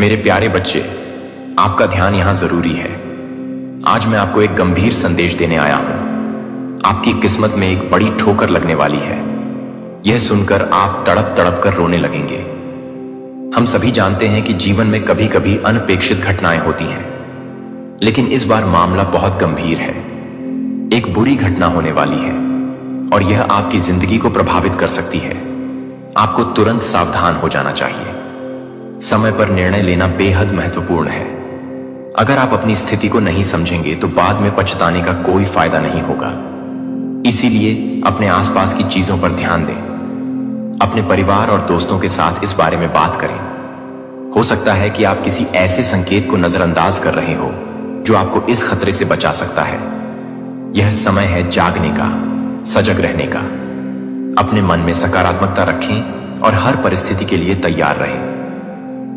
मेरे प्यारे बच्चे, आपका ध्यान यहां जरूरी है। आज मैं आपको एक गंभीर संदेश देने आया हूं। आपकी किस्मत में एक बड़ी ठोकर लगने वाली है। यह सुनकर आप तड़प तड़प कर रोने लगेंगे। हम सभी जानते हैं कि जीवन में कभी कभी अनपेक्षित घटनाएं होती हैं, लेकिन इस बार मामला बहुत गंभीर है। एक बुरी घटना होने वाली है और यह आपकी जिंदगी को प्रभावित कर सकती है। आपको तुरंत सावधान हो जाना चाहिए। समय पर निर्णय लेना बेहद महत्वपूर्ण है। अगर आप अपनी स्थिति को नहीं समझेंगे तो बाद में पछताने का कोई फायदा नहीं होगा। इसीलिए अपने आसपास की चीजों पर ध्यान दें। अपने परिवार और दोस्तों के साथ इस बारे में बात करें। हो सकता है कि आप किसी ऐसे संकेत को नजरअंदाज कर रहे हो जो आपको इस खतरे से बचा सकता है। यह समय है जागने का, सजग रहने का। अपने मन में सकारात्मकता रखें और हर परिस्थिति के लिए तैयार रहें।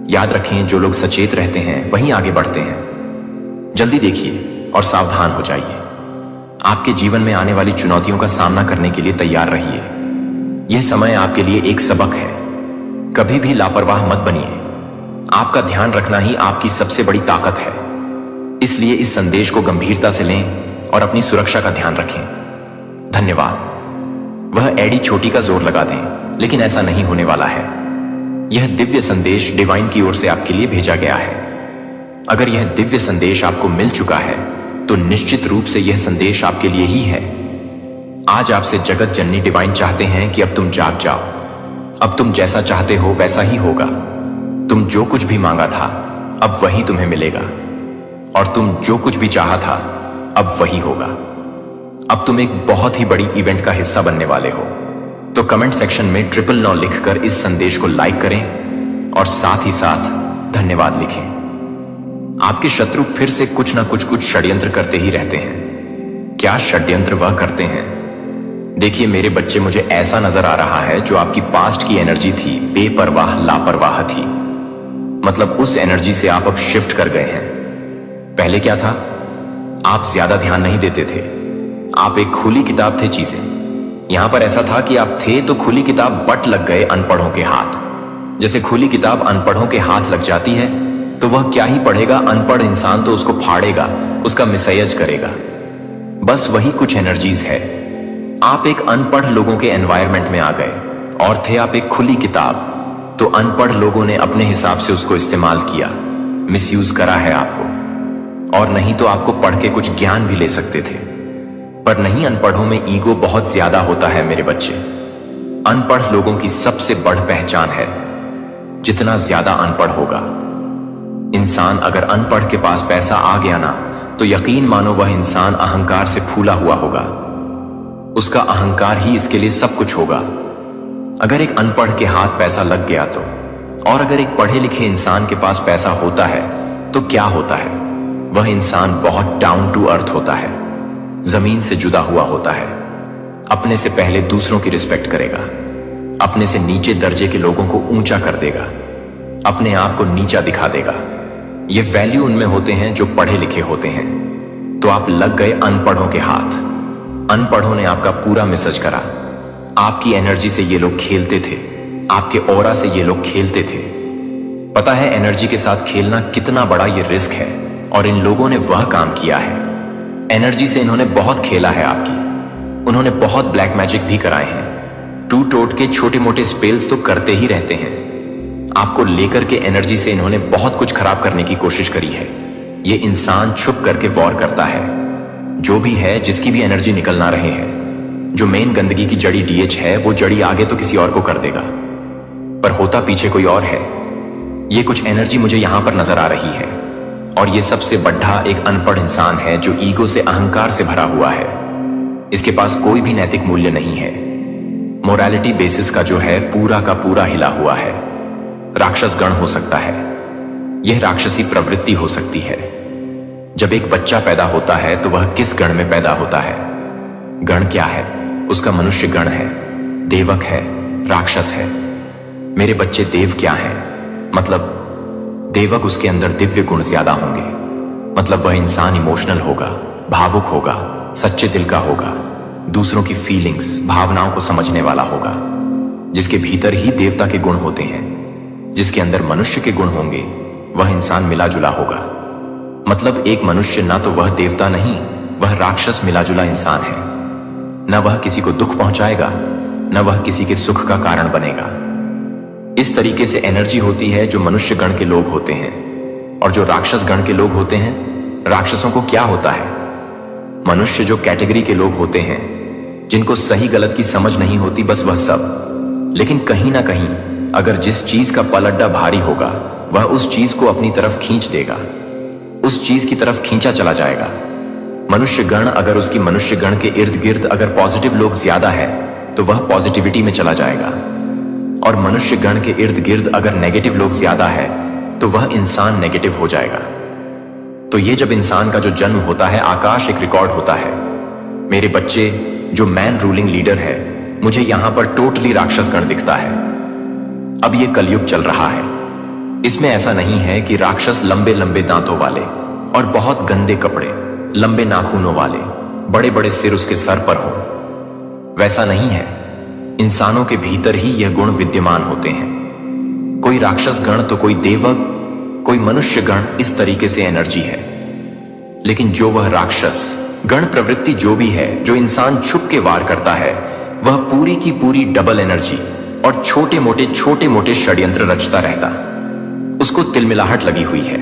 याद रखें, जो लोग सचेत रहते हैं वहीं आगे बढ़ते हैं। जल्दी देखिए और सावधान हो जाइए। आपके जीवन में आने वाली चुनौतियों का सामना करने के लिए तैयार रहिए। यह समय आपके लिए एक सबक है। कभी भी लापरवाह मत बनिए। आपका ध्यान रखना ही आपकी सबसे बड़ी ताकत है। इसलिए इस संदेश को गंभीरता से लें और अपनी सुरक्षा का ध्यान रखें। धन्यवाद। वह एड़ी छोटी का जोर लगा दें, लेकिन ऐसा नहीं होने वाला है। यह दिव्य संदेश डिवाइन की ओर से आपके लिए भेजा गया है। अगर यह दिव्य संदेश आपको मिल चुका है तो निश्चित रूप से यह संदेश आपके लिए ही है। आज आपसे जगत जननी डिवाइन चाहते हैं कि अब तुम जाग जाओ। अब तुम जैसा चाहते हो वैसा ही होगा। तुम जो कुछ भी मांगा था अब वही तुम्हें मिलेगा, और तुम जो कुछ भी चाहा था अब वही होगा। अब तुम एक बहुत ही बड़ी इवेंट का हिस्सा बनने वाले हो। तो कमेंट सेक्शन में 999 लिखकर इस संदेश को लाइक करें और साथ ही साथ धन्यवाद लिखें। आपके शत्रु फिर से कुछ ना कुछ षड्यंत्र करते ही रहते हैं। क्या षड्यंत्र वह करते हैं? देखिए मेरे बच्चे, मुझे ऐसा नजर आ रहा है जो आपकी पास्ट की एनर्जी थी, बेपरवाह लापरवाह थी। मतलब उस एनर्जी से आप अब शिफ्ट कर गए हैं। पहले क्या था? आप ज्यादा ध्यान नहीं देते थे। आप एक खुली किताब थे चीजें। यहां पर ऐसा था कि आप थे तो खुली किताब बट लग गए अनपढ़ों के हाथ। जैसे खुली किताब अनपढ़ों के हाथ लग जाती है तो वह क्या ही पढ़ेगा। अनपढ़ इंसान तो उसको फाड़ेगा, उसका मिसयूज करेगा। बस वही कुछ एनर्जीज है। आप एक अनपढ़ लोगों के एनवायरनमेंट में आ गए और थे आप एक खुली किताब, तो अनपढ़ लोगों ने अपने हिसाब से उसको इस्तेमाल किया, मिसयूज करा है आपको। और नहीं तो आपको पढ़ के कुछ ज्ञान भी ले सकते थे, पर नहीं। अनपढ़ों में ईगो बहुत ज्यादा होता है मेरे बच्चे। अनपढ़ लोगों की सबसे बड़ पहचान है जितना ज्यादा अनपढ़ होगा इंसान। अगर अनपढ़ के पास पैसा आ गया ना, तो यकीन मानो वह इंसान अहंकार से फूला हुआ होगा। उसका अहंकार ही इसके लिए सब कुछ होगा। अगर एक अनपढ़ के हाथ पैसा लग गया तो, और अगर एक पढ़े लिखे इंसान के पास पैसा होता है तो क्या होता है? वह इंसान बहुत डाउन टू अर्थ होता है, जमीन से जुदा हुआ होता है। अपने से पहले दूसरों की रिस्पेक्ट करेगा, अपने से नीचे दर्जे के लोगों को ऊंचा कर देगा, अपने आप को नीचा दिखा देगा। ये वैल्यू उनमें होते हैं जो पढ़े लिखे होते हैं। तो आप लग गए अनपढ़ों के हाथ। अनपढ़ों ने आपका पूरा मिसज करा। आपकी एनर्जी से ये लोग खेलते थे, आपके ऑरा से ये लोग खेलते थे। पता है एनर्जी के साथ खेलना कितना बड़ा ये रिस्क है, और इन लोगों ने वह काम किया है। एनर्जी से इन्होंने बहुत खेला है आपकी। उन्होंने बहुत ब्लैक मैजिक भी कराए हैं। टू टोट के छोटे मोटे स्पेल्स तो करते ही रहते हैं। आपको लेकर के एनर्जी से इन्होंने बहुत कुछ खराब करने की कोशिश करी है। ये इंसान छुप करके वॉर करता है। जो भी है, जिसकी भी एनर्जी निकल ना रहे हैं, जो मेन गंदगी की जड़ी डीएच है, वो जड़ी आगे तो किसी और को कर देगा, पर होता पीछे कोई और है। ये कुछ एनर्जी मुझे यहां पर नजर आ रही है, और ये सबसे बड़ा एक अनपढ़ इंसान है जो ईगो से, अहंकार से भरा हुआ है। इसके पास कोई भी नैतिक मूल्य नहीं है। मोरालिटी बेसिस का जो है पूरा का पूरा हिला हुआ है। राक्षस गण हो सकता है। यह राक्षसी प्रवृत्ति हो सकती है। जब एक बच्चा पैदा होता है तो वह किस गण में पैदा होता है? गण क्या है? उसका मनुष्य गण है, देवक है, राक्षस है। मेरे बच्चे, देव क्या है? मतलब देवक, उसके अंदर दिव्य गुण ज्यादा होंगे। मतलब वह इंसान इमोशनल होगा, भावुक होगा, सच्चे दिल का होगा, दूसरों की फीलिंग्स, भावनाओं को समझने वाला होगा, जिसके भीतर ही देवता के गुण होते हैं। जिसके अंदर मनुष्य के गुण होंगे वह इंसान मिला जुला होगा। मतलब एक मनुष्य ना तो वह देवता नहीं, वह राक्षस मिला जुला इंसान है। न वह किसी को दुख पहुंचाएगा, न वह किसी के सुख का कारण बनेगा। इस तरीके से एनर्जी होती है जो मनुष्य गण के लोग होते हैं। और जो राक्षस गण के लोग होते हैं, राक्षसों को क्या होता है? मनुष्य जो कैटेगरी के लोग होते हैं, जिनको सही गलत की समझ नहीं होती, बस वह सब। लेकिन कहीं ना कहीं अगर जिस चीज का पलड़ा भारी होगा, वह उस चीज को अपनी तरफ खींच देगा, उस चीज की तरफ खींचा चला जाएगा। मनुष्य गण अगर उसकी मनुष्य गण के इर्द गिर्द अगर पॉजिटिव लोग ज्यादा है तो वह पॉजिटिविटी में चला जाएगा, और मनुष्य गण के इर्द गिर्द अगर नेगेटिव लोग ज्यादा है तो वह इंसान नेगेटिव हो जाएगा। तो ये जब इंसान का जो जन्म होता है, आकाश एक रिकॉर्ड होता है। मेरे बच्चे जो मैन रूलिंग लीडर है, मुझे यहां पर टोटली राक्षस गण दिखता है। अब ये कलयुग चल रहा है। इसमें ऐसा नहीं है कि राक्षस लंबे लंबे दांतों वाले और बहुत गंदे कपड़े, लंबे नाखूनों वाले, बड़े बड़े सिर उसके सर पर हो। वैसा नहीं है। इंसानों के भीतर ही यह गुण विद्यमान होते हैं। कोई राक्षस गण तो कोई देवक, कोई मनुष्य गण, इस तरीके से एनर्जी है। लेकिन जो वह राक्षस गण प्रवृत्ति जो भी है, जो इंसान छुप के वार करता है, वह पूरी की पूरी डबल एनर्जी और छोटे मोटे षड्यंत्र रचता रहता। उसको तिलमिलाहट लगी हुई है।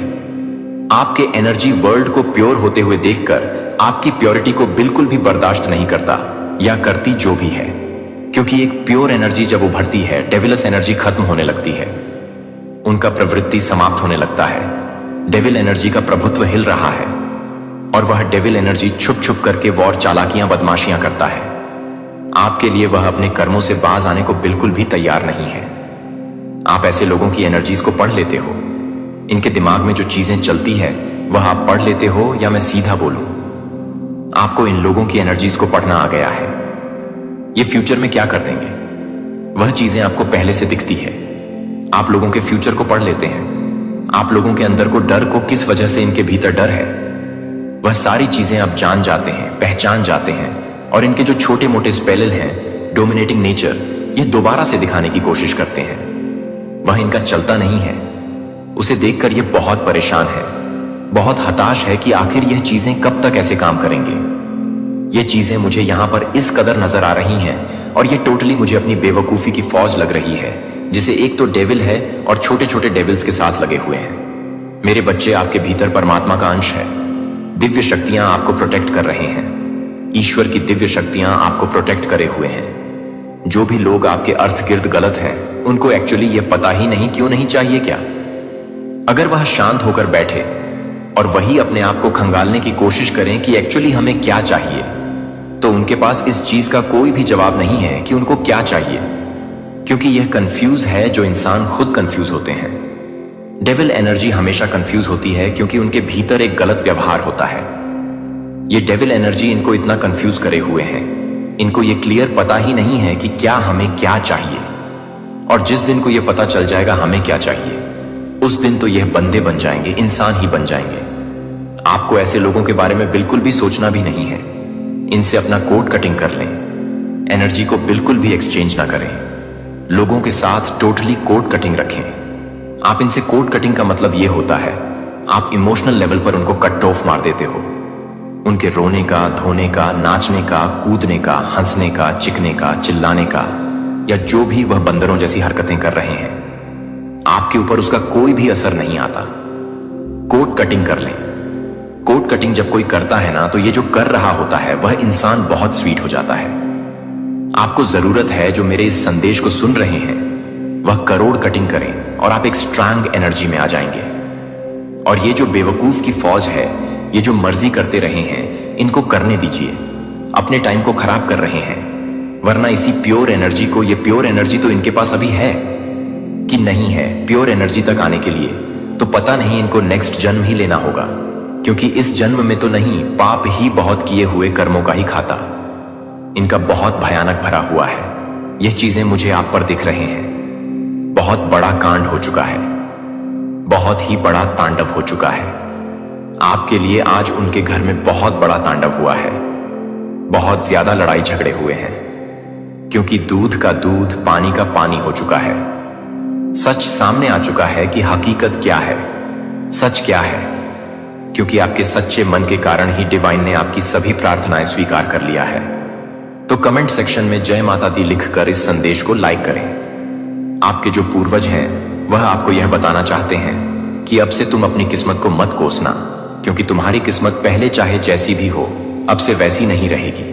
आपके एनर्जी वर्ल्ड को प्योर होते हुए देखकर आपकी प्योरिटी को बिल्कुल भी बर्दाश्त नहीं करता, या करती जो भी है। क्योंकि एक प्योर एनर्जी जब उभरती है, डेविलस एनर्जी खत्म होने लगती है, उनका प्रवृत्ति समाप्त होने लगता है। डेविल एनर्जी का प्रभुत्व हिल रहा है, और वह डेविल एनर्जी छुप छुप करके वॉर, चालाकियां, बदमाशियां करता है। आपके लिए वह अपने कर्मों से बाज आने को बिल्कुल भी तैयार नहीं है। आप ऐसे लोगों की एनर्जीज को पढ़ लेते हो। इनके दिमाग में जो चीजें चलती है वह आप पढ़ लेते हो, या मैं सीधा बोलूं, आपको इन लोगों की एनर्जीज को पढ़ना आ गया है। ये फ्यूचर में क्या कर देंगे, वह चीजें आपको पहले से दिखती है। आप लोगों के फ्यूचर को पढ़ लेते हैं। आप लोगों के अंदर को डर को किस वजह से इनके भीतर डर है, वह सारी चीजें आप जान जाते हैं, पहचान जाते हैं। और इनके जो छोटे मोटे स्पेल हैं, डोमिनेटिंग नेचर, ये दोबारा से दिखाने की कोशिश करते हैं। वह इनका चलता नहीं है। उसे देखकर ये बहुत परेशान है, बहुत हताश है कि आखिर यह चीजें कब तक ऐसे काम करेंगे। ये चीजें मुझे यहां पर इस कदर नजर आ रही हैं, और ये टोटली मुझे अपनी बेवकूफी की फौज लग रही है, जिसे एक तो डेविल है और छोटे छोटे डेविल्स के साथ लगे हुए हैं। मेरे बच्चे, आपके भीतर परमात्मा का अंश है। दिव्य शक्तियां आपको प्रोटेक्ट कर रहे हैं। ईश्वर की दिव्य शक्तियां आपको प्रोटेक्ट करे हुए हैं। जो भी लोग आपके अर्थ गिर्द गलत हैं, उनको एक्चुअली यह पता ही नहीं क्यों नहीं चाहिए क्या। अगर वह शांत होकर बैठे और वही अपने आप को खंगालने की कोशिश करें कि एक्चुअली हमें क्या चाहिए, तो उनके पास इस चीज का कोई भी जवाब नहीं है कि उनको क्या चाहिए। क्योंकि यह कंफ्यूज है जो इंसान खुद कंफ्यूज होते हैं। डेविल एनर्जी हमेशा कंफ्यूज होती है क्योंकि उनके भीतर एक गलत व्यवहार होता है। ये डेविल एनर्जी इनको इतना कंफ्यूज करे हुए हैं, इनको ये क्लियर पता ही नहीं है कि क्या हमें क्या चाहिए। और जिस दिन को ये पता चल जाएगा हमें क्या चाहिए, उस दिन तो यह बंदे बन जाएंगे, इंसान ही बन जाएंगे। आपको ऐसे लोगों के बारे में बिल्कुल भी सोचना भी नहीं है। इनसे अपना कोड कटिंग कर लें। एनर्जी को बिल्कुल भी एक्सचेंज ना करें। लोगों के साथ टोटली कोड कटिंग रखें। आप इनसे कोड कटिंग का मतलब यह होता है, आप इमोशनल लेवल पर उनको कट ऑफ मार देते हो। उनके रोने का, धोने का, नाचने का, कूदने का, हंसने का, चिकने का, चिल्लाने का, या जो भी वह बंदरों जैसी हरकतें कर रहे हैं, आपके ऊपर उसका कोई भी असर नहीं आता। कोड कटिंग कर लें। कोड कटिंग जब कोई करता है ना, तो ये जो कर रहा होता है वह इंसान बहुत स्वीट हो जाता है। आपको जरूरत है, जो मेरे इस संदेश को सुन रहे हैं, वह करोड़ कटिंग करें और आप एक स्ट्रांग एनर्जी में आ जाएंगे। और ये जो बेवकूफ की फौज है, ये जो मर्जी करते रहे हैं, इनको करने दीजिए। अपने टाइम को खराब कर रहे हैं। वरना इसी प्योर एनर्जी को, ये प्योर एनर्जी तो इनके पास अभी है कि नहीं है, प्योर एनर्जी तक आने के लिए तो पता नहीं इनको नेक्स्ट जन्म ही लेना होगा। क्योंकि इस जन्म में तो नहीं, पाप ही बहुत किए हुए कर्मों का ही खाता इनका बहुत भयानक भरा हुआ है। यह चीजें मुझे आप पर दिख रहे हैं। बहुत बड़ा कांड हो चुका है, बहुत ही बड़ा तांडव हो चुका है। आपके लिए आज उनके घर में बहुत बड़ा तांडव हुआ है। बहुत ज्यादा लड़ाई झगड़े हुए हैं, क्योंकि दूध का दूध, पानी का पानी हो चुका है। सच सामने आ चुका है कि हकीकत क्या है। सच क्या है, क्योंकि आपके सच्चे मन के कारण ही डिवाइन ने आपकी सभी प्रार्थनाएं स्वीकार कर लिया है। तो कमेंट सेक्शन में जय माता दी लिखकर इस संदेश को लाइक करें। आपके जो पूर्वज हैं वह आपको यह बताना चाहते हैं कि अब से तुम अपनी किस्मत को मत कोसना, क्योंकि तुम्हारी किस्मत पहले चाहे जैसी भी हो अब से वैसी नहीं रहेगी।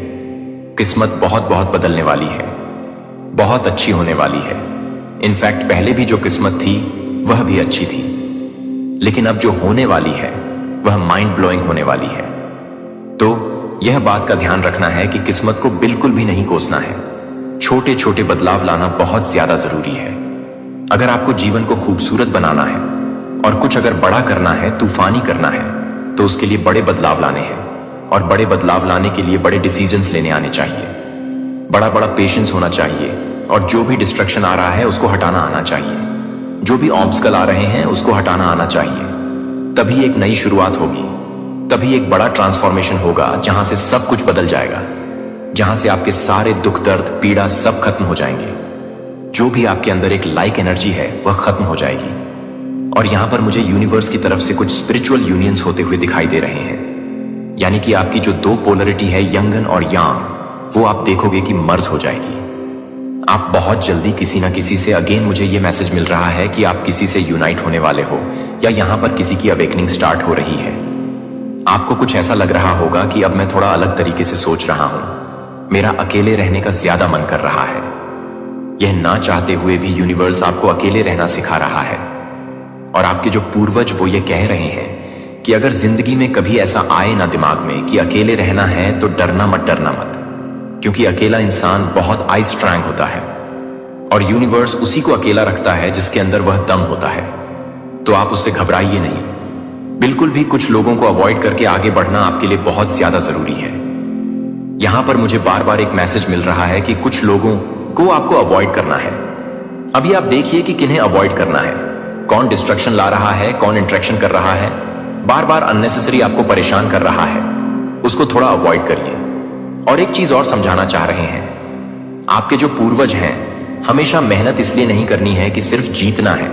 किस्मत बहुत बहुत बदलने वाली है, बहुत अच्छी होने वाली है। इनफैक्ट पहले भी जो किस्मत थी वह भी अच्छी थी, लेकिन अब जो होने वाली है वह माइंड ब्लोइंग होने वाली है। तो यह बात का ध्यान रखना है कि किस्मत को बिल्कुल भी नहीं कोसना है। छोटे छोटे बदलाव लाना बहुत ज्यादा जरूरी है। अगर आपको जीवन को खूबसूरत बनाना है और कुछ अगर बड़ा करना है, तूफानी करना है, तो उसके लिए बड़े बदलाव लाने हैं। और बड़े बदलाव लाने के लिए बड़े डिसीजंस लेने आने चाहिए, बड़ा बड़ा पेशेंस होना चाहिए, और जो भी डिस्ट्रक्शन आ रहा है उसको हटाना आना चाहिए, जो भी ऑब्स्टकल आ रहे हैं उसको हटाना आना चाहिए। तभी एक नई शुरुआत होगी, तभी एक बड़ा ट्रांसफॉर्मेशन होगा, जहां से सब कुछ बदल जाएगा, जहां से आपके सारे दुख दर्द पीड़ा सब खत्म हो जाएंगे। जो भी आपके अंदर एक लाइक एनर्जी है वह खत्म हो जाएगी। और यहां पर मुझे यूनिवर्स की तरफ से कुछ स्पिरिचुअल यूनियंस होते हुए दिखाई दे रहे हैं। यानी कि आपकी जो दो पोलरिटी है, यंगन और यांग, वो आप देखोगे कि मर्ज हो जाएगी। आप बहुत जल्दी किसी ना किसी से, अगेन मुझे ये मैसेज मिल रहा है कि आप किसी से यूनाइट होने वाले हो, या यहां पर किसी की अवेकनिंग स्टार्ट हो रही है। आपको कुछ ऐसा लग रहा होगा कि अब मैं थोड़ा अलग तरीके से सोच रहा हूं, मेरा अकेले रहने का ज्यादा मन कर रहा है। यह ना चाहते हुए भी यूनिवर्स आपको अकेले रहना सिखा रहा है। और आपके जो पूर्वज वो ये कह रहे हैं कि अगर जिंदगी में कभी ऐसा आए ना दिमाग में कि अकेले रहना है, तो डरना मत, डरना मत, क्योंकि अकेला इंसान बहुत आइस स्ट्रैंग होता है और यूनिवर्स उसी को अकेला रखता है जिसके अंदर वह दम होता है। तो आप उससे घबराइए नहीं, बिल्कुल भी। कुछ लोगों को अवॉइड करके आगे बढ़ना आपके लिए बहुत ज्यादा जरूरी है। यहां पर मुझे बार बार एक मैसेज मिल रहा है कि कुछ लोगों को आपको अवॉइड करना है। अभी आप देखिए कि किन्हें अवॉइड करना है, कौन डिस्ट्रक्शन ला रहा है, कौन इंट्रैक्शन कर रहा है, बार बार अननेसेसरी आपको परेशान कर रहा है, उसको थोड़ा अवॉइड करिए। और एक चीज और समझाना चाह रहे हैं, आपके जो पूर्वज हैं हमेशा मेहनत इसलिए नहीं करनी है कि सिर्फ जीतना है।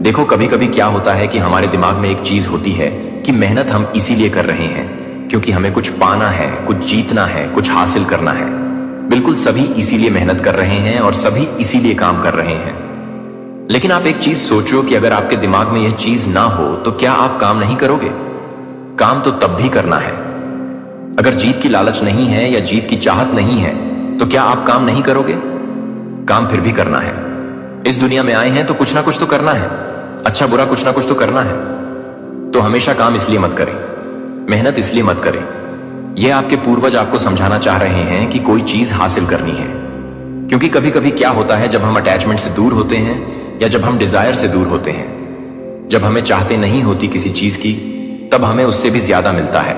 देखो कभी कभी क्या होता है कि हमारे दिमाग में एक चीज होती है कि मेहनत हम इसीलिए कर रहे हैं क्योंकि हमें कुछ पाना है, कुछ जीतना है, कुछ हासिल करना है। बिल्कुल सभी इसीलिए मेहनत कर रहे हैं और सभी इसीलिए काम कर रहे हैं। लेकिन आप एक चीज सोचो कि अगर आपके दिमाग में यह चीज ना हो तो क्या आप काम नहीं करोगे? काम तो तब भी करना है। अगर जीत की लालच नहीं है या जीत की चाहत नहीं है तो क्या आप काम नहीं करोगे? काम फिर भी करना है। इस दुनिया में आए हैं तो कुछ ना कुछ तो करना है, अच्छा बुरा कुछ ना कुछ तो करना है। तो हमेशा काम इसलिए मत करें, मेहनत इसलिए मत करें। यह आपके पूर्वज आपको समझाना चाह रहे हैं कि कोई चीज हासिल करनी है। क्योंकि कभी कभी क्या होता है, जब हम अटैचमेंट से दूर होते हैं या जब हम डिजायर से दूर होते हैं, जब हमें चाहते नहीं होती किसी चीज की, तब हमें उससे भी ज्यादा मिलता है।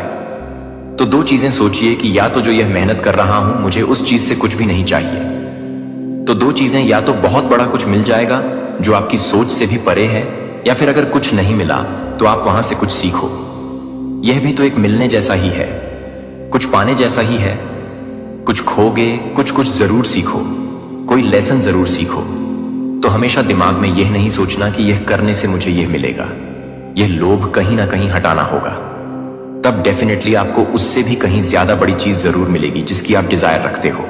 तो दो चीजें सोचिए कि या तो जो यह मेहनत कर रहा हूं मुझे उस चीज से कुछ भी नहीं चाहिए। तो दो चीजें, या तो बहुत बड़ा कुछ मिल जाएगा जो आपकी सोच से भी परे है, या फिर अगर कुछ नहीं मिला तो आप वहां से कुछ सीखो। यह भी तो एक मिलने जैसा ही है, कुछ पाने जैसा ही है। कुछ खोगे, कुछ कुछ जरूर सीखो, कोई लेसन जरूर सीखो। तो हमेशा दिमाग में यह नहीं सोचना कि यह करने से मुझे यह मिलेगा। यह लोभ कहीं ना कहीं हटाना होगा, तब डेफिनेटली आपको उससे भी कहीं ज्यादा बड़ी चीज जरूर मिलेगी जिसकी आप डिजायर रखते हो।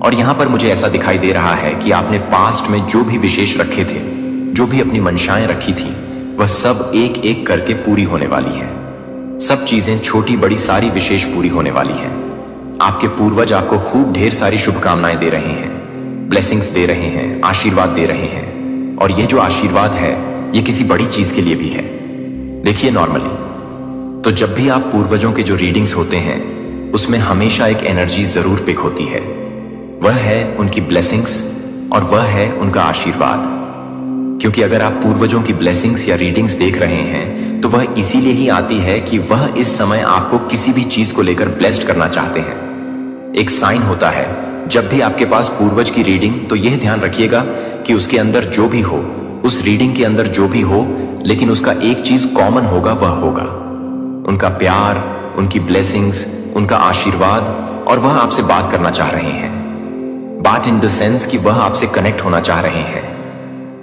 और यहां पर मुझे ऐसा दिखाई दे रहा है कि आपने पास्ट में जो भी विशेष रखे थे, जो भी अपनी मंशाएं रखी थी, वह सब एक एक करके पूरी होने वाली हैं। सब चीजें छोटी बड़ी सारी विशेष पूरी होने वाली हैं। आपके पूर्वज आपको खूब ढेर सारी शुभकामनाएं दे रहे हैं, ब्लेसिंग्स दे रहे हैं, आशीर्वाद दे रहे हैं। और यह जो आशीर्वाद है यह किसी बड़ी चीज के लिए भी है। देखिए नॉर्मली तो जब भी आप पूर्वजों के जो रीडिंग्स होते हैं उसमें हमेशा एक एनर्जी जरूर पिक होती है, वह है उनकी ब्लेसिंग्स और वह है उनका आशीर्वाद। क्योंकि अगर आप पूर्वजों की ब्लेसिंग्स या रीडिंग्स देख रहे हैं तो वह इसीलिए ही आती है कि वह इस समय आपको किसी भी चीज को लेकर ब्लेस्ड करना चाहते हैं। एक साइन होता है जब भी आपके पास पूर्वज की रीडिंग, तो यह ध्यान रखिएगा कि उसके अंदर जो भी हो, उस रीडिंग के अंदर जो भी हो, लेकिन उसका एक चीज कॉमन होगा, वह होगा उनका प्यार, उनकी ब्लेसिंग्स, उनका आशीर्वाद। और वह आपसे बात करना चाह रहे हैं, बात इन द सेंस कि वह आपसे कनेक्ट होना चाह रहे हैं।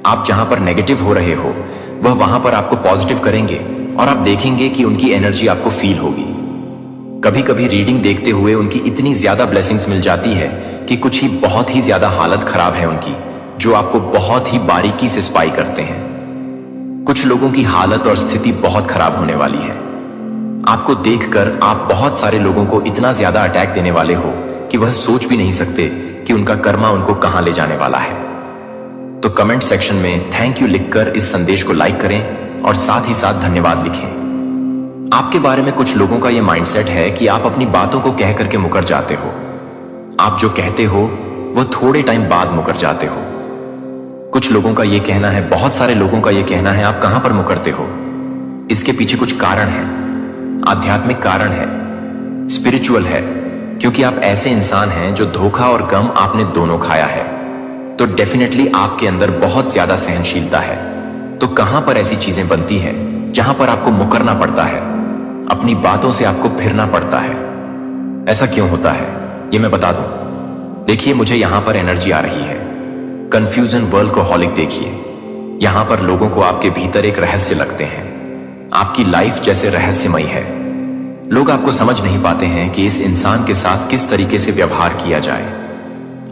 आप जहां पर नेगेटिव हो रहे हो वह वहां पर आपको पॉजिटिव करेंगे और आप देखेंगे कि उनकी एनर्जी आपको फील होगी। कभी कभी रीडिंग देखते हुए उनकी इतनी ज्यादा ब्लेसिंग्स मिल जाती है कि कुछ ही बहुत ही ज्यादा हालत खराब है उनकी, जो आपको बहुत ही बारीकी से स्पाई करते हैं। कुछ लोगों की हालत और स्थिति बहुत खराब होने वाली है। आपको देखकर आप बहुत सारे लोगों को इतना ज्यादा अटैक देने वाले हो कि वह सोच भी नहीं सकते कि उनका कर्मा उनको कहां ले जाने वाला है। तो कमेंट सेक्शन में थैंक यू लिखकर इस संदेश को लाइक करें और साथ ही साथ धन्यवाद लिखें। आपके बारे में कुछ लोगों का यह माइंडसेट है कि आप अपनी बातों को कह करके मुकर जाते हो। आप जो कहते हो वह थोड़े टाइम बाद मुकर जाते हो। कुछ लोगों का यह कहना है, बहुत सारे लोगों का यह कहना है, आप कहां पर मुकरते हो। इसके पीछे कुछ कारण है, आध्यात्मिक कारण है, स्पिरिचुअल है, क्योंकि आप ऐसे इंसान हैं जो धोखा और गम आपने दोनों खाया है। तो डेफिनेटली आपके अंदर बहुत ज्यादा सहनशीलता है। तो कहां पर ऐसी चीजें बनती है जहां पर आपको मुकरना पड़ता है, अपनी बातों से आपको फिरना पड़ता है। ऐसा क्यों होता है ये मैं बता दूं। देखिए, मुझे यहां पर एनर्जी आ रही है। कंफ्यूजन वर्ल्डकोहॉलिक देखिए, यहां पर लोगों को आपके भीतर एक रहस्य लगते हैं। आपकी लाइफ जैसे रहस्यमयी है। लोग आपको समझ नहीं पाते हैं कि इस इंसान के साथ किस तरीके से व्यवहार किया जाए।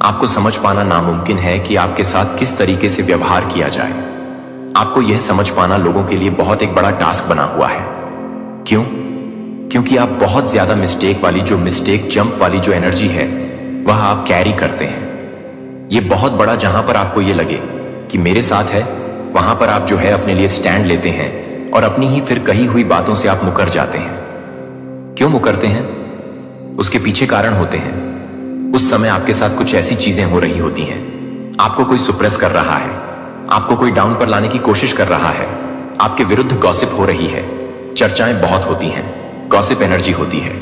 आपको समझ पाना नामुमकिन है कि आपके साथ किस तरीके से व्यवहार किया जाए। आपको यह समझ पाना लोगों के लिए बहुत एक बड़ा टास्क बना हुआ है। क्यों? क्योंकि आप बहुत ज्यादा मिस्टेक वाली, जो मिस्टेक जंप वाली जो एनर्जी है, वह आप कैरी करते हैं। यह बहुत बड़ा, जहां पर आपको यह लगे कि मेरे साथ है, वहां पर आप जो है अपने लिए स्टैंड लेते हैं और अपनी ही फिर कही हुई बातों से आप मुकर जाते हैं। क्यों मुकरते हैं? उसके पीछे कारण होते हैं। उस समय आपके साथ कुछ ऐसी चीजें हो रही होती हैं। आपको कोई सुप्रेस कर रहा है, आपको कोई डाउन पर लाने की कोशिश कर रहा है, आपके विरुद्ध गॉसिप हो रही है, चर्चाएं बहुत होती हैं, गॉसिप एनर्जी होती है।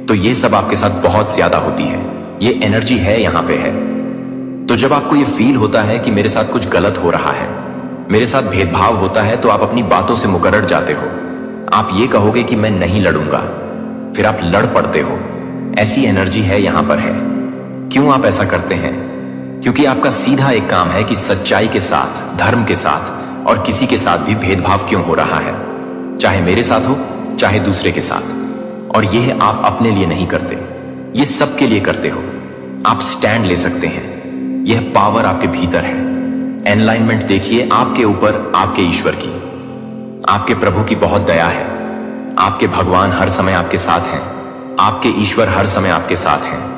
तो ये सब आपके साथ बहुत ज्यादा होती है। ये एनर्जी है, यहां पे है। तो जब आपको ये फील होता है कि मेरे साथ कुछ गलत हो रहा है, मेरे साथ भेदभाव होता है, तो आप अपनी बातों से मुकर्रर जाते हो। आप ये कहोगे कि मैं नहीं लड़ूंगा, फिर आप लड़ पड़ते हो। ऐसी एनर्जी है, यहां पर है। क्यों आप ऐसा करते हैं? क्योंकि आपका सीधा एक काम है कि सच्चाई के साथ, धर्म के साथ और किसी के साथ भी भेदभाव क्यों हो रहा है, चाहे मेरे साथ हो चाहे दूसरे के साथ। और यह आप अपने लिए नहीं करते, ये सबके लिए करते हो। आप स्टैंड ले सकते हैं। यह पावर आपके भीतर है। एनलाइनमेंट देखिए आपके ऊपर, आपके ईश्वर की, आपके प्रभु की बहुत दया है। आपके भगवान हर समय आपके साथ हैं। आपके ईश्वर हर समय आपके साथ हैं।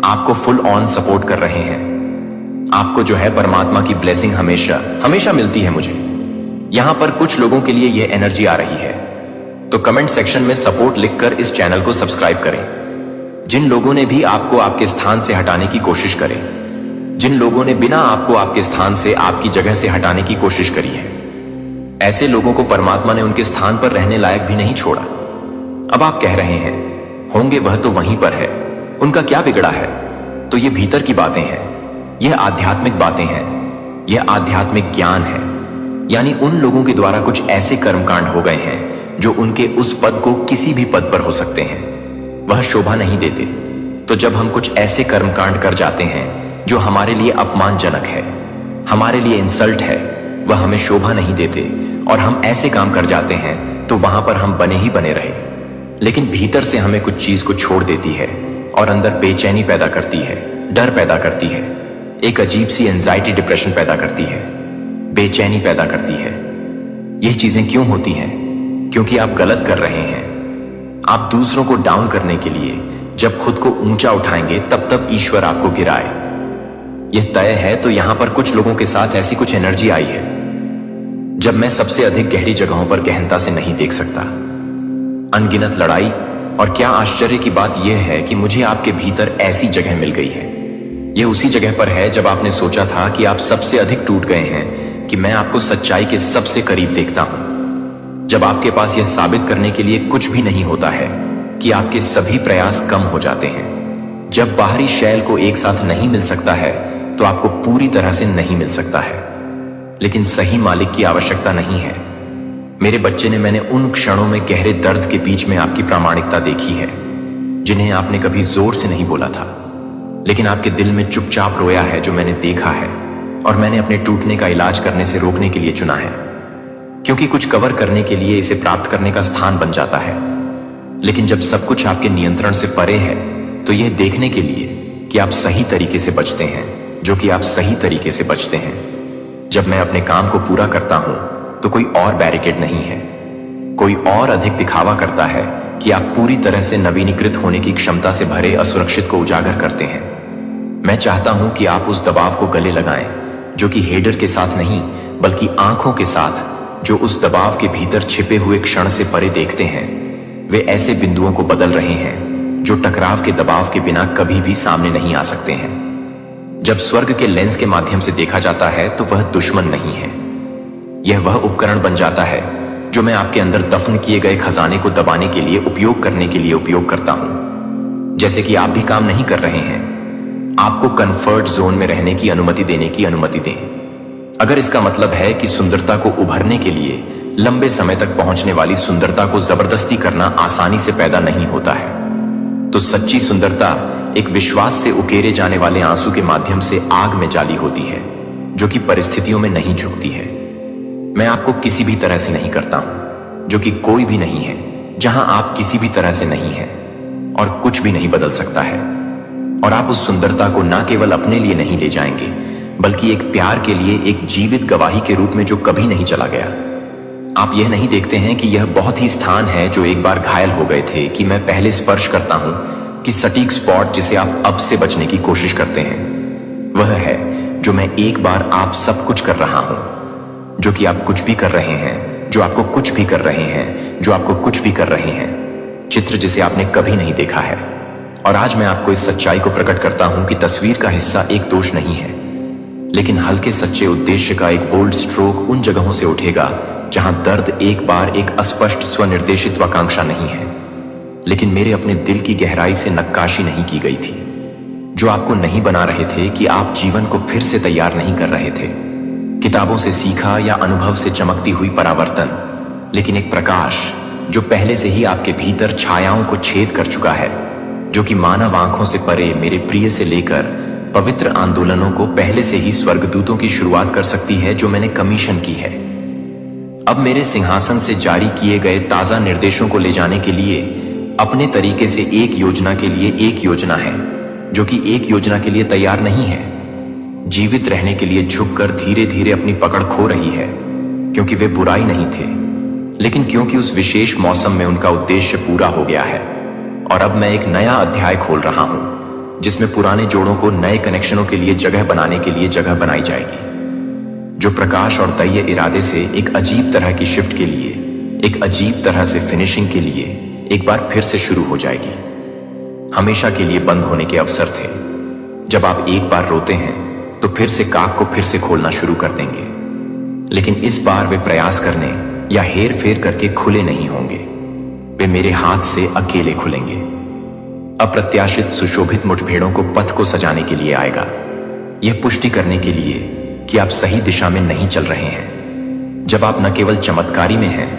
आपको फुल ऑन सपोर्ट कर रहे हैं। आपको जो है परमात्मा की ब्लेसिंग हमेशा हमेशा मिलती है। मुझे यहां पर कुछ लोगों के लिए यह एनर्जी आ रही है। तो कमेंट सेक्शन में सपोर्ट लिखकर इस चैनल को सब्सक्राइब करें। जिन लोगों ने भी आपको आपके स्थान से हटाने की कोशिश करें, जिन लोगों ने बिना आपको आपके स्थान से, आपकी जगह से हटाने की कोशिश करी है, ऐसे लोगों को परमात्मा ने उनके स्थान पर रहने लायक भी नहीं छोड़ा। अब आप कह रहे हैं होंगे वह तो वहीं पर है, उनका क्या बिगड़ा है। तो ये भीतर की बातें हैं, यह आध्यात्मिक बातें हैं, यह आध्यात्मिक ज्ञान है। यानी उन लोगों के द्वारा कुछ ऐसे कर्मकांड हो गए हैं जो उनके उस पद को किसी भी पद पर हो सकते हैं, वह शोभा नहीं देते। तो जब हम कुछ ऐसे कर्मकांड कर जाते हैं जो हमारे लिए अपमानजनक है, हमारे लिए इंसल्ट है, वह हमें शोभा नहीं देते और हम ऐसे काम कर जाते हैं, तो वहां पर हम बने ही बने रहे। लेकिन भीतर से हमें कुछ चीज को छोड़ देती है और अंदर बेचैनी पैदा करती है, डर पैदा करती है, एक अजीब सी एंजाइटी, डिप्रेशन पैदा करती है, बेचैनी पैदा करती है। यह चीजें क्यों होती हैं? क्योंकि आप गलत कर रहे हैं। आप दूसरों को डाउन करने के लिए जब खुद को ऊंचा उठाएंगे, तब तब ईश्वर आपको गिराए, यह तय है। तो यहां पर कुछ लोगों के साथ ऐसी कुछ एनर्जी आई है जब मैं सबसे अधिक गहरी जगहों पर गहनता से नहीं देख सकता। अनगिनत लड़ाई, और क्या आश्चर्य की बात यह है कि मुझे आपके भीतर ऐसी जगह मिल गई है। यह उसी जगह पर है जब आपने सोचा था कि आप सबसे अधिक टूट गए हैं, कि मैं आपको सच्चाई के सबसे करीब देखता हूं। जब आपके पास यह साबित करने के लिए कुछ भी नहीं होता है कि आपके सभी प्रयास कम हो जाते हैं। जब बाहरी शैल को एक साथ नहीं मिल सकता है, तो आपको पूरी तरह से नहीं मिल सकता है। लेकिन सही मालिक की आवश्यकता नहीं है। मेरे बच्चे ने, मैंने उन क्षणों में गहरे दर्द के बीच में आपकी प्रामाणिकता देखी है, जिन्हें आपने कभी जोर से नहीं बोला था, लेकिन आपके दिल में चुपचाप रोया है, जो मैंने देखा है और मैंने अपने टूटने का इलाज करने से रोकने के लिए चुना है। क्योंकि कुछ कवर करने के लिए इसे प्राप्त करने का स्थान बन जाता है। लेकिन जब सब कुछ आपके नियंत्रण से परे है, तो यह देखने के लिए कि आप सही तरीके से बचते हैं, जो कि आप सही तरीके से बचते हैं। जब मैं अपने काम को पूरा करता हूं, तो कोई और बैरिकेड नहीं है, कोई और अधिक दिखावा करता है कि आप पूरी तरह से नवीनीकृत होने की क्षमता से भरे असुरक्षित को उजागर करते हैं। मैं चाहता हूं कि आप उस दबाव को गले लगाएं, जो कि हेडर के साथ नहीं, बल्कि आंखों के साथ, जो उस दबाव के भीतर छिपे हुए क्षण से परे देखते हैं। वे ऐसे बिंदुओं को बदल रहे हैं जो टकराव के दबाव के बिना कभी भी सामने नहीं आ सकते हैं। जब स्वर्ग के लेंस के माध्यम से देखा जाता है, तो वह दुश्मन नहीं है। यह वह उपकरण बन जाता है जो मैं आपके अंदर दफन किए गए खजाने को दबाने के लिए उपयोग करने के लिए उपयोग करता हूं। जैसे कि आप भी काम नहीं कर रहे हैं, आपको कंफर्ट जोन में रहने की अनुमति देने की अनुमति दें। अगर इसका मतलब है कि सुंदरता को उभरने के लिए लंबे समय तक पहुंचने वाली सुंदरता को जबरदस्ती करना आसानी से पैदा नहीं होता है, तो सच्ची सुंदरता एक विश्वास से उकेरे जाने वाले आंसू के माध्यम से आग में जाली होती है, जो कि परिस्थितियों में नहीं झुकती है। मैं आपको किसी भी तरह से नहीं करता हूं, जो कि कोई भी नहीं है, जहां आप किसी भी तरह से नहीं हैं और कुछ भी नहीं बदल सकता है। और आप उस सुंदरता को न केवल अपने लिए नहीं ले जाएंगे, बल्कि एक प्यार के लिए एक जीवित गवाही के रूप में जो कभी नहीं चला गया। आप यह नहीं देखते हैं कि यह बहुत ही स्थान है जो एक बार घायल हो गए थे कि मैं पहले स्पर्श करता हूं, कि सटीक स्पॉट जिसे आप अब से बचने की कोशिश करते हैं, वह है जो मैं एक बार आप सब कुछ कर रहा हूं, जो कि आप कुछ भी कर रहे हैं, जो आपको कुछ भी कर रहे हैं, जो आपको कुछ भी कर रहे हैं, चित्र जिसे आपने कभी नहीं देखा है। और आज मैं आपको इस सच्चाई को प्रकट करता हूं कि तस्वीर का हिस्सा एक दोष नहीं है, लेकिन हल्के सच्चे उद्देश्य का एक बोल्ड स्ट्रोक उन जगहों से उठेगा जहां दर्द एक बार एक अस्पष्ट स्वनिर्देशित वाकांक्षा नहीं है, लेकिन मेरे अपने दिल की गहराई से नक्काशी नहीं की गई थी, जो आपको नहीं बना रहे थे कि आप जीवन को फिर से तैयार नहीं कर रहे थे। किताबों से सीखा या अनुभव से चमकती हुई परावर्तन, लेकिन एक प्रकाश जो पहले से ही आपके भीतर छायाओं को छेद कर चुका है, जो कि मानव आंखों से परे मेरे प्रिय से लेकर पवित्र आंदोलनों को पहले से ही स्वर्गदूतों की शुरुआत कर सकती है, जो मैंने कमीशन की है। अब मेरे सिंहासन से जारी किए गए ताजा निर्देशों को ले जाने के लिए अपने तरीके से एक योजना के लिए एक योजना है, जो कि एक योजना के लिए तैयार नहीं है, जीवित रहने के लिए झुककर धीरे धीरे अपनी पकड़ खो रही है, क्योंकि वे बुराई नहीं थे, लेकिन क्योंकि उस विशेष मौसम में उनका उद्देश्य पूरा हो गया है। और अब मैं एक नया अध्याय खोल रहा हूं, जिसमें पुराने जोड़ों को नए कनेक्शनों के लिए जगह बनाने के लिए जगह बनाई जाएगी, जो प्रकाश और दह्य इरादे से एक अजीब तरह की शिफ्ट के लिए, एक अजीब तरह से फिनिशिंग के लिए एक बार फिर से शुरू हो जाएगी। हमेशा के लिए बंद होने के अवसर थे। जब आप एक बार रोते हैं, तो फिर से काक को फिर से खोलना शुरू कर देंगे, लेकिन इस बार वे प्रयास करने या हेर फेर करके खुले नहीं होंगे। वे मेरे हाथ से अकेले खुलेंगे। अप्रत्याशित सुशोभित मुठभेड़ों को पथ को सजाने के लिए आएगा, यह पुष्टि करने के लिए कि आप सही दिशा में नहीं चल रहे हैं। जब आप न केवल चमत्कारी में हैं,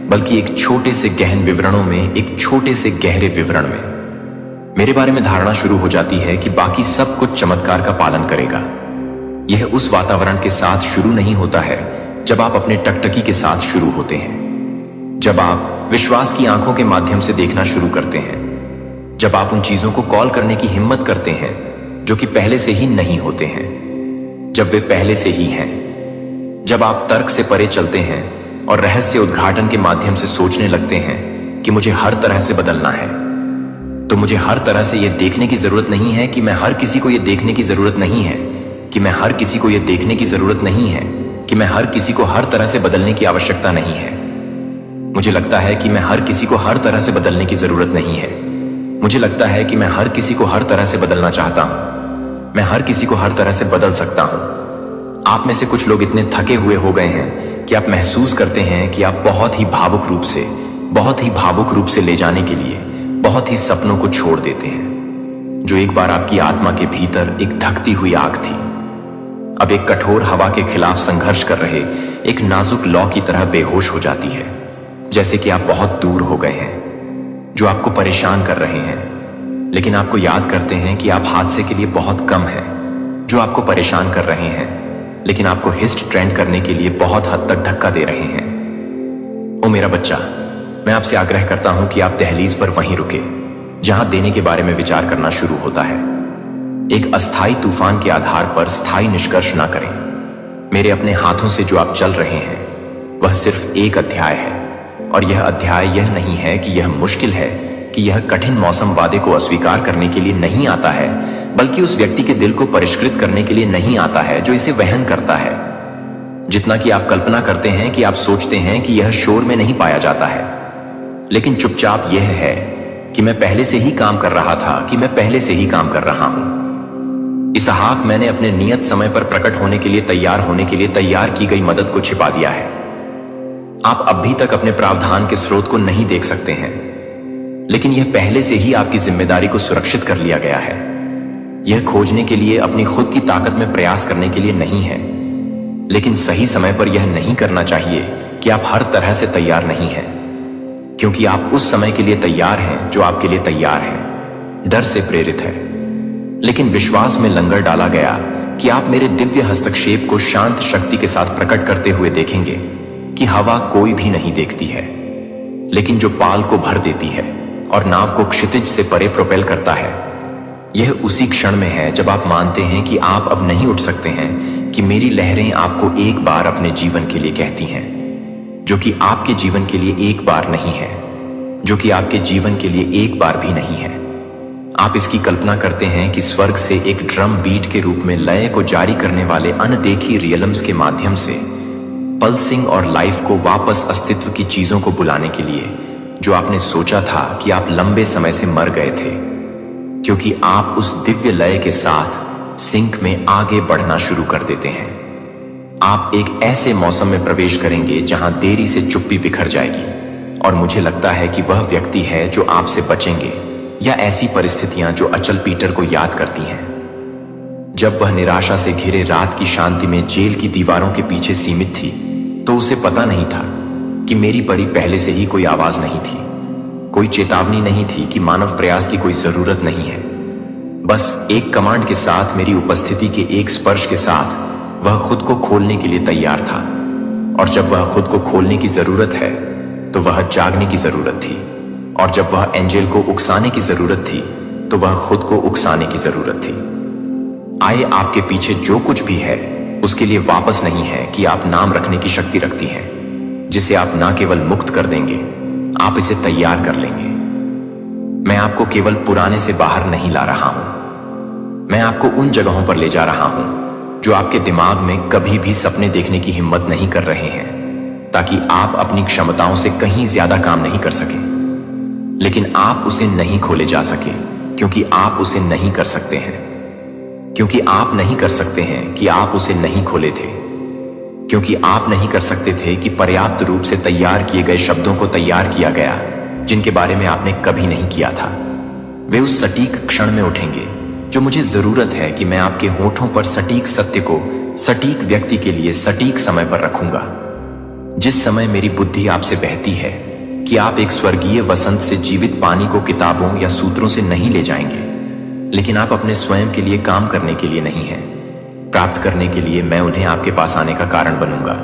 बल्कि एक छोटे से गहन विवरणों में, एक छोटे से गहरे विवरण में मेरे बारे में धारणा शुरू हो जाती है कि बाकी सब कुछ चमत्कार का पालन करेगा। यह उस वातावरण के साथ शुरू नहीं होता है जब आप अपने टकटकी के साथ शुरू होते हैं, जब आप विश्वास की आंखों के माध्यम से देखना शुरू करते हैं, जब आप उन चीजों को कॉल करने की हिम्मत करते हैं जो कि पहले से ही नहीं होते हैं, जब वे पहले से ही हैं, जब आप तर्क से परे चलते हैं और रहस्य उद्घाटन के माध्यम से सोचने लगते हैं कि मुझे हर तरह से बदलना है, तो मुझे हर तरह से यह देखने की जरूरत नहीं है कि मैं हर किसी को यह देखने की जरूरत नहीं है कि मैं हर किसी को यह देखने की जरूरत नहीं है कि मैं हर किसी को हर तरह से बदलने की आवश्यकता नहीं है। मुझे लगता है कि मैं हर किसी को हर तरह से बदलने की जरूरत नहीं है। मुझे लगता है कि मैं हर किसी को हर तरह से बदलना चाहता हूं। मैं हर किसी को हर तरह से बदल सकता हूं। आप में से कुछ लोग इतने थके हुए हो गए हैं कि आप महसूस करते हैं कि आप बहुत ही भावुक रूप से ले जाने के लिए बहुत ही सपनों को छोड़ देते हैं, जो एक बार आपकी आत्मा के भीतर एक धकती हुई आग थी, अब एक कठोर हवा के खिलाफ संघर्ष कर रहे एक नाजुक लौ की तरह बेहोश हो जाती है, जैसे कि आप बहुत दूर हो गए हैं, जो आपको परेशान कर रहे हैं, लेकिन आपको याद करते हैं कि आप हादसे के लिए बहुत कम हैं, जो आपको परेशान कर रहे हैं, लेकिन आपको हिस्ट ट्रेंड करने के लिए बहुत हद तक धक्का दे रहे हैं। ओ मेरा बच्चा, मैं आपसे आग्रह करता हूं कि आप दहलीज पर वहीं रुके जहां देने के बारे में विचार करना शुरू होता है। एक अस्थाई तूफान के आधार पर स्थायी निष्कर्ष ना करें। मेरे अपने हाथों से जो आप चल रहे हैं वह सिर्फ एक अध्याय है, और यह अध्याय यह नहीं है कि यह मुश्किल है, कि यह कठिन मौसम वादे को अस्वीकार करने के लिए नहीं आता है, बल्कि उस व्यक्ति के दिल को परिष्कृत करने के लिए नहीं आता है जो इसे वहन करता है। जितना कि आप कल्पना करते हैं कि आप सोचते हैं कि यह शोर में नहीं पाया जाता है, लेकिन चुपचाप यह है कि मैं पहले से ही काम कर रहा था, कि मैं पहले से ही काम कर रहा हूं। इसहाक, मैंने अपने नियत समय पर प्रकट होने के लिए तैयार की गई मदद को छिपा दिया है। आप अब भी तक अपने प्रावधान के स्रोत को नहीं देख सकते हैं, लेकिन यह पहले से ही आपकी जिम्मेदारी को सुरक्षित कर लिया गया है। यह खोजने के लिए अपनी खुद की ताकत में प्रयास करने के लिए नहीं है, लेकिन सही समय पर यह नहीं करना चाहिए कि आप हर तरह से तैयार नहीं हैं, क्योंकि आप उस समय के लिए तैयार हैं जो आपके लिए तैयार है। डर से प्रेरित है, लेकिन विश्वास में लंगर डाला गया कि आप मेरे दिव्य हस्तक्षेप को शांत शक्ति के साथ प्रकट करते हुए देखेंगे कि हवा कोई भी नहीं देखती है, लेकिन जो पाल को भर देती है और नाव को क्षितिज से परे प्रोपेल करता है। यह उसी क्षण में है जब आप मानते हैं कि आप अब नहीं उठ सकते हैं, कि मेरी लहरें आपको एक बार अपने जीवन के लिए कहती हैं, जो कि आपके जीवन के लिए एक बार नहीं है, जो कि आपके जीवन के लिए एक बार भी नहीं है। आप इसकी कल्पना करते हैं कि स्वर्ग से एक ड्रम बीट के रूप में लय को जारी करने वाले अनदेखी रियलम्स के माध्यम से पल्सिंग और लाइफ को वापस अस्तित्व की चीजों को बुलाने के लिए, जो आपने सोचा था कि आप लंबे समय से मर गए थे, क्योंकि आप उस दिव्य लय के साथ सिंक में आगे बढ़ना शुरू कर देते हैं। आप एक ऐसे मौसम में प्रवेश करेंगे जहां देरी से चुप्पी बिखर जाएगी, और मुझे लगता है कि वह व्यक्ति है जो आपसे बचेंगे, या ऐसी परिस्थितियां जो अचल पीटर को याद करती हैं। जब वह निराशा से घिरे रात की शांति में जेल की दीवारों के पीछे सीमित थी, तो उसे पता नहीं था कि मेरी परी पहले से ही कोई आवाज नहीं थी, कोई चेतावनी नहीं थी कि मानव प्रयास की कोई जरूरत नहीं है। बस एक कमांड के साथ, मेरी उपस्थिति के एक स्पर्श के साथ वह खुद को खोलने के लिए तैयार था। और जब वह खुद को खोलने की जरूरत है, तो वह जागने की जरूरत थी, और जब वह एंजल को उकसाने की जरूरत थी, तो वह खुद को उकसाने की जरूरत थी। आए, आपके पीछे जो कुछ भी है उसके लिए वापस नहीं है कि आप नाम रखने की शक्ति रखती हैं, जिसे आप ना केवल मुक्त कर देंगे, आप इसे तैयार कर लेंगे। मैं आपको केवल पुराने से बाहर नहीं ला रहा हूं, मैं आपको उन जगहों पर ले जा रहा हूं जो आपके दिमाग में कभी भी सपने देखने की हिम्मत नहीं कर रहे हैं, ताकि आप अपनी क्षमताओं से कहीं ज्यादा काम नहीं कर सकें। लेकिन आप उसे नहीं खोले जा सके, क्योंकि आप उसे नहीं कर सकते हैं, क्योंकि आप नहीं कर सकते हैं कि आप उसे नहीं खोले थे, क्योंकि आप नहीं कर सकते थे कि पर्याप्त रूप से तैयार किए गए शब्दों को तैयार किया गया जिनके बारे में आपने कभी नहीं किया था। वे उस सटीक क्षण में उठेंगे जो मुझे जरूरत है कि मैं आपके होठों पर सटीक सत्य को सटीक व्यक्ति के लिए सटीक समय पर रखूंगा। जिस समय मेरी बुद्धि आपसे बहती है कि आप एक स्वर्गीय वसंत से जीवित पानी को किताबों या सूत्रों से नहीं ले जाएंगे, लेकिन आप अपने स्वयं के लिए काम करने के लिए नहीं हैं, प्राप्त करने के लिए मैं उन्हें आपके पास आने का कारण बनूंगा,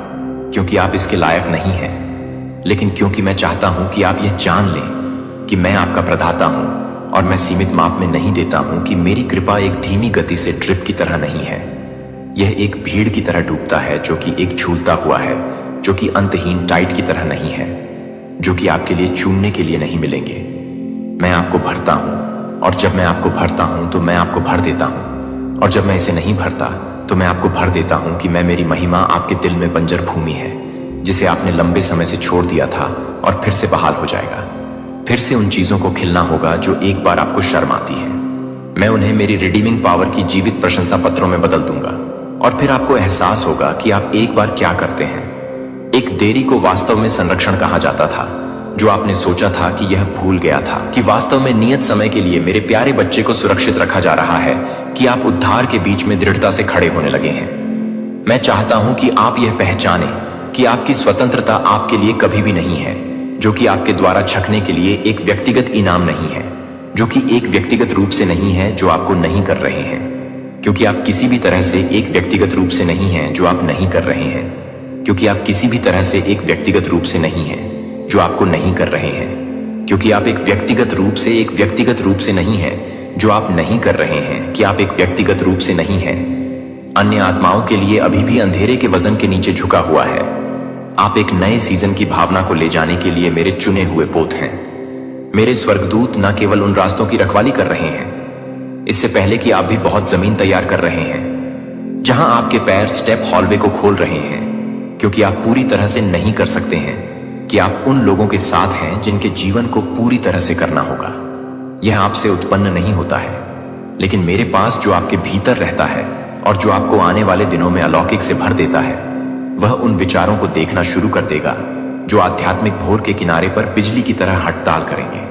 क्योंकि आप इसके लायक नहीं हैं, लेकिन क्योंकि मैं चाहता हूं कि आप यह जान लें कि मैं आपका प्रदाता हूं, और मैं सीमित माप में नहीं देता हूं कि मेरी कृपा एक धीमी गति से ड्रिप की तरह नहीं है। यह एक भीड़ की तरह डूबता है, जो कि एक झूलता हुआ है, जो कि अंतहीन टाइट की तरह नहीं है, जो कि आपके लिए चूमने के लिए नहीं मिलेंगे। मैं आपको भरता हूं, और जब मैं आपको भरता हूं तो मैं आपको भर देता हूं, और जब मैं इसे नहीं भरता तो मैं आपको भर देता हूं कि मैं मेरी महिमा आपके दिल में बंजर भूमि है, जिसे आपने लंबे समय से छोड़ दिया था और फिर से बहाल हो जाएगा। फिर से उन चीजों को खिलना होगा जो एक बार आपको शर्म आती है। मैं उन्हें मेरी रिडीमिंग पावर की जीवित प्रशंसा पत्रों में बदल दूंगा, और फिर आपको एहसास होगा कि आप एक बार क्या करते हैं। एक देरी को वास्तव में संरक्षण कहा जाता था, जो आपने सोचा था कि यह भूल गया था कि वास्तव में नियत समय के लिए मेरे प्यारे बच्चे को सुरक्षित रखा जा रहा है, कि आप उद्धार के बीच में दृढ़ता से खड़े होने लगे हैं। मैं चाहता हूं कि आप यह पहचानें कि आपकी स्वतंत्रता आपके लिए कभी भी नहीं है, जो कि आपके द्वारा छकने के लिए एक व्यक्तिगत इनाम नहीं है, जो कि एक व्यक्तिगत रूप से नहीं है जो आपको नहीं कर रहे हैं, क्योंकि आप किसी भी तरह से एक व्यक्तिगत रूप से नहीं हैं जो आप नहीं कर रहे हैं, क्योंकि आप किसी भी तरह से एक व्यक्तिगत रूप से नहीं हैं, जो आपको नहीं कर रहे हैं, क्योंकि आप एक व्यक्तिगत रूप से नहीं हैं। जो आप नहीं कर रहे हैं कि आप एक व्यक्तिगत रूप से नहीं हैं, अन्य आत्माओं के लिए अभी भी अंधेरे के वजन के नीचे झुका हुआ है। आप एक नए सीजन की भावना को ले जाने के लिए मेरे चुने हुए पोत हैं। मेरे स्वर्गदूत न केवल उन रास्तों की रखवाली कर रहे हैं, इससे पहले कि आप भी बहुत जमीन तैयार कर रहे हैं जहां आपके पैर स्टेप हॉलवे को खोल रहे हैं, क्योंकि आप पूरी तरह से नहीं कर सकते हैं कि आप उन लोगों के साथ हैं जिनके जीवन को पूरी तरह से करना होगा। यह आपसे उत्पन्न नहीं होता है, लेकिन मेरे पास जो आपके भीतर रहता है और जो आपको आने वाले दिनों में अलौकिक से भर देता है, वह उन विचारों को देखना शुरू कर देगा जो आध्यात्मिक भोर के किनारे पर बिजली की तरह हड़ताल करेंगे।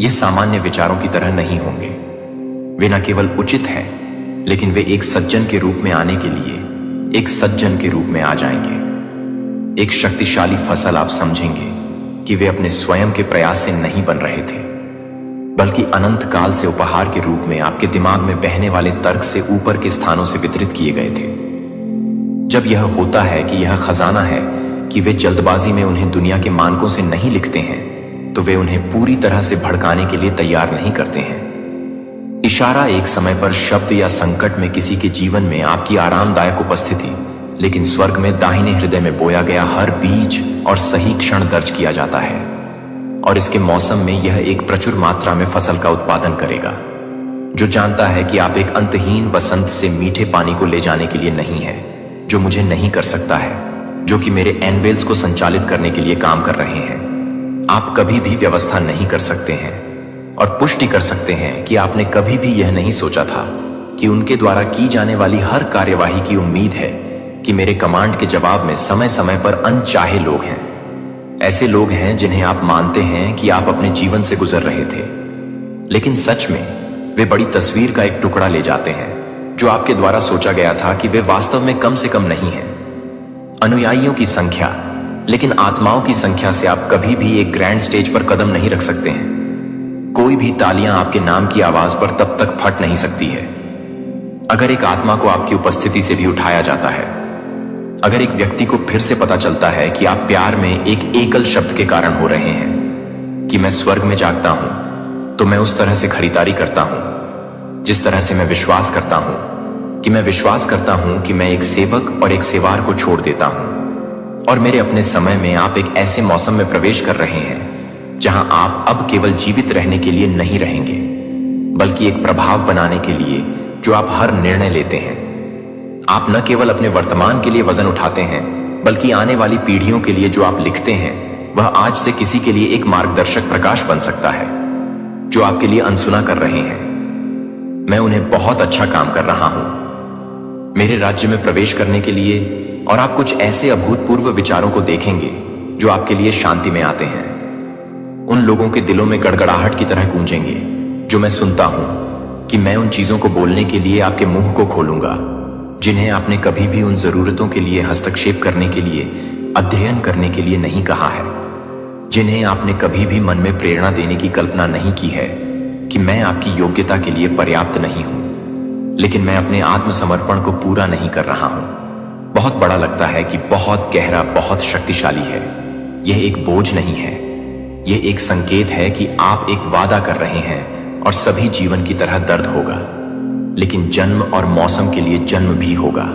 ये सामान्य विचारों की तरह नहीं होंगे। वे न केवल उचित हैं, लेकिन वे एक सज्जन के रूप में आने के लिए एक सज्जन के रूप में आ जाएंगे। एक शक्तिशाली फसल आप समझेंगे कि वे अपने स्वयं के प्रयास से नहीं बन रहे थे, बल्कि अनंत काल से उपहार के रूप में आपके दिमाग में बहने वाले तर्क से ऊपर के स्थानों से वितरित किए गए थे। जब यह होता है कि यह खजाना है कि वे जल्दबाजी में उन्हें दुनिया के मानकों से नहीं लिखते हैं, तो वे उन्हें पूरी तरह से भड़काने के लिए तैयार नहीं करते हैं। इशारा एक समय पर शब्द या संकट में किसी के जीवन में आपकी आरामदायक उपस्थिति, लेकिन स्वर्ग में दाहिने हृदय में बोया गया हर बीज और सही क्षण दर्ज किया जाता है, और इसके मौसम में यह एक प्रचुर मात्रा में फसल का उत्पादन करेगा, जो जानता है कि आप एक अंतहीन वसंत से मीठे पानी को ले जाने के लिए नहीं है, जो मुझे नहीं कर सकता है, जो कि मेरे एनवेल्स को संचालित करने के लिए काम कर रहे हैं। आप कभी भी व्यवस्था नहीं कर सकते हैं और पुष्टि कर सकते हैं कि आपने कभी भी यह नहीं सोचा था कि उनके द्वारा की जाने वाली हर कार्यवाही की उम्मीद है कि मेरे कमांड के जवाब में समय समय पर अनचाहे लोग हैं। ऐसे लोग हैं जिन्हें आप मानते हैं कि आप अपने जीवन से गुजर रहे थे, लेकिन सच में वे बड़ी तस्वीर का एक टुकड़ा ले जाते हैं जो आपके द्वारा सोचा गया था कि वे वास्तव में कम से कम नहीं हैं। अनुयायियों की संख्या, लेकिन आत्माओं की संख्या से आप कभी भी एक ग्रैंड स्टेज पर कदम नहीं रख सकते हैं। कोई भी तालियां आपके नाम की आवाज पर तब तक फट नहीं सकती है अगर एक आत्मा को आपकी उपस्थिति से भी उठाया जाता है। अगर एक व्यक्ति को फिर से पता चलता है कि आप प्यार में एक एकल शब्द के कारण हो रहे हैं कि मैं स्वर्ग में जागता हूं, तो मैं उस तरह से खरीदारी करता हूं जिस तरह से मैं विश्वास करता हूं कि मैं एक सेवक और एक सेवार को छोड़ देता हूं, और मेरे अपने समय में आप एक ऐसे मौसम में प्रवेश कर रहे हैं जहां आप अब केवल जीवित रहने के लिए नहीं रहेंगे, बल्कि एक प्रभाव बनाने के लिए जो आप हर निर्णय लेते हैं। आप न केवल अपने वर्तमान के लिए वजन उठाते हैं, बल्कि आने वाली पीढ़ियों के लिए जो आप लिखते हैं वह आज से किसी के लिए एक मार्गदर्शक प्रकाश बन सकता है जो आपके लिए अनसुना कर रहे हैं। मैं उन्हें बहुत अच्छा काम कर रहा हूं मेरे राज्य में प्रवेश करने के लिए, और आप कुछ ऐसे अभूतपूर्व विचारों को देखेंगे जो आपके लिए शांति में आते हैं। उन लोगों के दिलों में गड़गड़ाहट की तरह गूंजेंगे जो मैं सुनता हूं कि मैं उन चीजों को बोलने के लिए आपके मुंह को खोलूंगा जिन्हें आपने कभी भी उन जरूरतों के लिए हस्तक्षेप करने के लिए, अध्ययन करने के लिए नहीं कहा है, जिन्हें आपने कभी भी मन में प्रेरणा देने की कल्पना नहीं की है कि मैं आपकी योग्यता के लिए पर्याप्त नहीं हूं, लेकिन मैं अपने आत्मसमर्पण को पूरा नहीं कर रहा हूं। बहुत बड़ा लगता है कि बहुत गहरा, बहुत शक्तिशाली है। यह एक बोझ नहीं है, यह एक संकेत है कि आप एक वादा कर रहे हैं और सभी जीवन की तरह दर्द होगा, लेकिन जन्म और मौसम के लिए जन्म भी होगा।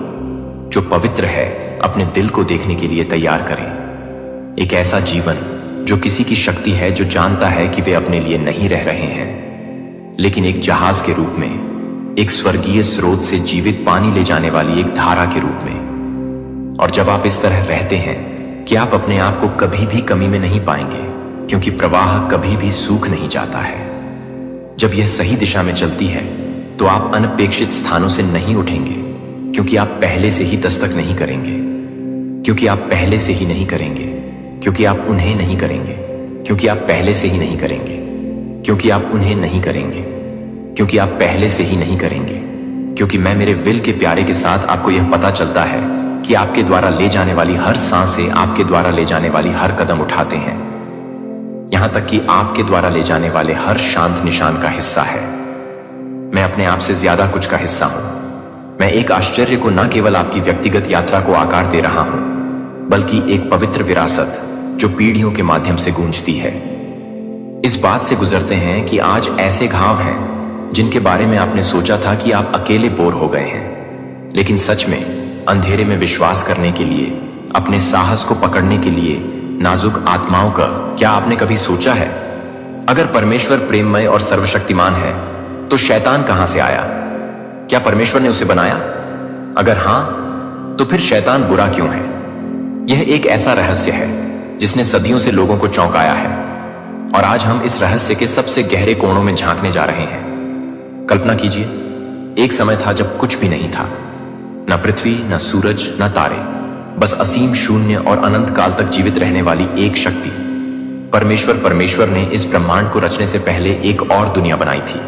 जो पवित्र है अपने दिल को देखने के लिए तैयार करें। एक ऐसा जीवन जो किसी की शक्ति है, जो जानता है कि वे अपने लिए नहीं रह रहे हैं, लेकिन एक जहाज के रूप में, एक स्वर्गीय स्रोत से जीवित पानी ले जाने वाली एक धारा के रूप में। और जब आप इस तरह रहते हैं कि आप अपने आप को कभी भी कमी में नहीं पाएंगे, क्योंकि प्रवाह कभी भी सूख नहीं जाता है। जब यह सही दिशा में चलती है तो आप अनपेक्षित स्थानों से नहीं उठेंगे, क्योंकि आप पहले से ही दस्तक नहीं करेंगे, क्योंकि आप पहले से ही नहीं करेंगे, क्योंकि आप उन्हें नहीं करेंगे, क्योंकि आप पहले से ही नहीं करेंगे, क्योंकि आप उन्हें नहीं करेंगे, क्योंकि आप पहले से ही नहीं करेंगे, क्योंकि मैं मेरे विल के प्यारे के साथ आपको यह पता चलता है कि आपके द्वारा ले जाने वाली हर सांसें आपके द्वारा ले जाने वाली हर कदम उठाते हैं, यहां तक कि आपके द्वारा ले जाने वाले हर शांत निशान का हिस्सा है। मैं अपने आप से ज्यादा कुछ का हिस्सा हूं। मैं एक आश्चर्य को न केवल आपकी व्यक्तिगत यात्रा को आकार दे रहा हूं, बल्कि एक पवित्र विरासत, जो पीढ़ियों के माध्यम से गूंजती है। इस बात से गुजरते हैं कि आज ऐसे घाव हैं जिनके बारे में आपने सोचा था कि आप अकेले बोर हो गए हैं, लेकिन सच में अंधेरे में विश्वास करने के लिए, अपने साहस को पकड़ने के लिए नाजुक आत्माओं का क्या आपने कभी सोचा है? अगर परमेश्वर प्रेममय और सर्वशक्तिमान है तो शैतान कहां से आया? क्या परमेश्वर ने उसे बनाया? अगर हां, तो फिर शैतान बुरा क्यों है? यह एक ऐसा रहस्य है जिसने सदियों से लोगों को चौंकाया है, और आज हम इस रहस्य के सबसे गहरे कोणों में झांकने जा रहे हैं। कल्पना कीजिए, एक समय था जब कुछ भी नहीं था, न पृथ्वी, न सूरज, न तारे, बस असीम शून्य और अनंत काल तक जीवित रहने वाली एक शक्ति। परमेश्वर ने इस ब्रह्मांड को रचने से पहले एक और दुनिया बनाई थी,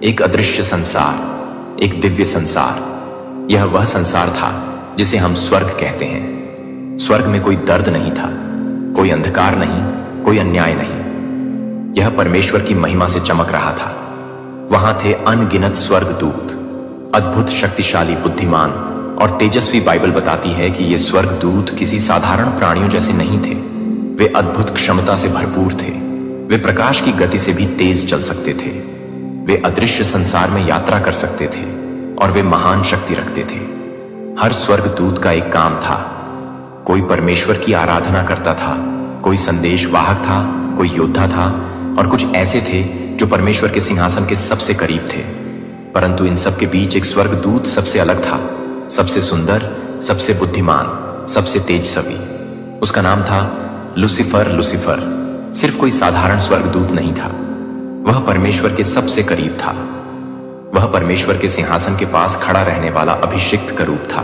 एक अदृश्य संसार, एक दिव्य संसार। यह वह संसार था जिसे हम स्वर्ग कहते हैं। स्वर्ग में कोई दर्द नहीं था, कोई अंधकार नहीं, कोई अन्याय नहीं। यह परमेश्वर की महिमा से चमक रहा था। वहां थे अनगिनत स्वर्गदूत, अद्भुत, शक्तिशाली, बुद्धिमान और तेजस्वी। बाइबल बताती है कि ये स्वर्गदूत किसी साधारण प्राणियों जैसे नहीं थे। वे अद्भुत क्षमता से भरपूर थे। वे प्रकाश की गति से भी तेज चल सकते थे। वे अदृश्य संसार में यात्रा कर सकते थे और वे महान शक्ति रखते थे। हर स्वर्गदूत का एक काम था। कोई परमेश्वर की आराधना करता था, कोई संदेश वाहक था, कोई योद्धा था, और कुछ ऐसे थे जो परमेश्वर के सिंहासन के सबसे करीब थे। परंतु इन सब के बीच एक स्वर्गदूत सबसे अलग था, सबसे सुंदर, सबसे बुद्धिमान, सबसे तेजस्वी। उसका नाम था लूसीफर। लूसीफर सिर्फ कोई साधारण स्वर्गदूत नहीं था, वह परमेश्वर के सबसे करीब था। वह परमेश्वर के सिंहासन के पास खड़ा रहने वाला अभिषिक्त का रूप था।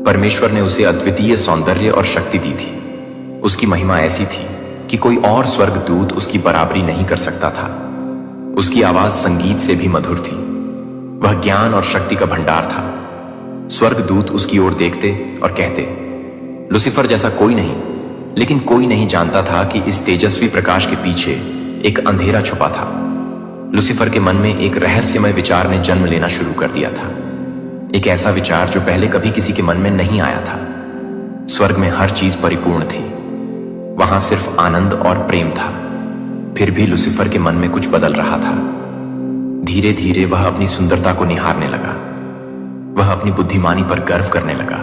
परमेश्वर ने उसे अद्वितीय सौंदर्य और शक्ति दी थी। उसकी महिमा ऐसी थी कि कोई और स्वर्गदूत उसकी बराबरी नहीं कर सकता था। उसकी आवाज संगीत से भी मधुर थी। वह ज्ञान और शक्ति का भंडार था। स्वर्गदूत उसकी ओर देखते और कहते, लूसीफर जैसा कोई नहीं। लेकिन कोई नहीं जानता था कि इस तेजस्वी प्रकाश के पीछे एक अंधेरा छुपा था। लूसीफर के मन में एक रहस्यमय विचार ने जन्म लेना शुरू कर दिया था। एक ऐसा विचार जो पहले कभी किसी के मन में नहीं आया था। स्वर्ग में हर चीज परिपूर्ण थी, वहां सिर्फ आनंद और प्रेम था। फिर भी लूसीफर के मन में कुछ बदल रहा था। धीरे धीरे वह अपनी सुंदरता को निहारने लगा। वह अपनी बुद्धिमानी पर गर्व करने लगा।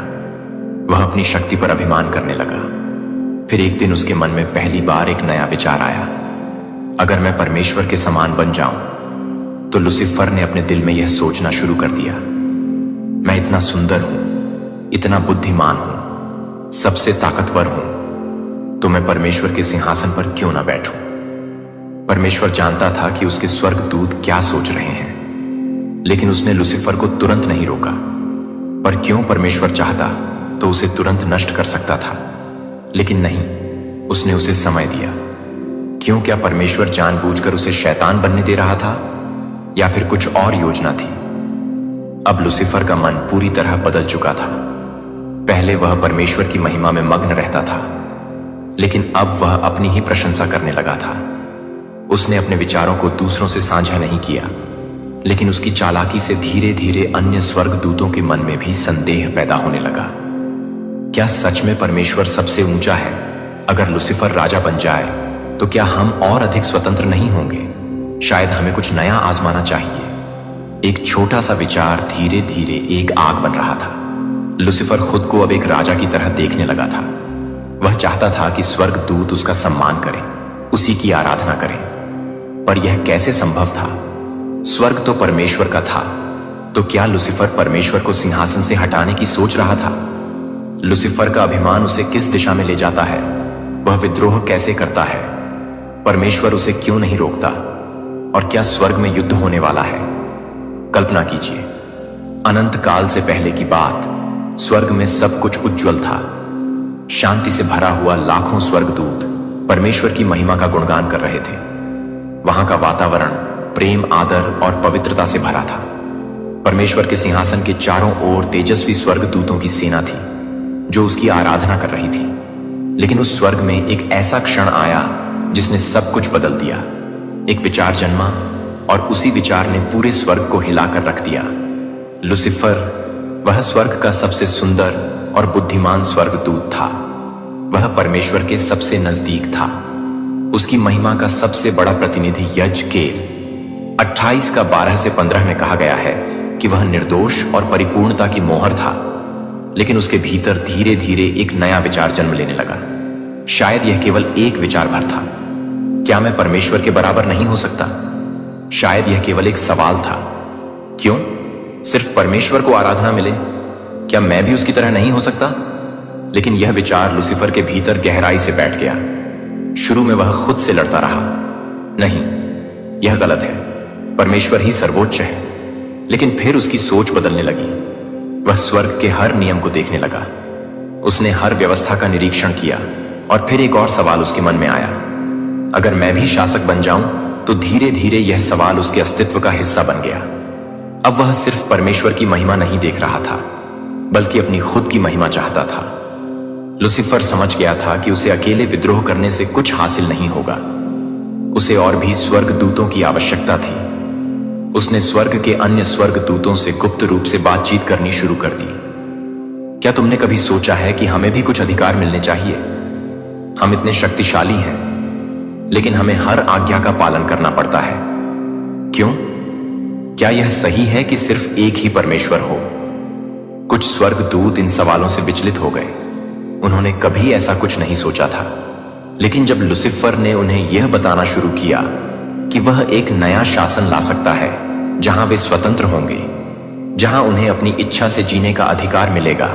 वह अपनी शक्ति पर अभिमान करने लगा। फिर एक दिन उसके मन में पहली बार एक नया विचार आया, अगर मैं परमेश्वर के समान बन जाऊं। तो लूसीफर ने अपने दिल में यह सोचना शुरू कर दिया, मैं इतना सुंदर हूं, इतना बुद्धिमान हूं, सबसे ताकतवर हूं, तो मैं परमेश्वर के सिंहासन पर क्यों ना बैठूं। परमेश्वर जानता था कि उसके स्वर्गदूत क्या सोच रहे हैं, लेकिन उसने लूसीफर को तुरंत नहीं रोका। पर क्यों? परमेश्वर चाहता तो उसे तुरंत नष्ट कर सकता था, लेकिन नहीं, उसने उसे समय दिया। क्यों? क्या परमेश्वर जानबूझकर उसे शैतान बनने दे रहा था, या फिर कुछ और योजना थी? अब लूसीफर का मन पूरी तरह बदल चुका था। पहले वह परमेश्वर की महिमा में मग्न रहता था, लेकिन अब वह अपनी ही प्रशंसा करने लगा था। उसने अपने विचारों को दूसरों से साझा नहीं किया, लेकिन उसकी चालाकी से धीरे धीरे अन्य स्वर्गदूतों के मन में भी संदेह पैदा होने लगा। क्या सच में परमेश्वर सबसे ऊंचा है? अगर लूसीफर राजा बन जाए तो क्या हम और अधिक स्वतंत्र नहीं होंगे? शायद हमें कुछ नया आजमाना चाहिए। एक छोटा सा विचार धीरे धीरे एक आग बन रहा था। लूसीफर खुद को अब एक राजा की तरह देखने लगा था। वह चाहता था कि स्वर्गदूत उसका सम्मान करें, उसी की आराधना करें। पर यह कैसे संभव था? स्वर्ग तो परमेश्वर का था, तो क्या लूसीफर परमेश्वर को सिंहासन से हटाने की सोच रहा था? लूसीफर का अभिमान उसे किस दिशा में ले जाता है? वह विद्रोह कैसे करता है? परमेश्वर उसे क्यों नहीं रोकता? और क्या स्वर्ग में युद्ध होने वाला है? कल्पना कीजिए, अनंत काल से पहले की बात। स्वर्ग में सब कुछ उज्जवल था। शांति से भरा हुआ लाखों स्वर्गदूत परमेश्वर की महिमा का गुणगान कर रहे थे। वहां का वातावरण प्रेम, आदर और पवित्रता से भरा था। परमेश्वर के सिंहासन के चारों ओर तेजस्वी स्वर्गदूतों की सेना थी जो उसकी आराधना कर रही थी। लेकिन उस स्वर्ग में एक ऐसा क्षण आया जिसने सब कुछ बदल दिया। एक विचार जन्मा और उसी विचार ने पूरे स्वर्ग को हिलाकर रख दिया। लूसीफर वह स्वर्ग का सबसे सुंदर और बुद्धिमान स्वर्गदूत था। वह परमेश्वर के सबसे नजदीक था। उसकी महिमा का सबसे बड़ा प्रतिनिधि यजकेल 28 का 12 से 15 में कहा गया है कि वह निर्दोष और परिपूर्णता की मोहर था, लेकिन उसके भीतर धीरे धीरे एक नया विचार जन्म लेने लगा। शायद यह केवल एक विचार भर था, क्या मैं परमेश्वर के बराबर नहीं हो सकता? शायद यह केवल एक सवाल था, क्यों सिर्फ परमेश्वर को आराधना मिले, क्या मैं भी उसकी तरह नहीं हो सकता? लेकिन यह विचार लूसीफर के भीतर गहराई से बैठ गया। शुरू में वह खुद से लड़ता रहा, नहीं यह गलत है, परमेश्वर ही सर्वोच्च है। लेकिन फिर उसकी सोच बदलने लगी। वह स्वर्ग के हर नियम को देखने लगा। उसने हर व्यवस्था का निरीक्षण किया और फिर एक और सवाल उसके मन में आया, अगर मैं भी शासक बन जाऊं तो धीरे धीरे यह सवाल उसके अस्तित्व का हिस्सा बन गया। अब वह सिर्फ परमेश्वर की महिमा नहीं देख रहा था, बल्कि अपनी खुद की महिमा चाहता था। लूसीफर समझ गया था कि उसे अकेले विद्रोह करने से कुछ हासिल नहीं होगा। उसे और भी स्वर्ग दूतों की आवश्यकता थी। उसने स्वर्ग के अन्य स्वर्ग दूतों से गुप्त रूप से बातचीत करनी शुरू कर दी। क्या तुमने कभी सोचा है कि हमें भी कुछ अधिकार मिलने चाहिए? हम इतने शक्तिशाली हैं, लेकिन हमें हर आज्ञा का पालन करना पड़ता है। क्यों? क्या यह सही है कि सिर्फ एक ही परमेश्वर हो? कुछ स्वर्ग दूत इन सवालों से विचलित हो गए। उन्होंने कभी ऐसा कुछ नहीं सोचा था। लेकिन जब लूसीफर ने उन्हें यह बताना शुरू किया कि वह एक नया शासन ला सकता है जहां वे स्वतंत्र होंगे, जहां उन्हें अपनी इच्छा से जीने का अधिकार मिलेगा,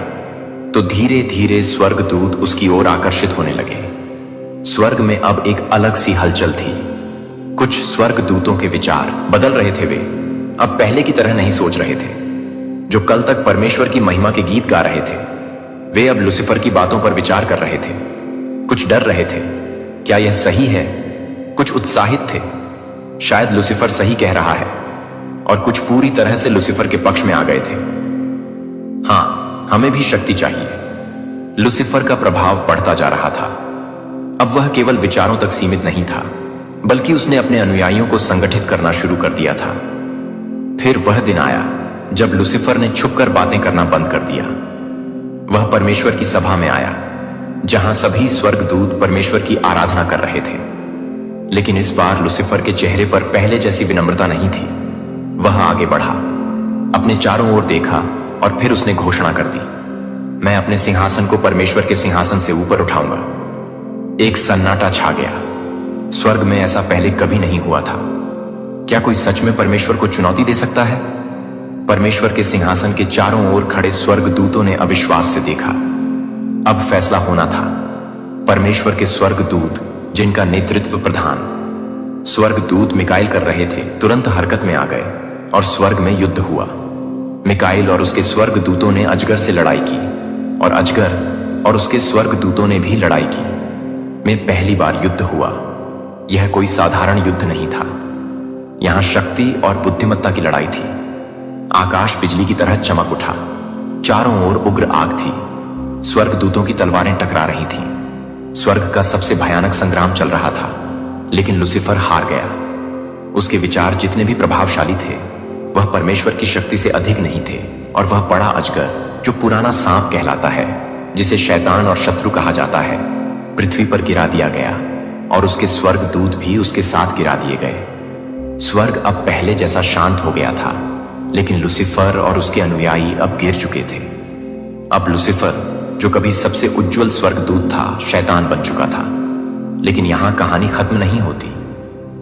तो धीरे धीरे स्वर्गदूत उसकी ओर आकर्षित होने लगे। स्वर्ग में अब एक अलग सी हलचल थी। कुछ स्वर्गदूतों के विचार बदल रहे थे। वे अब पहले की तरह नहीं सोच रहे थे। जो कल तक परमेश्वर की महिमा के गीत गा रहे थे, वे अब लूसीफर की बातों पर विचार कर रहे थे। कुछ डर रहे थे, क्या यह सही है? कुछ उत्साहित थे, शायद लूसीफर सही कह रहा है। और कुछ पूरी तरह से लूसीफर के पक्ष में आ गए थे। हां, हमें भी शक्ति चाहिए। लूसीफर का प्रभाव बढ़ता जा रहा था। अब वह केवल विचारों तक सीमित नहीं था, बल्कि उसने अपने अनुयायियों को संगठित करना शुरू कर दिया था। फिर वह दिन आया जब लूसीफर ने छुपकर बातें करना बंद कर दिया। वह परमेश्वर की सभा में आया, जहां सभी स्वर्गदूत परमेश्वर की आराधना कर रहे थे। लेकिन इस बार लूसीफर के चेहरे पर पहले जैसी विनम्रता नहीं थी। वह आगे बढ़ा, अपने चारों ओर देखा और फिर उसने घोषणा कर दी, मैं अपने सिंहासन को परमेश्वर के सिंहासन से ऊपर उठाऊंगा। एक सन्नाटा छा गया। स्वर्ग में ऐसा पहले कभी नहीं हुआ था। क्या कोई सच में परमेश्वर को चुनौती दे सकता है? परमेश्वर के सिंहासन के चारों ओर खड़े स्वर्गदूतों ने अविश्वास से देखा। अब फैसला होना था। परमेश्वर के स्वर्गदूत, जिनका नेतृत्व प्रधान स्वर्गदूत मिकाइल कर रहे थे, तुरंत हरकत में आ गए और स्वर्ग में युद्ध हुआ। मिकाइल और उसके स्वर्गदूतों ने अजगर से लड़ाई की और अजगर और उसके स्वर्गदूतों ने भी लड़ाई की। में पहली बार युद्ध हुआ। यह कोई साधारण युद्ध नहीं था। यहां शक्ति और बुद्धिमत्ता की लड़ाई थी। आकाश बिजली की तरह चमक उठा। चारों ओर उग्र आग थी। स्वर्गदूतों की तलवारें टकरा रही थीं। स्वर्ग का सबसे भयानक संग्राम चल रहा था। लेकिन लूसीफर हार गया। उसके विचार जितने भी प्रभावशाली थे, वह परमेश्वर की शक्ति से अधिक नहीं थे। और वह बड़ा अजगर, जो पुराना सांप कहलाता है, जिसे शैतान और शत्रु कहा जाता है, पृथ्वी पर गिरा दिया गया और उसके स्वर्गदूत भी उसके साथ गिरा दिए गए। स्वर्ग अब पहले जैसा शांत हो गया था, लेकिन लूसीफर और उसके अनुयायी अब गिर चुके थे। अब लूसीफर, जो कभी सबसे उज्जवल स्वर्गदूत था, शैतान बन चुका था। लेकिन यहां कहानी खत्म नहीं होती,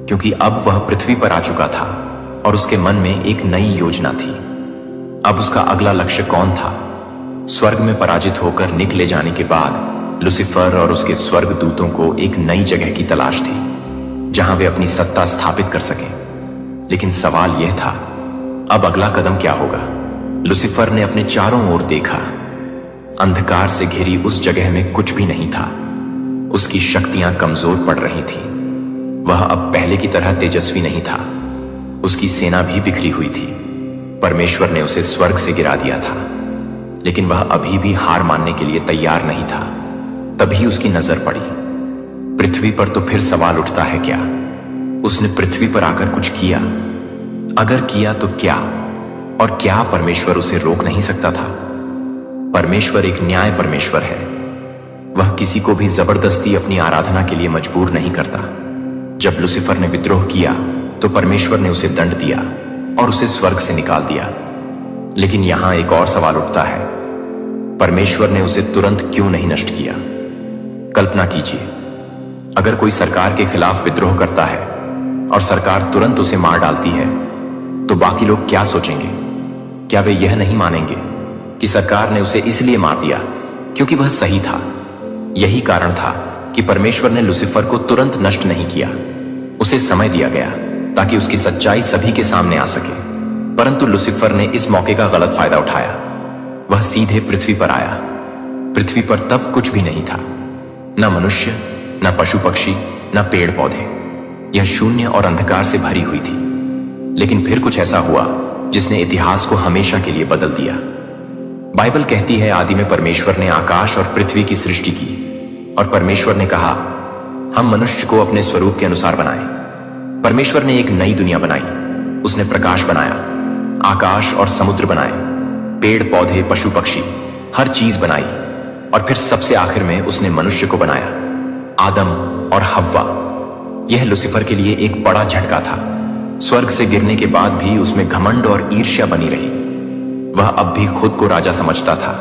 क्योंकि अब वह पृथ्वी पर आ चुका था और उसके मन में एक नई योजना थी। अब उसका अगला लक्ष्य कौन था? स्वर्ग में पराजित होकर निकले जाने के बाद लूसीफर और उसके स्वर्गदूतों को एक नई जगह की तलाश थी, जहां वे अपनी सत्ता स्थापित कर सकें। लेकिन सवाल यह था, अब अगला कदम क्या होगा? लूसीफर ने अपने चारों ओर देखा। अंधकार से घिरी उस जगह में कुछ भी नहीं था। उसकी शक्तियां कमजोर पड़ रही थीं। वह अब पहले की तरह तेजस्वी नहीं था। उसकी सेना भी बिखरी हुई थी। परमेश्वर ने उसे स्वर्ग से गिरा दिया था, लेकिन वह अभी भी हार मानने के लिए तैयार नहीं था। तभी उसकी नजर पड़ी पृथ्वी पर। तो फिर सवाल उठता है, क्या उसने पृथ्वी पर आकर कुछ किया? अगर किया तो क्या? और क्या परमेश्वर उसे रोक नहीं सकता था? परमेश्वर एक न्याय परमेश्वर है। वह किसी को भी जबरदस्ती अपनी आराधना के लिए मजबूर नहीं करता। जब लूसीफर ने विद्रोह किया तो परमेश्वर ने उसे दंड दिया और उसे स्वर्ग से निकाल दिया। लेकिन यहां एक और सवाल उठता है, परमेश्वर ने उसे तुरंत क्यों नहीं नष्ट किया? कल्पना कीजिए, अगर कोई सरकार के खिलाफ विद्रोह करता है और सरकार तुरंत उसे मार डालती है तो बाकी लोग क्या सोचेंगे? क्या वे यह नहीं मानेंगे कि सरकार ने उसे इसलिए मार दिया क्योंकि वह सही था? यही कारण था कि परमेश्वर ने लूसीफर को तुरंत नष्ट नहीं किया। उसे समय दिया गया ताकि उसकी सच्चाई सभी के सामने आ सके। परंतु लूसीफर ने इस मौके का गलत फायदा उठाया। वह सीधे पृथ्वी पर आया। पृथ्वी पर तब कुछ भी नहीं था, न मनुष्य, न पशु पक्षी, न पेड़ पौधे। यह शून्य और अंधकार से भरी हुई थी। लेकिन फिर कुछ ऐसा हुआ जिसने इतिहास को हमेशा के लिए बदल दिया। बाइबल कहती है, आदि में परमेश्वर ने आकाश और पृथ्वी की सृष्टि की और परमेश्वर ने कहा, हम मनुष्य को अपने स्वरूप के अनुसार बनाएं। परमेश्वर ने एक नई दुनिया बनाई। उसने प्रकाश बनाया, आकाश और समुद्र बनाए, पेड़ पौधे, पशु पक्षी, हर चीज बनाई। और फिर सबसे आखिर में उसने मनुष्य को बनाया, आदम और हव्वा। यह लूसीफर के लिए एक बड़ा झटका था। स्वर्ग से गिरने के बाद भी उसमें घमंड और ईर्ष्या बनी रही। वह अब भी खुद को राजा समझता था,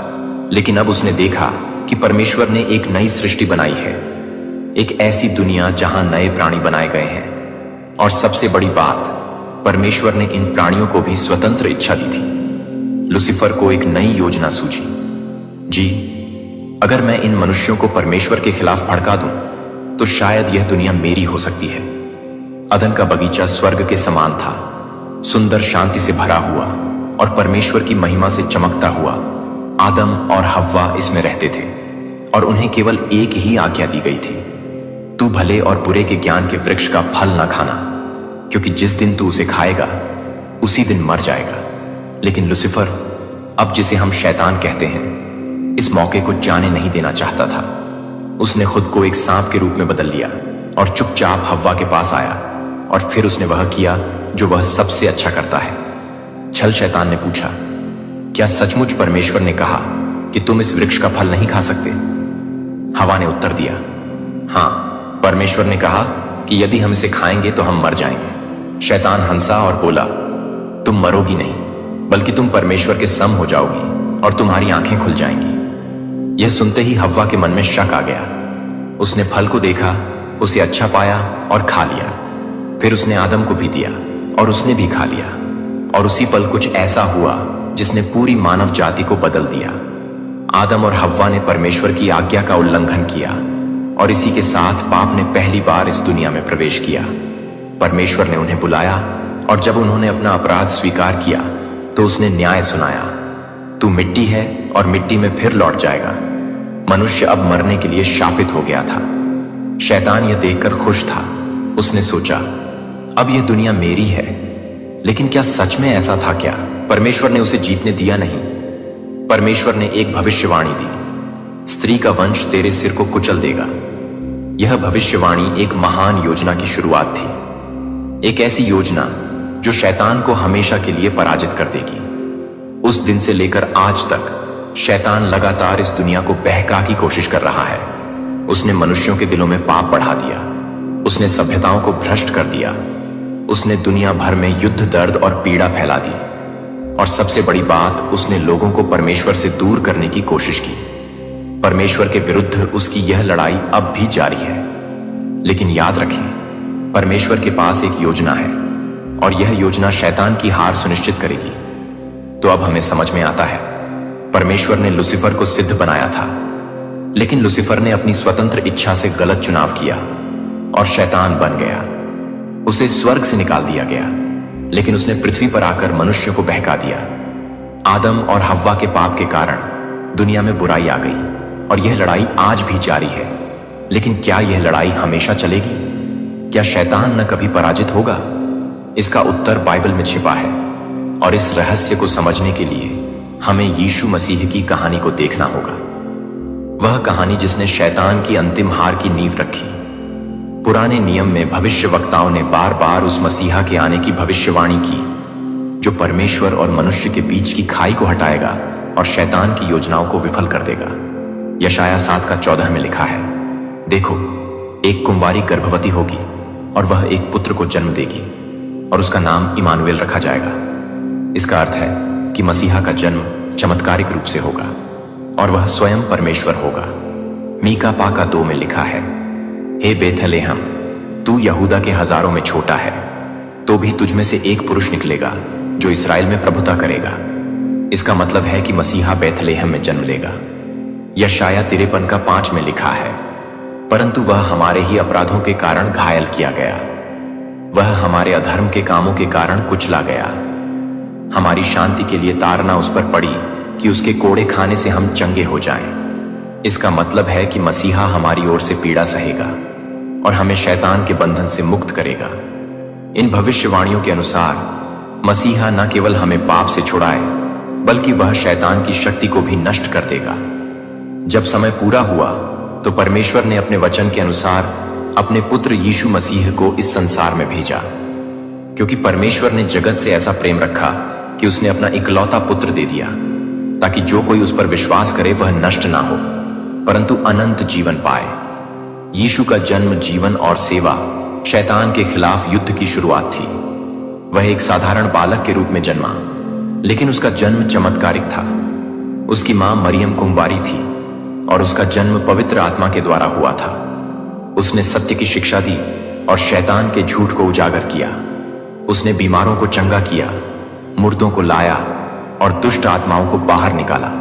लेकिन अब उसने देखा कि परमेश्वर ने एक नई सृष्टि बनाई है, एक ऐसी दुनिया जहां नए प्राणी बनाए गए हैं। और सबसे बड़ी बात, परमेश्वर ने इन प्राणियों को भी स्वतंत्र इच्छा दी थी। लूसीफर को एक नई योजना सूझी। जी, अगर मैं इन मनुष्यों को परमेश्वर के खिलाफ भड़का दूं तो शायद यह दुनिया मेरी हो सकती है। अदन का बगीचा स्वर्ग के समान था, सुंदर, शांति से भरा हुआ और परमेश्वर की महिमा से चमकता हुआ। आदम और हव्वा इसमें रहते थे और उन्हें केवल एक ही आज्ञा दी गई थी, तू भले और बुरे के ज्ञान के वृक्ष का फल न खाना, क्योंकि जिस दिन तू उसे खाएगा उसी दिन मर जाएगा। लेकिन लूसीफर, अब जिसे हम शैतान कहते हैं, इस मौके को जाने नहीं देना चाहता था। उसने खुद को एक सांप के रूप में बदल लिया और चुपचाप हव्वा के पास आया और फिर उसने वह किया जो वह सबसे अच्छा करता है। छल शैतान ने पूछा, क्या सचमुच परमेश्वर ने कहा कि तुम इस वृक्ष का फल नहीं खा सकते? हवा ने उत्तर दिया, हाँ, परमेश्वर ने कहा कि यदि हम इसे खाएंगे तो हम मर जाएंगे। शैतान हंसा और बोला, तुम मरोगी नहीं, बल्कि तुम परमेश्वर के सम हो जाओगी और तुम्हारी आंखें खुल जाएंगी। यह सुनते ही हव्वा के मन में शक आ गया। उसने फल को देखा, उसे अच्छा पाया और खा लिया। फिर उसने आदम को भी दिया और उसने भी खा लिया। और उसी पल कुछ ऐसा हुआ जिसने पूरी मानव जाति को बदल दिया। आदम और हव्वा ने परमेश्वर की आज्ञा का उल्लंघन किया और इसी के साथ पाप ने पहली बार इस दुनिया में प्रवेश किया। परमेश्वर ने उन्हें बुलाया और जब उन्होंने अपना अपराध स्वीकार किया तो उसने न्याय सुनाया, तू मिट्टी है और मिट्टी में फिर लौट जाएगा। मनुष्य अब मरने के लिए शापित हो गया था। शैतान यह देखकर खुश था। उसने सोचा, अब यह दुनिया मेरी है। लेकिन क्या सच में ऐसा था क्या? परमेश्वर ने उसे जीतने दिया नहीं। परमेश्वर ने एक भविष्यवाणी दी, स्त्री का वंश तेरे सिर को कुचल देगा। यह भविष्यवाणी एक महान योजना की शुरुआत थी, एक ऐसी योजना जो शैतान को हमेशा के लिए पराजित कर देगी। उस दिन से लेकर आज तक शैतान लगातार इस दुनिया को बहका की कोशिश कर रहा है। उसने मनुष्यों के दिलों में पाप बढ़ा दिया, उसने सभ्यताओं को भ्रष्ट कर दिया, उसने दुनिया भर में युद्ध, दर्द और पीड़ा फैला दी और सबसे बड़ी बात, उसने लोगों को परमेश्वर से दूर करने की कोशिश की। परमेश्वर के विरुद्ध उसकी यह लड़ाई अब भी जारी है। लेकिन याद रखें, परमेश्वर के पास एक योजना है और यह योजना शैतान की हार सुनिश्चित करेगी। तो अब हमें समझ में आता है, परमेश्वर ने लूसीफर को सिद्ध बनाया था, लेकिन लूसीफर ने अपनी स्वतंत्र इच्छा से गलत चुनाव किया और शैतान बन गया। उसे स्वर्ग से निकाल दिया गया, लेकिन उसने पृथ्वी पर आकर मनुष्य को बहका दिया। आदम और हव्वा के पाप के कारण दुनिया में बुराई आ गई और यह लड़ाई आज भी जारी है। लेकिन क्या यह लड़ाई हमेशा चलेगी? क्या शैतान न कभी पराजित होगा? इसका उत्तर बाइबल में छिपा है और इस रहस्य को समझने के लिए हमें यीशु मसीह की कहानी को देखना होगा। वह कहानी जिसने शैतान की अंतिम हार की नींव रखी। पुराने नियम में भविष्यवक्ताओं ने बार बार उस मसीहा के आने की भविष्यवाणी की जो परमेश्वर और मनुष्य के बीच की खाई को हटाएगा और शैतान की योजनाओं को विफल कर देगा। यशाया 7:14 में लिखा है, देखो, एक कुंवारी गर्भवती होगी और वह एक पुत्र को जन्म देगी और उसका नाम इमानुएल रखा जाएगा। इसका अर्थ है कि मसीहा का जन्म चमत्कारिक रूप से होगा और वह स्वयं परमेश्वर होगा। मीका 2 में लिखा है, हे बेथलेहम, तू यहूदा के हजारों में छोटा है, तो भी तुझ में से एक पुरुष निकलेगा जो इस्राएल में प्रभुता करेगा। इसका मतलब है कि मसीहा बेथलेहम में जन्म लेगा। यशाया 53:5 में लिखा है, परंतु वह हमारे ही अपराधों के कारण घायल किया गया, वह हमारे अधर्म के कामों के कारण कुचला गया। हमारी शांति के लिए ताड़ना उस पर पड़ी कि उसके कोड़े खाने से हम चंगे हो जाएं। इसका मतलब है कि मसीहा हमारी ओर से पीड़ा सहेगा और हमें शैतान के बंधन से मुक्त करेगा। इन भविष्यवाणियों के अनुसार मसीहा न केवल हमें पाप से छुड़ाए, बल्कि वह शैतान की शक्ति को भी नष्ट कर देगा। जब समय पूरा हुआ तो परमेश्वर ने अपने वचन के अनुसार अपने पुत्र यीशु मसीह को इस संसार में भेजा, क्योंकि परमेश्वर ने जगत से ऐसा प्रेम रखा कि उसने अपना इकलौता पुत्र दे दिया, ताकि जो कोई उस पर विश्वास करे वह नष्ट ना हो, परंतु अनंत जीवन पाए। यीशु का जन्म, जीवन और सेवा शैतान के खिलाफ युद्ध की शुरुआत थी। वह एक साधारण बालक के रूप में जन्मा, लेकिन उसका जन्म चमत्कारिक था। उसकी मां मरियम कुंवारी थी और उसका जन्म पवित्र आत्मा के द्वारा हुआ था। उसने सत्य की शिक्षा दी और शैतान के झूठ को उजागर किया। उसने बीमारों को चंगा किया, मुर्दों को लाया और दुष्ट आत्माओं को बाहर निकाला,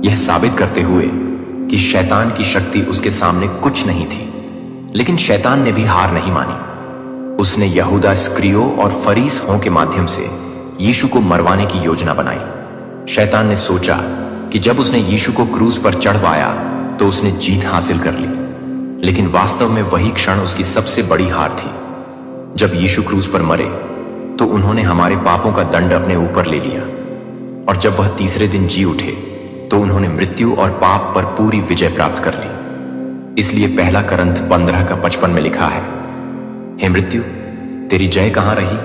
यह साबित करते हुए कि शैतान की शक्ति उसके सामने कुछ नहीं थी। लेकिन शैतान ने भी हार नहीं मानी। उसने यहूदा स्क्रियो और फरीसों के माध्यम से यीशु को मरवाने की योजना बनाई। शैतान ने सोचा कि जब उसने यीशु को क्रूस पर चढ़वाया तो उसने जीत हासिल कर ली, लेकिन वास्तव में वही क्षण उसकी सबसे बड़ी हार थी। जब यीशु क्रूस पर मरे तो उन्होंने हमारे पापों का दंड अपने ऊपर ले लिया, और जब वह तीसरे दिन जी उठे तो उन्होंने मृत्यु और पाप पर पूरी विजय प्राप्त कर ली। इसलिए 1 करंथ 15:55 में लिखा है, हे मृत्यु, तेरी जय कहां रही?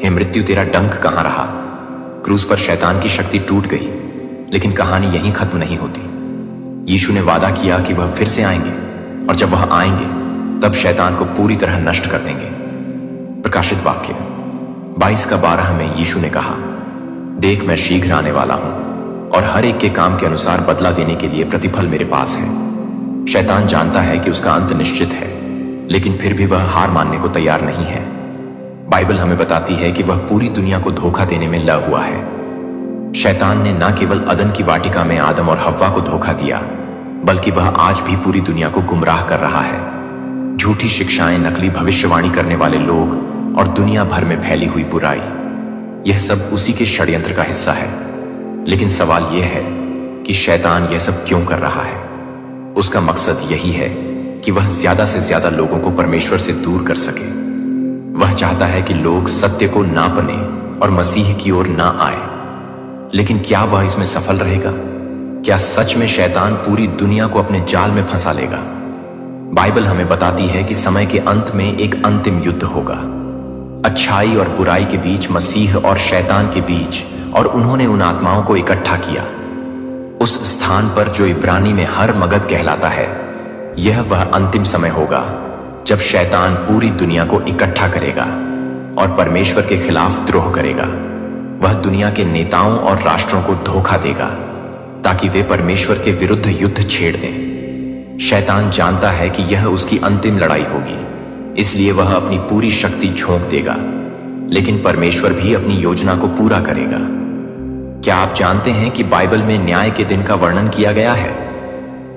हे मृत्यु, तेरा डंक कहां रहा? क्रूस पर शैतान की शक्ति टूट गई, लेकिन कहानी यहीं खत्म नहीं होती। यीशु ने वादा किया कि वह फिर से आएंगे, और जब वह आएंगे तब शैतान को पूरी तरह नष्ट कर देंगे। प्रकाशित वाक्य 22:12 में यीशु ने कहा, देख, मैं शीघ्र आने वाला हूं और हर एक के काम के अनुसार बदला देने के लिए प्रतिफल मेरे पास है। शैतान जानता है कि उसका अंत निश्चित है, लेकिन फिर भी वह हार मानने को तैयार नहीं है। बाइबल हमें बताती है कि वह पूरी दुनिया को धोखा देने में लगा हुआ है। शैतान ने न केवल अदन की वाटिका में आदम और हव्वा को धोखा दिया, बल्कि वह आज भी पूरी दुनिया को गुमराह कर रहा है। झूठी शिक्षाएं, नकली भविष्यवाणी करने वाले लोग और दुनिया भर में फैली हुई बुराई, यह सब उसी के षड्यंत्र का हिस्सा है। लेकिन सवाल यह है कि शैतान यह सब क्यों कर रहा है? उसका मकसद यही है कि वह ज्यादा से ज्यादा लोगों को परमेश्वर से दूर कर सके। वह चाहता है कि लोग सत्य को ना बने और मसीह की ओर ना आए। लेकिन क्या वह इसमें सफल रहेगा? क्या सच में शैतान पूरी दुनिया को अपने जाल में फंसा लेगा? बाइबल हमें बताती है कि समय के अंत में एक अंतिम युद्ध होगा, अच्छाई और बुराई के बीच, मसीह और शैतान के बीच, और उन्होंने उन आत्माओं को इकट्ठा किया उस स्थान पर जो इब्रानी में हर मगद कहलाता है। यह वह अंतिम समय होगा जब शैतान पूरी दुनिया को इकट्ठा करेगा और परमेश्वर के खिलाफ द्रोह करेगा। वह दुनिया के नेताओं और राष्ट्रों को धोखा देगा ताकि वे परमेश्वर के विरुद्ध युद्ध छेड़ दें। शैतान जानता है कि यह उसकी अंतिम लड़ाई होगी, इसलिए वह अपनी पूरी शक्ति झोंक देगा, लेकिन परमेश्वर भी अपनी योजना को पूरा करेगा। क्या आप जानते हैं कि बाइबल में न्याय के दिन का वर्णन किया गया है?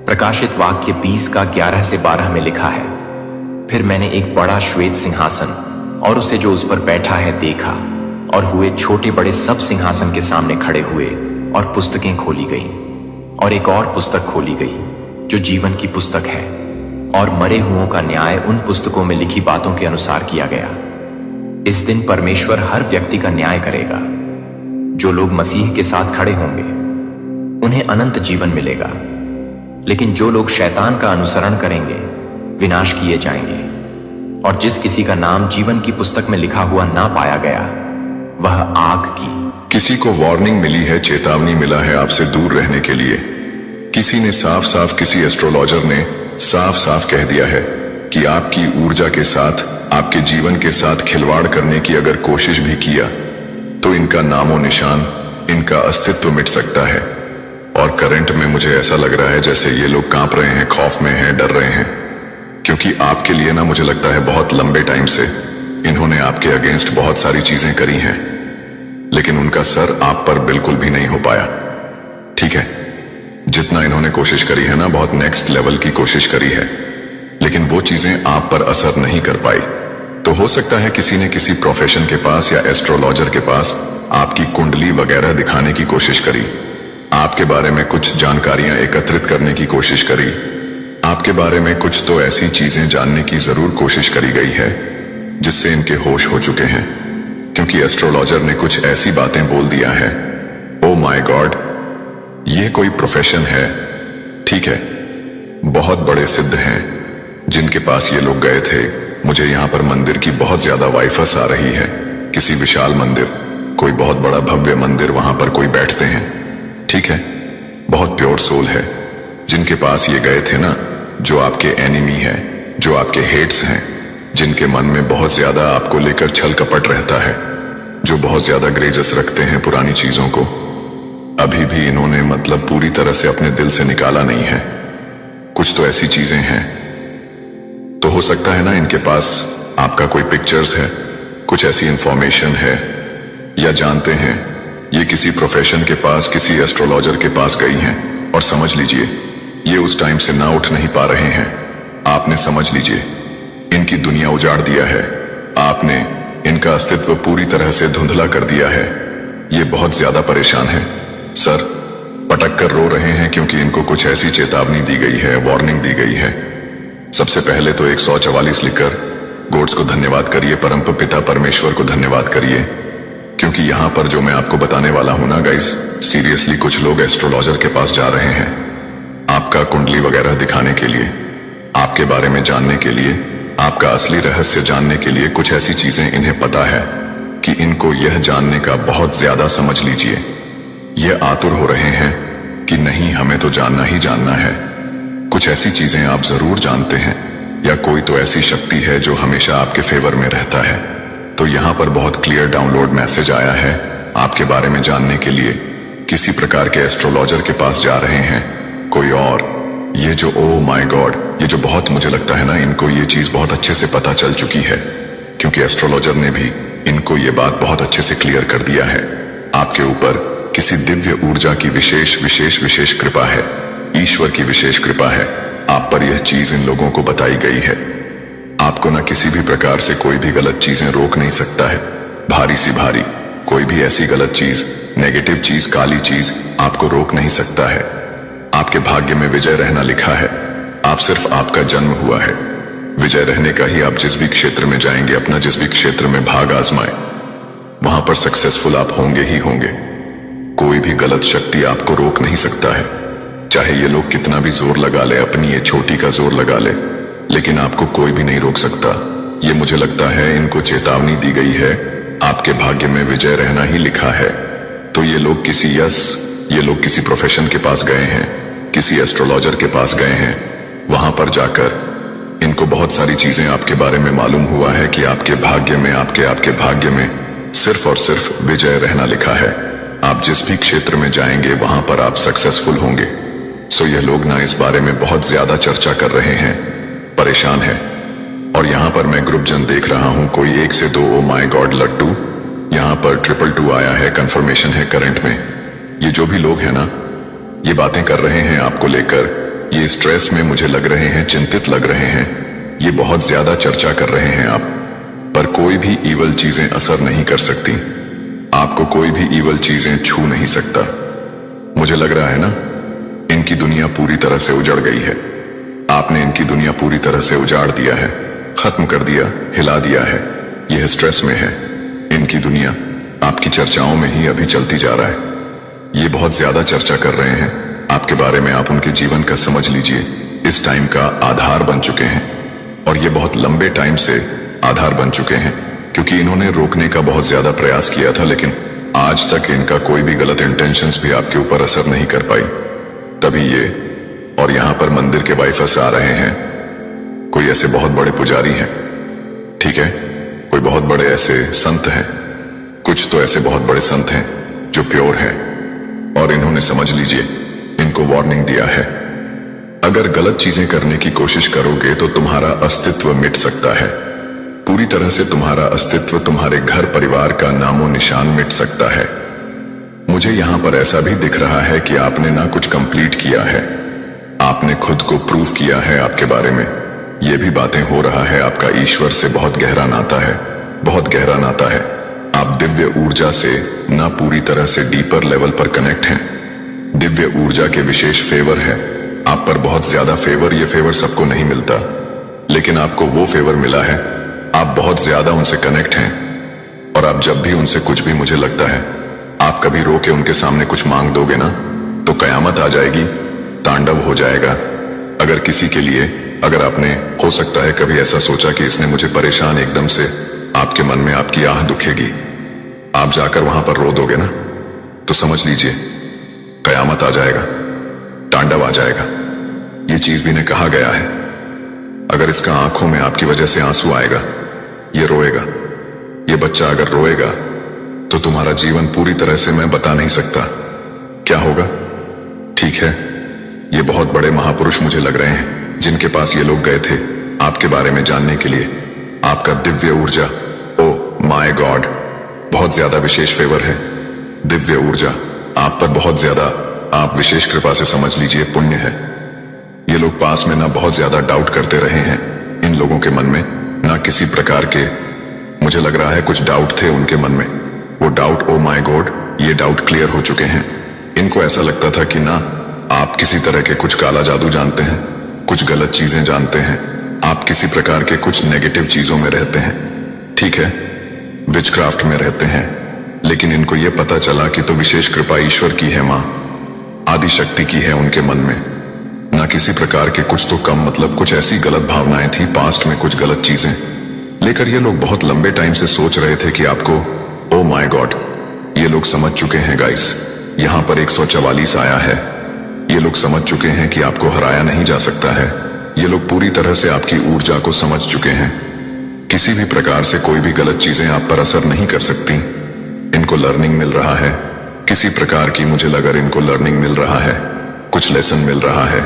प्रकाशित वाक्य 20:11-12 में लिखा है, फिर मैंने एक बड़ा श्वेत सिंहासन और उसे जो उस पर बैठा है देखा, और हुए छोटे बड़े सब सिंहासन के सामने खड़े हुए, और पुस्तकें खोली गईं, और एक और पुस्तक खोली गई जो जीवन की पुस्तक है, और मरे हुओं का न्याय उन पुस्तकों में लिखी बातों के अनुसार किया गया। इस दिन परमेश्वर हर व्यक्ति का न्याय करेगा। जो लोग मसीह के साथ खड़े होंगे उन्हें अनंत जीवन मिलेगा, लेकिन जो लोग शैतान का अनुसरण करेंगे विनाश किए जाएंगे। और जिस किसी का नाम जीवन की पुस्तक में लिखा हुआ ना पाया गया वह आग की। किसी को वार्निंग मिली है, चेतावनी मिला है आपसे दूर रहने के लिए, किसी ने साफ साफ, किसी एस्ट्रोलॉजर ने साफ साफ कह दिया है कि आपकी ऊर्जा के साथ, आपके जीवन के साथ खिलवाड़ करने की अगर कोशिश भी किया तो इनका नामो निशान, इनका अस्तित्व मिट सकता है। और करंट में मुझे ऐसा लग रहा है जैसे ये लोग कांप रहे हैं, खौफ में हैं, डर रहे हैं, क्योंकि आपके लिए ना मुझे लगता है बहुत लंबे टाइम से इन्होंने आपके अगेंस्ट बहुत सारी चीजें करी हैं, लेकिन उनका सर आप पर बिल्कुल भी नहीं हो पाया। ठीक है, जितना इन्होंने कोशिश करी है ना, बहुत नेक्स्ट लेवल की कोशिश करी है, लेकिन वो चीजें आप पर असर नहीं कर पाई। तो हो सकता है किसी ने किसी प्रोफेशन के पास या एस्ट्रोलॉजर के पास आपकी कुंडली वगैरह दिखाने की कोशिश करी, आपके बारे में कुछ जानकारियां एकत्रित करने की कोशिश करी, आपके बारे में कुछ तो ऐसी चीजें जानने की जरूर कोशिश करी गई है जिससे इनके होश हो चुके हैं, क्योंकि एस्ट्रोलॉजर ने कुछ ऐसी बातें बोल दिया है। ओ माय गॉड, ये कोई प्रोफेशन है, ठीक है, बहुत बड़े सिद्ध हैं जिनके पास ये लोग गए थे। मुझे यहां पर मंदिर की बहुत ज्यादा वाइफस आ रही है, किसी विशाल मंदिर, कोई बहुत बड़ा भव्य मंदिर, वहां पर कोई बैठते हैं, ठीक है, बहुत प्योर सोल है, जिनके पास ये गए थे ना, जो आपके एनिमी है, जो आपके हेट्स हैं, जिनके मन में बहुत ज्यादा आपको लेकर छल कपट रहता है, जो बहुत ज्यादा ग्रेजस रखते हैं पुरानी चीजों को, अभी भी इन्होंने मतलब पूरी तरह से अपने दिल से निकाला नहीं है। कुछ तो ऐसी चीजें हैं, तो हो सकता है ना इनके पास आपका कोई पिक्चर्स है, कुछ ऐसी इंफॉर्मेशन है, या जानते हैं ये किसी प्रोफेशन के पास, किसी एस्ट्रोलॉजर के पास गई हैं, और समझ लीजिए ये उस टाइम से ना उठ नहीं पा रहे हैं। आपने समझ लीजिए इनकी दुनिया उजाड़ दिया है, आपने इनका अस्तित्व पूरी तरह से धुंधला कर दिया है। ये बहुत ज्यादा परेशान है सर, पटक कर रो रहे हैं क्योंकि इनको कुछ ऐसी चेतावनी दी गई है, वार्निंग दी गई है। सबसे पहले तो 144 लिखकर गॉड्स को धन्यवाद करिए, परम पिता परमेश्वर को धन्यवाद करिए, क्योंकि यहां पर जो मैं आपको बताने वाला हूं ना गाइस, सीरियसली कुछ लोग एस्ट्रोलॉजर के पास जा रहे हैं आपका कुंडली वगैरह दिखाने के लिए, आपके बारे में जानने के लिए, आपका असली रहस्य जानने के लिए। कुछ ऐसी चीजें इन्हें पता है कि इनको यह जानने का बहुत ज्यादा, समझ लीजिए, ये आतुर हो रहे हैं कि नहीं हमें तो जानना ही जानना है। कुछ ऐसी चीजें आप जरूर जानते हैं, या कोई तो ऐसी शक्ति है जो हमेशा आपके फेवर में रहता है। तो यहां पर बहुत क्लियर डाउनलोड मैसेज आया है आपके बारे में जानने के लिए। किसी प्रकार के एस्ट्रोलॉजर के पास जा रहे हैं कोई और, ये जो ओ माय गॉड, ये जो बहुत, मुझे लगता है ना इनको ये चीज बहुत अच्छे से पता चल चुकी है, क्योंकि एस्ट्रोलॉजर ने भी इनको ये बात बहुत अच्छे से क्लियर कर दिया है। आपके ऊपर किसी दिव्य ऊर्जा की विशेष विशेष विशेष कृपा है, ईश्वर की विशेष कृपा है, आप पर यह चीज इन लोगों को बताई गई है। आपको ना किसी भी प्रकार से कोई भी गलत चीजें रोक नहीं सकता है, भारी सी भारी कोई भी ऐसी गलत चीज, नेगेटिव चीज, काली चीज आपको रोक नहीं सकता है। आपके भाग्य में विजय रहना लिखा है, आप सिर्फ, आपका जन्म हुआ है विजय रहने का ही। आप जिस भी क्षेत्र में जाएंगे, अपना जिस भी क्षेत्र में भाग आजमाए, वहां पर सक्सेसफुल आप होंगे ही होंगे। कोई भी गलत शक्ति आपको रोक नहीं सकता है, चाहे ये लोग कितना भी जोर लगा ले, अपनी ये छोटी का जोर लगा ले, लेकिन आपको कोई भी नहीं रोक सकता। ये मुझे लगता है इनको चेतावनी दी गई है, आपके भाग्य में विजय रहना ही लिखा है। तो ये लोग किसी प्रोफेशन के पास गए हैं, किसी एस्ट्रोलॉजर के पास गए हैं, वहां पर जाकर इनको बहुत सारी चीजें आपके बारे में मालूम हुआ है कि आपके भाग्य में, आपके भाग्य में सिर्फ और सिर्फ विजय रहना लिखा है। आप जिस भी क्षेत्र में जाएंगे वहां पर आप सक्सेसफुल होंगे। सो ये लोग ना इस बारे में बहुत ज्यादा चर्चा कर रहे हैं, परेशान है। और यहां पर मैं ग्रुप जन देख रहा हूं, कोई 1 से 2, ओ माय गॉड लड्डू, यहां पर 222 आया है, कंफर्मेशन है करंट में। ये जो भी लोग हैं ना, ये बातें कर रहे हैं आपको लेकर, ये स्ट्रेस में मुझे लग रहे हैं, चिंतित लग रहे हैं, ये बहुत ज्यादा चर्चा कर रहे हैं आप पर। कोई भी ईवल चीजें असर नहीं कर सकती, आपको कोई भी ईवल चीजें छू नहीं सकता। मुझे लग रहा है ना इनकी दुनिया पूरी तरह से उजड़ गई है, आपने इनकी दुनिया पूरी तरह से उजाड़ दिया है, खत्म कर दिया, हिला दिया है। यह स्ट्रेस में है, इनकी दुनिया आपकी चर्चाओं में ही अभी चलती जा रहा है। ये बहुत ज्यादा चर्चा कर रहे हैं आपके बारे में, आप उनके जीवन का, समझ लीजिए, इस टाइम का आधार बन चुके हैं। और ये बहुत लंबे टाइम से आधार बन चुके हैं, क्योंकि इन्होंने रोकने का बहुत ज्यादा प्रयास किया था, लेकिन आज तक इनका कोई भी गलत इंटेंशंस भी आपके ऊपर असर नहीं कर पाई। तभी ये और यहाँ पर मंदिर के वाइफस आ रहे हैं। कोई ऐसे बहुत बड़े पुजारी हैं, ठीक है, कोई बहुत बड़े ऐसे संत हैं, कुछ तो ऐसे बहुत बड़े संत हैं जो प्योर हैं, और इन्होंने समझ लीजिए इनको वार्निंग दिया है, अगर गलत चीजें करने की कोशिश करोगे तो तुम्हारा अस्तित्व मिट सकता है। पूरी तरह से तुम्हारा अस्तित्व, तुम्हारे घर परिवार का नामो निशान मिट सकता है। मुझे यहां पर ऐसा भी दिख रहा है कि आपने ना कुछ कंप्लीट किया है, आपने खुद को प्रूव किया है। आपके बारे में यह भी बातें हो रहा है, आपका ईश्वर से बहुत गहरा नाता है, बहुत गहरा नाता है। आप दिव्य ऊर्जा से ना पूरी तरह से डीपर लेवल पर कनेक्ट हैं। दिव्य ऊर्जा के विशेष फेवर है आप पर, बहुत ज्यादा फेवर। ये फेवर सबको नहीं मिलता, लेकिन आपको वो फेवर मिला है। आप बहुत ज्यादा उनसे कनेक्ट हैं, और आप जब भी उनसे कुछ भी, मुझे लगता है आप कभी रो के उनके सामने कुछ मांग दोगे ना, तो कयामत आ जाएगी, तांडव हो जाएगा। अगर किसी के लिए, अगर आपने हो सकता है कभी ऐसा सोचा कि इसने मुझे परेशान, एकदम से आपके मन में आपकी आह दुखेगी, आप जाकर वहां पर रो दोगे ना, तो समझ लीजिए कयामत आ जाएगा, तांडव आ जाएगा। ये चीज भी ने कहा गया है, अगर इसका आंखों में आपकी वजह से आंसू आएगा, ये रोएगा, ये बच्चा अगर रोएगा, तो तुम्हारा जीवन पूरी तरह से मैं बता नहीं सकता क्या होगा। ठीक है, ये बहुत बड़े महापुरुष मुझे लग रहे हैं जिनके पास ये लोग गए थे आपके बारे में जानने के लिए। आपका दिव्य ऊर्जा, ओ माय गॉड, बहुत ज्यादा विशेष फेवर है। दिव्य ऊर्जा आप पर बहुत ज्यादा, आप विशेष कृपा से समझ लीजिए पुण्य है। ये लोग पास में ना बहुत ज्यादा डाउट करते रहे हैं, इन लोगों के मन में ना किसी प्रकार के, मुझे लग रहा है कुछ डाउट थे उनके मन में। वो डाउट, ओ माय गॉड, ये डाउट क्लियर हो चुके हैं। इनको ऐसा लगता था कि ना आप किसी तरह के कुछ काला जादू जानते हैं, कुछ गलत चीजें जानते हैं, आप किसी प्रकार के कुछ नेगेटिव चीजों में रहते हैं, ठीक है, विचक्राफ्ट में रहते हैं। लेकिन इनको यह पता चला कि तो विशेष कृपा ईश्वर की है, मां आदि शक्ति की है उनके मन में, ना किसी प्रकार के कुछ तो कम, मतलब कुछ ऐसी गलत भावनाएं थी पास्ट में, कुछ गलत चीजें लेकर ये लोग बहुत लंबे टाइम से सोच रहे थे कि आपको, ओ माय गॉड, ये लोग समझ चुके हैं गाइस। यहां पर 144 आया है, ये लोग समझ चुके हैं कि आपको हराया नहीं जा सकता है। ये लोग पूरी तरह से आपकी ऊर्जा को समझ चुके हैं, किसी भी प्रकार से कोई भी गलत चीजें आप पर असर नहीं कर सकती। इनको लर्निंग मिल रहा है किसी प्रकार की, मुझे लगा इनको लर्निंग मिल रहा है, कुछ लेसन मिल रहा है।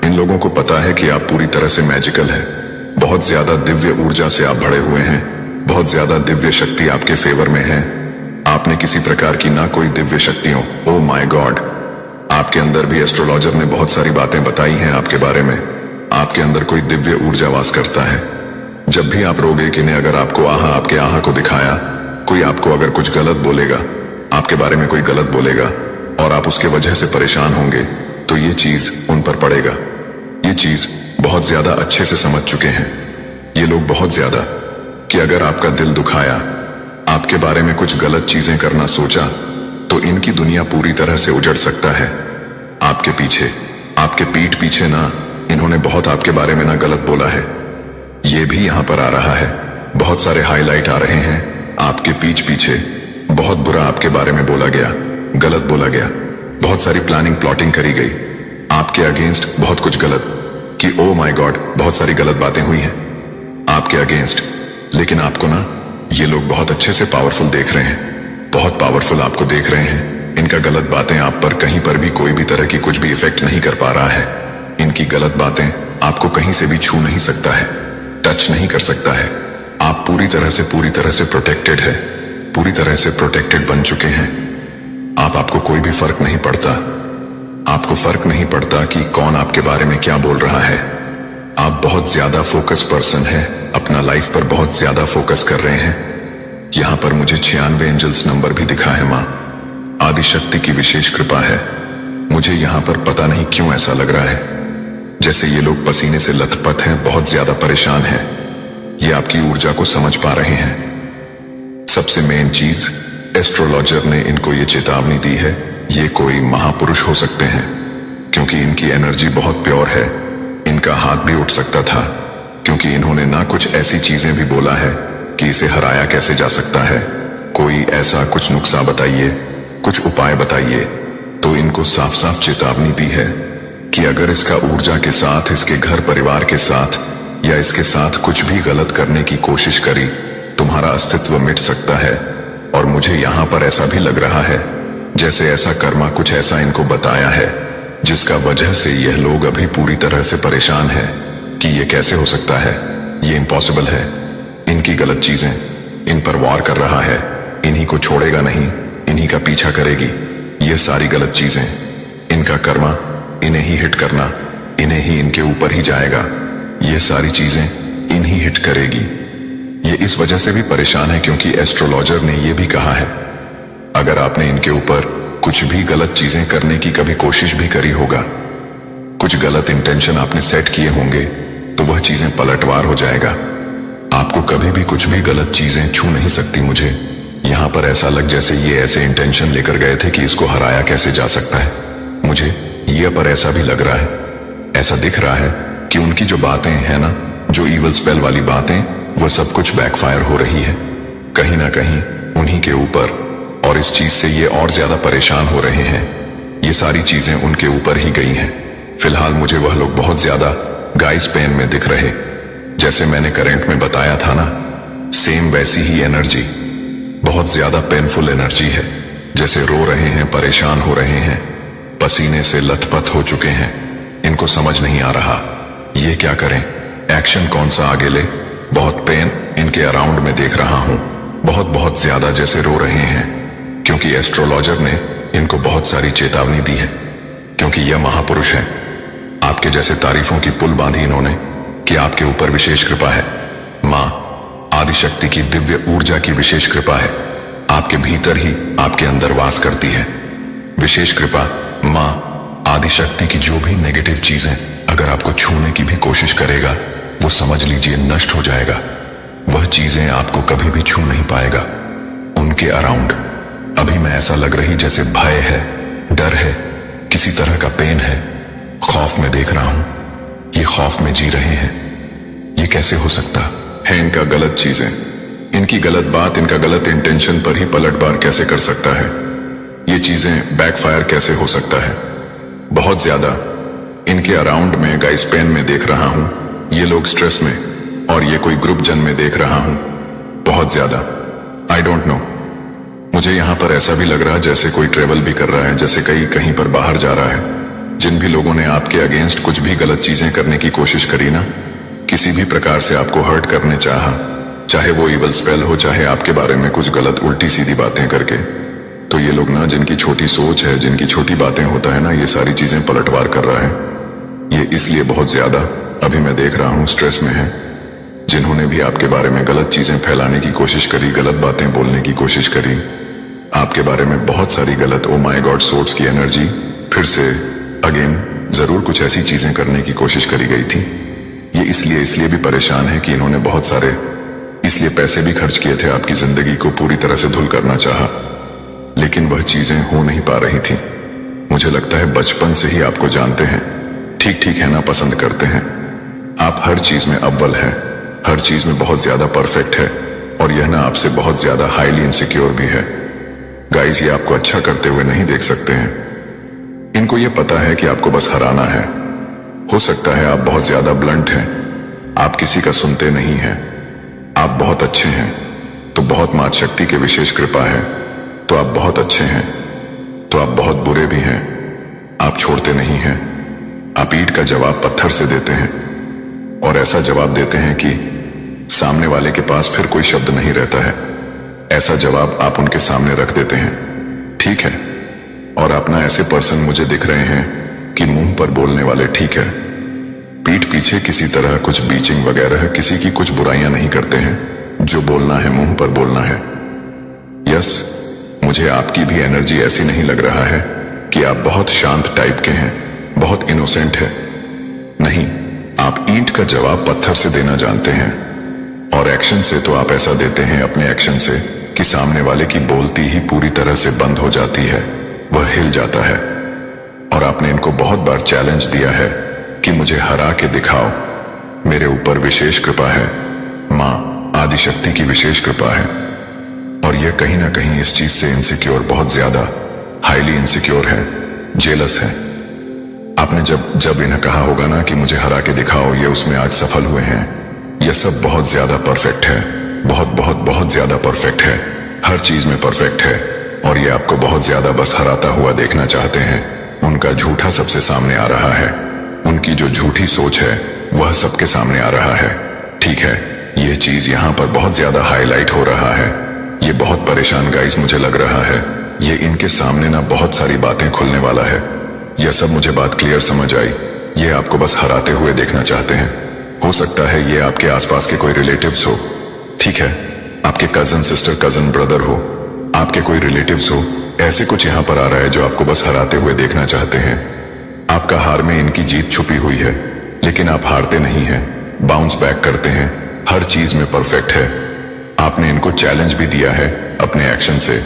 इन लोगों को पता है कि आप पूरी तरह से मैजिकल है, बहुत ज्यादा दिव्य ऊर्जा से आप भरे हुए हैं, बहुत ज्यादा दिव्य शक्ति आपके फेवर में है। आपने किसी प्रकार की ना कोई दिव्य शक्तियों, ओ माय गॉड, आपके अंदर भी एस्ट्रोलॉजर ने बहुत सारी बातें बताई हैं आपके बारे में। आपके अंदर कोई दिव्य ऊर्जा वास करता है। जब भी आप रोगे कि ने अगर आपको आहा, आपके आहा को दिखाया, कोई आपको अगर कुछ गलत बोलेगा, आपके बारे में कोई गलत बोलेगा और आप उसके वजह से परेशान होंगे, तो ये चीज उन पर पड़ेगा। ये चीज बहुत ज्यादा अच्छे से समझ चुके हैं ये लोग, बहुत ज्यादा, कि अगर आपका दिल दुखाया, आपके बारे में कुछ गलत चीजें करना सोचा, तो इनकी दुनिया पूरी तरह से उजड़ सकता है। आपके पीछे, आपके पीठ पीछे ना इन्होंने बहुत आपके बारे में ना गलत बोला है। ये भी यहां पर आ रहा है, बहुत सारे हाईलाइट आ रहे हैं, आपके पीठ पीछे बहुत बुरा आपके बारे में बोला गया, गलत बोला गया, बहुत सारी प्लानिंग प्लॉटिंग करी गई आपके अगेंस्ट, बहुत कुछ गलत, कि ओ माय गॉड, बहुत सारी गलत बातें हुई हैं आपके अगेंस्ट। लेकिन आपको ना ये लोग बहुत अच्छे से पावरफुल देख रहे हैं, बहुत पावरफुल आपको देख रहे हैं। इनका गलत बातें आप पर कहीं पर भी कोई भी तरह की कुछ भी इफेक्ट नहीं कर पा रहा है। इनकी गलत बातें आपको कहीं से भी छू नहीं सकता है, टच नहीं कर सकता है। आप पूरी तरह से प्रोटेक्टेड है, पूरी तरह से प्रोटेक्टेड बन चुके हैं। आपको कोई भी फर्क नहीं पड़ता, आपको फर्क नहीं पड़ता कि कौन आपके बारे में क्या बोल रहा है। आप बहुत ज्यादा फोकस पर्सन है, अपना लाइफ पर बहुत ज्यादा फोकस कर रहे हैं। यहां पर मुझे 96 एंजल्स नंबर भी दिखा है, मां आदि शक्ति की विशेष कृपा है। मुझे यहां पर पता नहीं क्यों ऐसा लग रहा है जैसे ये लोग पसीने से लथपथ हैं, बहुत ज्यादा परेशान हैं। ये आपकी ऊर्जा को समझ पा रहे हैं। सबसे मेन चीज, एस्ट्रोलॉजर ने इनको ये चेतावनी दी है, ये कोई महापुरुष हो सकते हैं, क्योंकि इनकी एनर्जी बहुत प्योर है। इनका हाथ भी उठ सकता था, क्योंकि इन्होंने ना कुछ ऐसी चीजें भी बोला है कि इसे हराया कैसे जा सकता है। कोई ऐसा कुछ नुस्खा बताइए, कुछ उपाय बताइए। तो इनको साफ साफ चेतावनी दी है कि अगर इसका ऊर्जा के साथ, इसके घर परिवार के साथ या इसके साथ कुछ भी गलत करने की कोशिश करी, तुम्हारा अस्तित्व मिट सकता है। और मुझे यहां पर ऐसा भी लग रहा है जैसे ऐसा कर्मा कुछ ऐसा इनको बताया है जिसका वजह से यह लोग अभी पूरी तरह से परेशान है कि ये कैसे हो सकता है, ये इम्पॉसिबल है। इनकी गलत चीजें इन पर वार कर रहा है, इन्हीं को छोड़ेगा नहीं, इन्हीं का पीछा करेगी। ये सारी गलत चीजें, इनका कर्मा इन्हें ही हिट करना, इन्हें ही इनके ऊपर ही जाएगा। ये सारी चीजें इन्हीं हिट करेगी। ये इस वजह से भी परेशान है क्योंकि एस्ट्रोलॉजर ने यह भी कहा है अगर आपने इनके ऊपर कुछ भी गलत चीजें करने की कभी कोशिश भी करी होगा, कुछ गलत इंटेंशन आपने सेट किए होंगे, तो वह चीजें पलटवार हो जाएगा। आपको कभी भी कुछ भी गलत चीजें छू नहीं सकती। मुझे यहां पर ऐसा लग जैसे ये ऐसे इंटेंशन लेकर गए थे कि इसको हराया कैसे जा सकता है। मुझे ये पर ऐसा भी लग रहा है, ऐसा दिख रहा है कि उनकी जो बातें हैं ना, जो इवल स्पेल वाली बातें, वह सब कुछ बैकफायर हो रही है कहीं ना कहीं उन्हीं के ऊपर। और इस चीज से ये और ज्यादा परेशान हो रहे हैं। ये सारी चीजें उनके ऊपर ही गई हैं। फिलहाल मुझे वह लोग बहुत ज्यादा गाइस पेन में दिख रहे, जैसे मैंने करंट में बताया था ना, सेम वैसी ही एनर्जी, बहुत ज्यादा पेनफुल एनर्जी है। जैसे रो रहे हैं, परेशान हो रहे हैं, पसीने से लथपथ हो चुके हैं। इनको समझ नहीं आ रहा ये क्या करें, एक्शन कौन सा आगे ले। बहुत पेन इनके अराउंड में देख रहा हूं, बहुत बहुत ज्यादा जैसे रो रहे हैं, क्योंकि एस्ट्रोलॉजर ने इनको बहुत सारी चेतावनी दी है। क्योंकि यह महापुरुष है, आपके जैसे तारीफों की पुल बांधी इन्होंने कि आपके ऊपर विशेष कृपा है। मां आदिशक्ति की दिव्य ऊर्जा की विशेष कृपा है, आपके भीतर ही आपके अंदर वास करती है। विशेष कृपा मां आदिशक्ति की जो भी नेगेटिव चीजें अगर आपको छूने की भी कोशिश करेगा, वो समझ लीजिए नष्ट हो जाएगा। वह चीजें आपको कभी भी छू नहीं पाएगा। उनके अराउंड अभी मैं ऐसा लग रही जैसे भय है, डर है, किसी तरह का पेन है, खौफ में देख रहा हूं। ये खौफ में जी रहे हैं। ये कैसे हो सकता है? इनका गलत चीजें, इनकी गलत बात, इनका गलत इंटेंशन पर ही पलटवार कैसे कर सकता है? ये चीजें बैकफायर कैसे हो सकता है? बहुत ज्यादा इनके अराउंड में गाइस पेन में देख रहा हूं, ये लोग स्ट्रेस में, और ये कोई ग्रुप जन में देख रहा हूं बहुत ज्यादा। आई डोंट नो, मुझे यहां पर ऐसा भी लग रहा है जैसे कोई ट्रेवल भी कर रहा है, जैसे कहीं पर बाहर जा रहा है। जिन भी लोगों ने आपके अगेंस्ट कुछ भी गलत चीजें करने की कोशिश करी ना, किसी भी प्रकार से आपको हर्ट करने चाहा, चाहे वो इवल स्पेल हो, चाहे आपके बारे में कुछ गलत उल्टी सीधी बातें करके, तो ये लोग ना, जिनकी छोटी सोच है, जिनकी छोटी बातें होता है ना, ये सारी चीजें पलटवार कर रहा है। ये इसलिए बहुत ज्यादा अभी मैं देख रहा हूं स्ट्रेस में है। जिन्होंने भी आपके बारे में गलत चीजें फैलाने की कोशिश करी, गलत बातें बोलने की कोशिश करी, आपके बारे में बहुत सारी गलत ओ माय गॉड सोर्स की एनर्जी फिर से अगेन जरूर कुछ ऐसी चीजें करने की कोशिश करी गई थी। ये इसलिए भी परेशान है कि इन्होंने बहुत सारे इसलिए पैसे भी खर्च किए थे, आपकी जिंदगी को पूरी तरह से धुल करना चाहा, लेकिन वह चीजें हो नहीं पा रही थी। मुझे लगता है बचपन से ही आपको जानते हैं, ठीक है ना, पसंद करते हैं। आप हर चीज में अव्वल हैं, हर चीज में बहुत ज्यादा परफेक्ट है, और यह ना आपसे बहुत ज्यादा हाईली इनसिक्योर भी है। गाइस, ये आपको अच्छा करते हुए नहीं देख सकते हैं। इनको ये पता है कि आपको बस हराना है। हो सकता है आप बहुत ज्यादा ब्लंट हैं, आप किसी का सुनते नहीं हैं, आप बहुत अच्छे हैं तो बहुत मात शक्ति की विशेष कृपा है, तो आप बहुत अच्छे हैं, तो आप बहुत बुरे भी हैं। आप छोड़ते नहीं हैं, आप ईंट का जवाब पत्थर से देते हैं, और ऐसा जवाब देते हैं कि सामने वाले के पास फिर कोई शब्द नहीं रहता है। ऐसा जवाब आप उनके सामने रख देते हैं, ठीक है। और आप ना ऐसे पर्सन मुझे दिख रहे हैं कि मुंह पर बोलने वाले, ठीक है, पीठ पीछे किसी तरह कुछ बीचिंग वगैरह, किसी की कुछ बुराइयां नहीं करते हैं। जो बोलना है मुंह पर बोलना है। यस, मुझे आपकी भी एनर्जी ऐसी नहीं लग रहा है कि आप बहुत शांत टाइप के हैं, बहुत इनोसेंट है। नहीं, आप ईंट का जवाब पत्थर से देना जानते हैं, और एक्शन से तो आप ऐसा देते हैं अपने एक्शन से कि सामने वाले की बोलती ही पूरी तरह से बंद हो जाती है, वह हिल जाता है। और आपने इनको बहुत बार चैलेंज दिया है कि मुझे हरा के दिखाओ, मेरे ऊपर विशेष कृपा है, मां आदिशक्ति की विशेष कृपा है। और यह कहीं ना कहीं इस चीज से इनसिक्योर, बहुत ज्यादा हाईली इनसिक्योर है, जेलस है। आप आपने जब जब इन्हें कहा होगा ना कि मुझे हरा के दिखाओ, ये उसमें आज सफल हुए हैं। यह सब बहुत ज्यादा परफेक्ट है, बहुत बहुत बहुत ज्यादा परफेक्ट है, हर चीज में परफेक्ट है। और ये आपको बहुत ज्यादा बस हराता हुआ देखना चाहते हैं। उनका झूठा सबसे सामने आ रहा है, उनकी जो झूठी सोच है वह सबके सामने आ रहा है। ठीक है, यह चीज यहाँ पर बहुत ज्यादा हाईलाइट हो रहा है। ये बहुत परेशान गाइस मुझे लग रहा है। ये इनके सामने ना बहुत सारी बातें खुलने वाला है। यह सब मुझे बात क्लियर समझ आई। ये आपको बस हराते हुए देखना चाहते हैं। हो सकता है ये आपके आसपास के कोई रिलेटिव्स हो, ठीक है, आपके कजन सिस्टर, कजन ब्रदर हो, आपके कोई रिलेटिव्स हो। ऐसे कुछ यहाँ पर आ रहा है जो आपको बस हराते हुए देखना चाहते हैं। आपका हार में इनकी जीत छुपी हुई है, लेकिन आप हारते नहीं हैं, बाउंस बैक करते हैं। हर चीज में परफेक्ट है। आपने इनको चैलेंज भी दिया है अपने एक्शन से,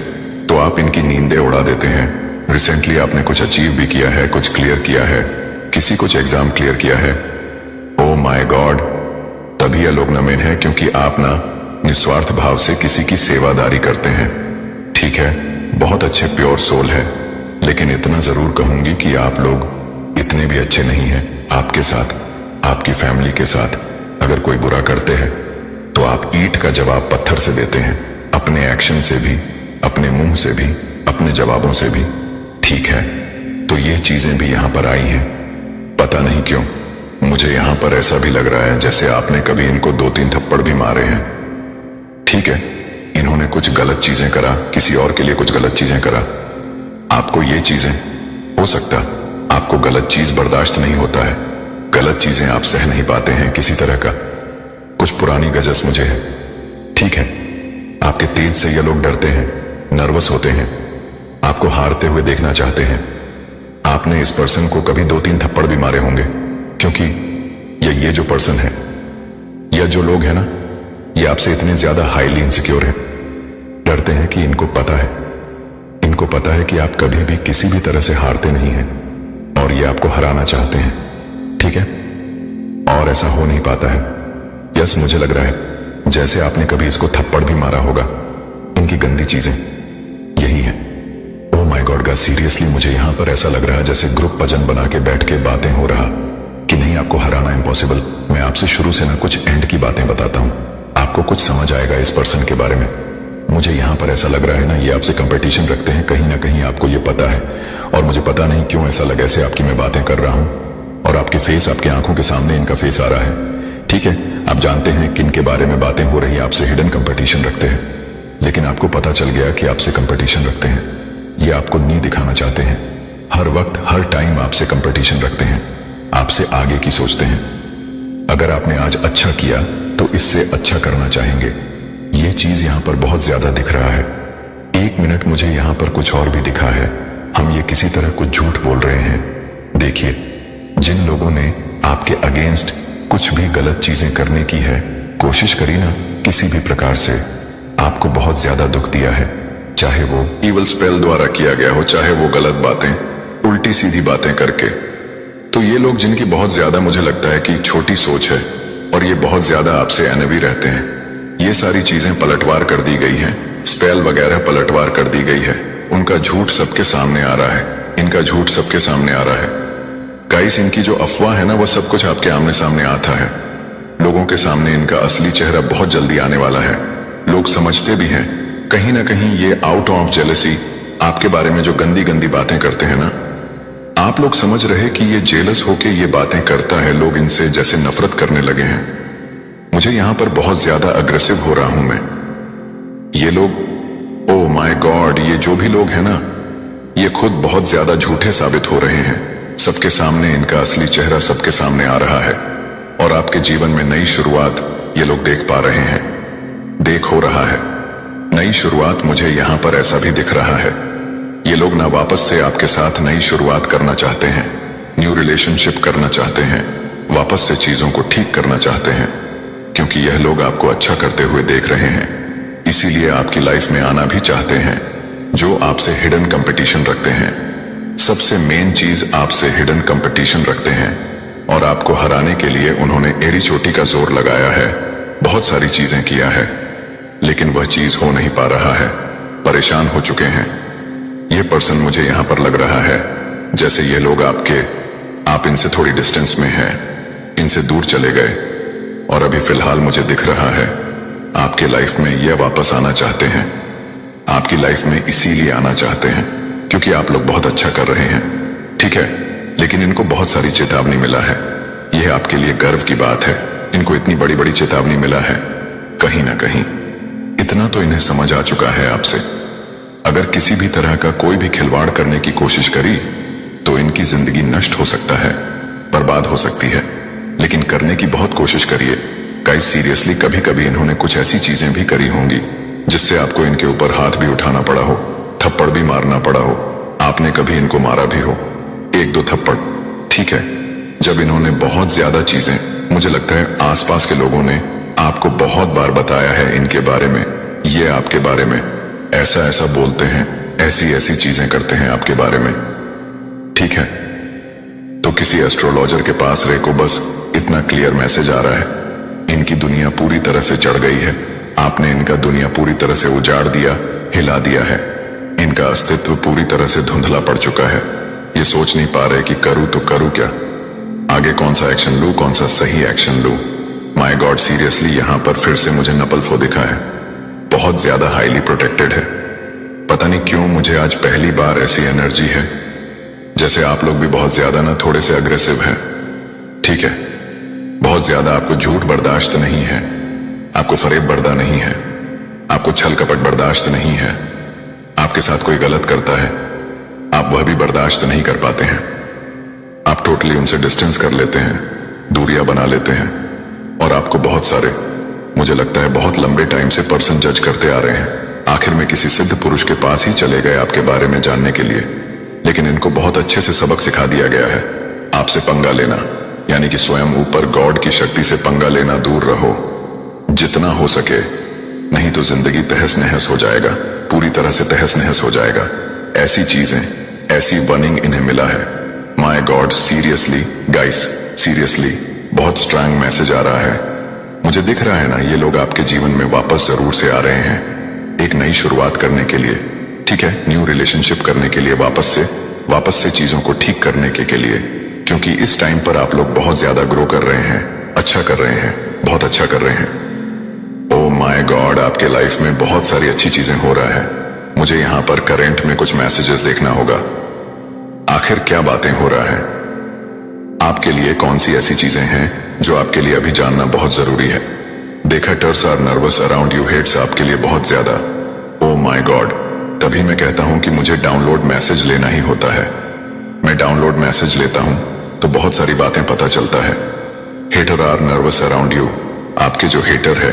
तो आप इनकी नींदें उड़ा देते हैं। रिसेंटली आपने कुछ अचीव भी किया है, कुछ क्लियर किया है, किसी कुछ एग्जाम क्लियर किया है। ओ माय गॉड, तभी ये लोग नमेन है क्योंकि आप ना निस्वार्थ भाव से किसी की सेवादारी करते हैं। ठीक है, बहुत अच्छे प्योर सोल है, लेकिन इतना जरूर कहूंगी कि आप लोग इतने भी अच्छे नहीं हैं। आपके साथ, आपकी फैमिली के साथ अगर कोई बुरा करते हैं तो आप ईंट का जवाब पत्थर से देते हैं, अपने एक्शन से भी, अपने मुंह से भी, अपने जवाबों से भी। ठीक है, तो ये चीजें भी यहां पर आई हैं। पता नहीं क्यों मुझे यहां पर ऐसा भी लग रहा है जैसे आपने कभी इनको 2-3 थप्पड़ भी मारे हैं। ठीक है, इन्होंने कुछ गलत चीजें करा, किसी और के लिए कुछ गलत चीजें करा। आपको ये चीजें, हो सकता आपको गलत चीज बर्दाश्त नहीं होता है, गलत चीजें आप सह नहीं पाते हैं किसी तरह का। कुछ पुरानी गजस मुझे है। ठीक है, आपके तेज से ये लोग डरते हैं, नर्वस होते हैं, आपको हारते हुए देखना चाहते हैं। आपने इस पर्सन को कभी 2-3 थप्पड़ भी मारे होंगे, क्योंकि ये जो पर्सन है या जो लोग हैं ना, ये आपसे इतने ज्यादा हाईली इनसिक्योर हैं, डरते हैं कि इनको पता है कि आप कभी भी किसी भी तरह से हारते नहीं हैं और ये आपको हराना चाहते हैं। ठीक है, और ऐसा हो नहीं पाता है। यस, मुझे लग रहा है जैसे आपने कभी इसको थप्पड़ भी मारा होगा। इनकी गंदी चीजें यही है। Oh my God guys, seriously मुझे यहां पर ऐसा लग रहा है जैसे ग्रुप भजन बना के बैठ के बातें हो रहा कि नहीं, आपको हराना इम्पॉसिबल। मैं आपसे शुरू से ना कुछ एंड की बातें बताता हूं, आपको कुछ समझ आएगा इस पर्सन के बारे में। मुझे यहां पर ऐसा लग रहा है ना, ये आपसे कंपटीशन रखते हैं, कहीं ना कहीं आपको ये पता है। और मुझे पता नहीं क्यों ऐसा लगा ऐसे आपकी मैं बातें कर रहा हूं और आपके फेस, आपकी आंखों के सामने इनका फेस आ रहा है। ठीक है, आप जानते हैं किन के बारे में बातें हो रही है, आपसे हिडन कंपटीशन रखते हैं, लेकिन आपको पता चल गया कि आपसे कंपटीशन रखते हैं। ये आपको नहीं दिखाना चाहते हैं। हर वक्त, हर टाइम आपसे कंपटीशन रखते हैं, आपसे आगे की सोचते हैं। अगर आपने आज अच्छा किया तो इससे अच्छा करना चाहेंगे। ये चीज यहां पर बहुत ज्यादा दिख रहा है। एक मिनट, मुझे यहां पर कुछ और भी दिखा है। हम ये किसी तरह कुछ झूठ बोल रहे हैं। देखिए, जिन लोगों ने आपके अगेंस्ट कुछ भी गलत चीजें करने की है, कोशिश करी ना किसी भी प्रकार से, आपको बहुत ज्यादा दुख दिया है। चाहे वो इवल स्पेल द्वारा किया गया हो, चाहे वो गलत बातें, उल्टी सीधी बातें करके। तो ये लोग जिनकी बहुत ज्यादा मुझे लगता है कि छोटी सोच है और ये बहुत ज्यादा आपसे अनवी रहते हैं, ये सारी चीजें पलटवार कर दी गई हैं, स्पेल वगैरह पलटवार कर दी गई है। उनका झूठ सबके सामने आ रहा है, इनका झूठ सबके सामने आ रहा है। गाइस, इनकी जो अफवाह है ना, वो सब कुछ आपके आमने सामने आता है। लोगों के सामने इनका असली चेहरा बहुत जल्दी आने वाला है। लोग समझते भी हैं कहीं ना कहीं ये आउट ऑफ जेलसी आपके बारे में जो गंदी गंदी बातें करते हैं ना, आप लोग समझ रहे कि ये जेलस होके ये बातें करता है, लोग इनसे जैसे नफरत करने लगे हैं। मुझे यहां पर बहुत ज्यादा अग्रेसिव हो रहा हूं मैं। ये लोग, ओह माय गॉड, ये जो भी लोग हैं ना, ये खुद बहुत ज्यादा झूठे साबित हो रहे हैं। सबके सामने इनका असली चेहरा सबके सामने आ रहा है और आपके जीवन में नई शुरुआत ये लोग देख पा रहे हैं, देख हो रहा है नई शुरुआत। मुझे यहां पर ऐसा भी दिख रहा है, ये लोग ना वापस से आपके साथ नई शुरुआत करना चाहते हैं, न्यू रिलेशनशिप करना चाहते हैं, वापस से चीजों को ठीक करना चाहते हैं, क्योंकि यह लोग आपको अच्छा करते हुए देख रहे हैं। इसीलिए आपकी लाइफ में आना भी चाहते हैं। जो आपसे हिडन कंपटीशन रखते हैं, सबसे मेन चीज आपसे हिडन कंपटीशन रखते हैं और आपको हराने के लिए उन्होंने एड़ी चोटी का जोर लगाया है, बहुत सारी चीजें किया है, लेकिन वह चीज हो नहीं पा रहा है। परेशान हो चुके हैं। यह पर्सन मुझे यहां पर लग रहा है जैसे ये लोग आप इनसे थोड़ी डिस्टेंस में हैं, इनसे दूर चले गए, और अभी फिलहाल मुझे दिख रहा है आपके लाइफ में ये वापस आना चाहते हैं। आपकी लाइफ में इसीलिए आना चाहते हैं क्योंकि आप लोग बहुत अच्छा कर रहे हैं, ठीक है, लेकिन इनको बहुत सारी चेतावनी मिला है। यह आपके लिए गर्व की बात है, इनको इतनी बड़ी बड़ी चेतावनी मिला है। कहीं ना कहीं इतना तो इन्हें समझ आ चुका है आपसे। अगर किसी भी तरह का कोई भी खिलवाड़ करने की कोशिश करी तो इनकी जिंदगी नष्ट हो सकता है, बर्बाद हो सकती है, लेकिन करने की बहुत कोशिश करिए। गाइस सीरियसली, कभी कभी इन्होंने कुछ ऐसी चीजें भी करी होंगी जिससे आपको इनके ऊपर हाथ भी उठाना पड़ा हो, थप्पड़ भी मारना पड़ा हो, आपने कभी इनको मारा भी हो, 1-2 थप्पड़, ठीक है। जब इन्होंने बहुत ज्यादा चीजें, मुझे लगता है आसपास के लोगों ने आपको बहुत बार बताया है इनके बारे में, ये आपके बारे में ऐसा ऐसा बोलते हैं, ऐसी ऐसी चीजें करते हैं आपके बारे में, ठीक है। तो किसी एस्ट्रोलॉजर के पास रे को बस इतना क्लियर मैसेज आ रहा है, इनकी दुनिया पूरी तरह से चढ़ गई है, आपने इनका दुनिया पूरी तरह से उजाड़ दिया, हिला दिया है, इनका अस्तित्व पूरी तरह से धुंधला पड़ चुका है। ये सोच नहीं पा रहे कि करूं तो करूं क्या, आगे कौन सा एक्शन लूं, कौन सा सही एक्शन लूं। माय गॉड सीरियसली, यहां पर फिर से मुझे नपल्फो दिखा है, बहुत ज्यादा हाईली प्रोटेक्टेड है। पता नहीं क्यों मुझे आज पहली बार ऐसी एनर्जी है जैसे आप लोग भी बहुत ज्यादा ना थोड़े से अग्रेसिव हैं, ठीक है। बहुत ज्यादा आपको झूठ बर्दाश्त नहीं है, आपको फरेब बर्दा नहीं है, आपको छल कपट बर्दाश्त नहीं है। आपके साथ कोई गलत करता है, आप वह भी बर्दाश्त नहीं कर पाते हैं, आप टोटली उनसे डिस्टेंस कर लेते हैं, दूरियां बना लेते हैं, और आपको बहुत सारे, मुझे लगता है बहुत लंबे टाइम से पर्सन जज करते आ रहे हैं। आखिर में किसी सिद्ध पुरुष के पास ही चले गए आपके बारे में जानने के लिए, लेकिन इनको बहुत अच्छे से सबक सिखा दिया गया है। आपसे पंगा लेना यानी कि स्वयं ऊपर गॉड की शक्ति से पंगा लेना दूर रहो जितना हो सके, नहीं तो जिंदगी तहस नहस हो जाएगा, पूरी तरह से तहस नहस हो जाएगा। ऐसी चीजें, ऐसी वर्निंग इन्हें मिला है। My God seriously guys, seriously बहुत स्ट्रांग मैसेज आ रहा है। मुझे दिख रहा है ना, ये लोग आपके जीवन में वापस जरूर से आ रहे हैं, एक नई शुरुआत करने के लिए, ठीक है, न्यू रिलेशनशिप करने के लिए, वापस से चीजों को ठीक करने के लिए, क्योंकि इस टाइम पर आप लोग बहुत ज्यादा ग्रो कर रहे हैं, अच्छा कर रहे हैं, बहुत अच्छा कर रहे हैं। ओ माय गॉड, आपके लाइफ में बहुत सारी अच्छी चीजें हो रहा है। मुझे यहां पर करंट में कुछ मैसेजेस देखना होगा, आखिर क्या बातें हो रहा है, आपके लिए कौन सी ऐसी चीजें हैं जो आपके लिए अभी जानना बहुत जरूरी है। देखा haters are nervous around you, hates आपके लिए बहुत ज्यादा। ओ माय गॉड, तभी मैं कहता हूं कि मुझे डाउनलोड मैसेज लेना ही होता है। मैं डाउनलोड मैसेज लेता हूं तो बहुत सारी बातें पता चलता है। Hater are nervous around you, आपके जो हेटर है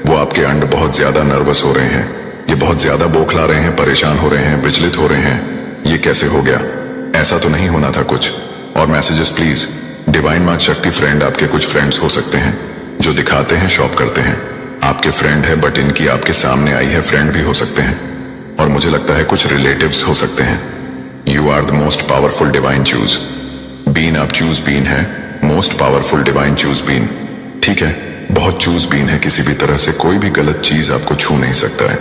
वो आपके अंड बहुत ज्यादा नर्वस हो रहे हैं, ये बहुत ज्यादा बौखला रहे हैं, परेशान हो रहे हैं, विचलित हो रहे हैं। ये कैसे हो गया, ऐसा तो नहीं होना था कुछ। और मैसेजेस प्लीज, डिवाइन माँ शक्ति फ्रेंड, आपके कुछ फ्रेंड्स हो सकते हैं जो दिखाते हैं, शॉप करते हैं, आपके फ्रेंड है बट इनकी आपके सामने आई है फ्रेंड भी हो सकते हैं, और मुझे लगता है कुछ रिलेटिव्स हो सकते हैं। You are the most powerful divine chosen being, आप चूज बीन है, most powerful divine chosen being, ठीक है, बहुत चूज बीन है। किसी भी तरह से कोई भी गलत चीज आपको छू नहीं सकता है।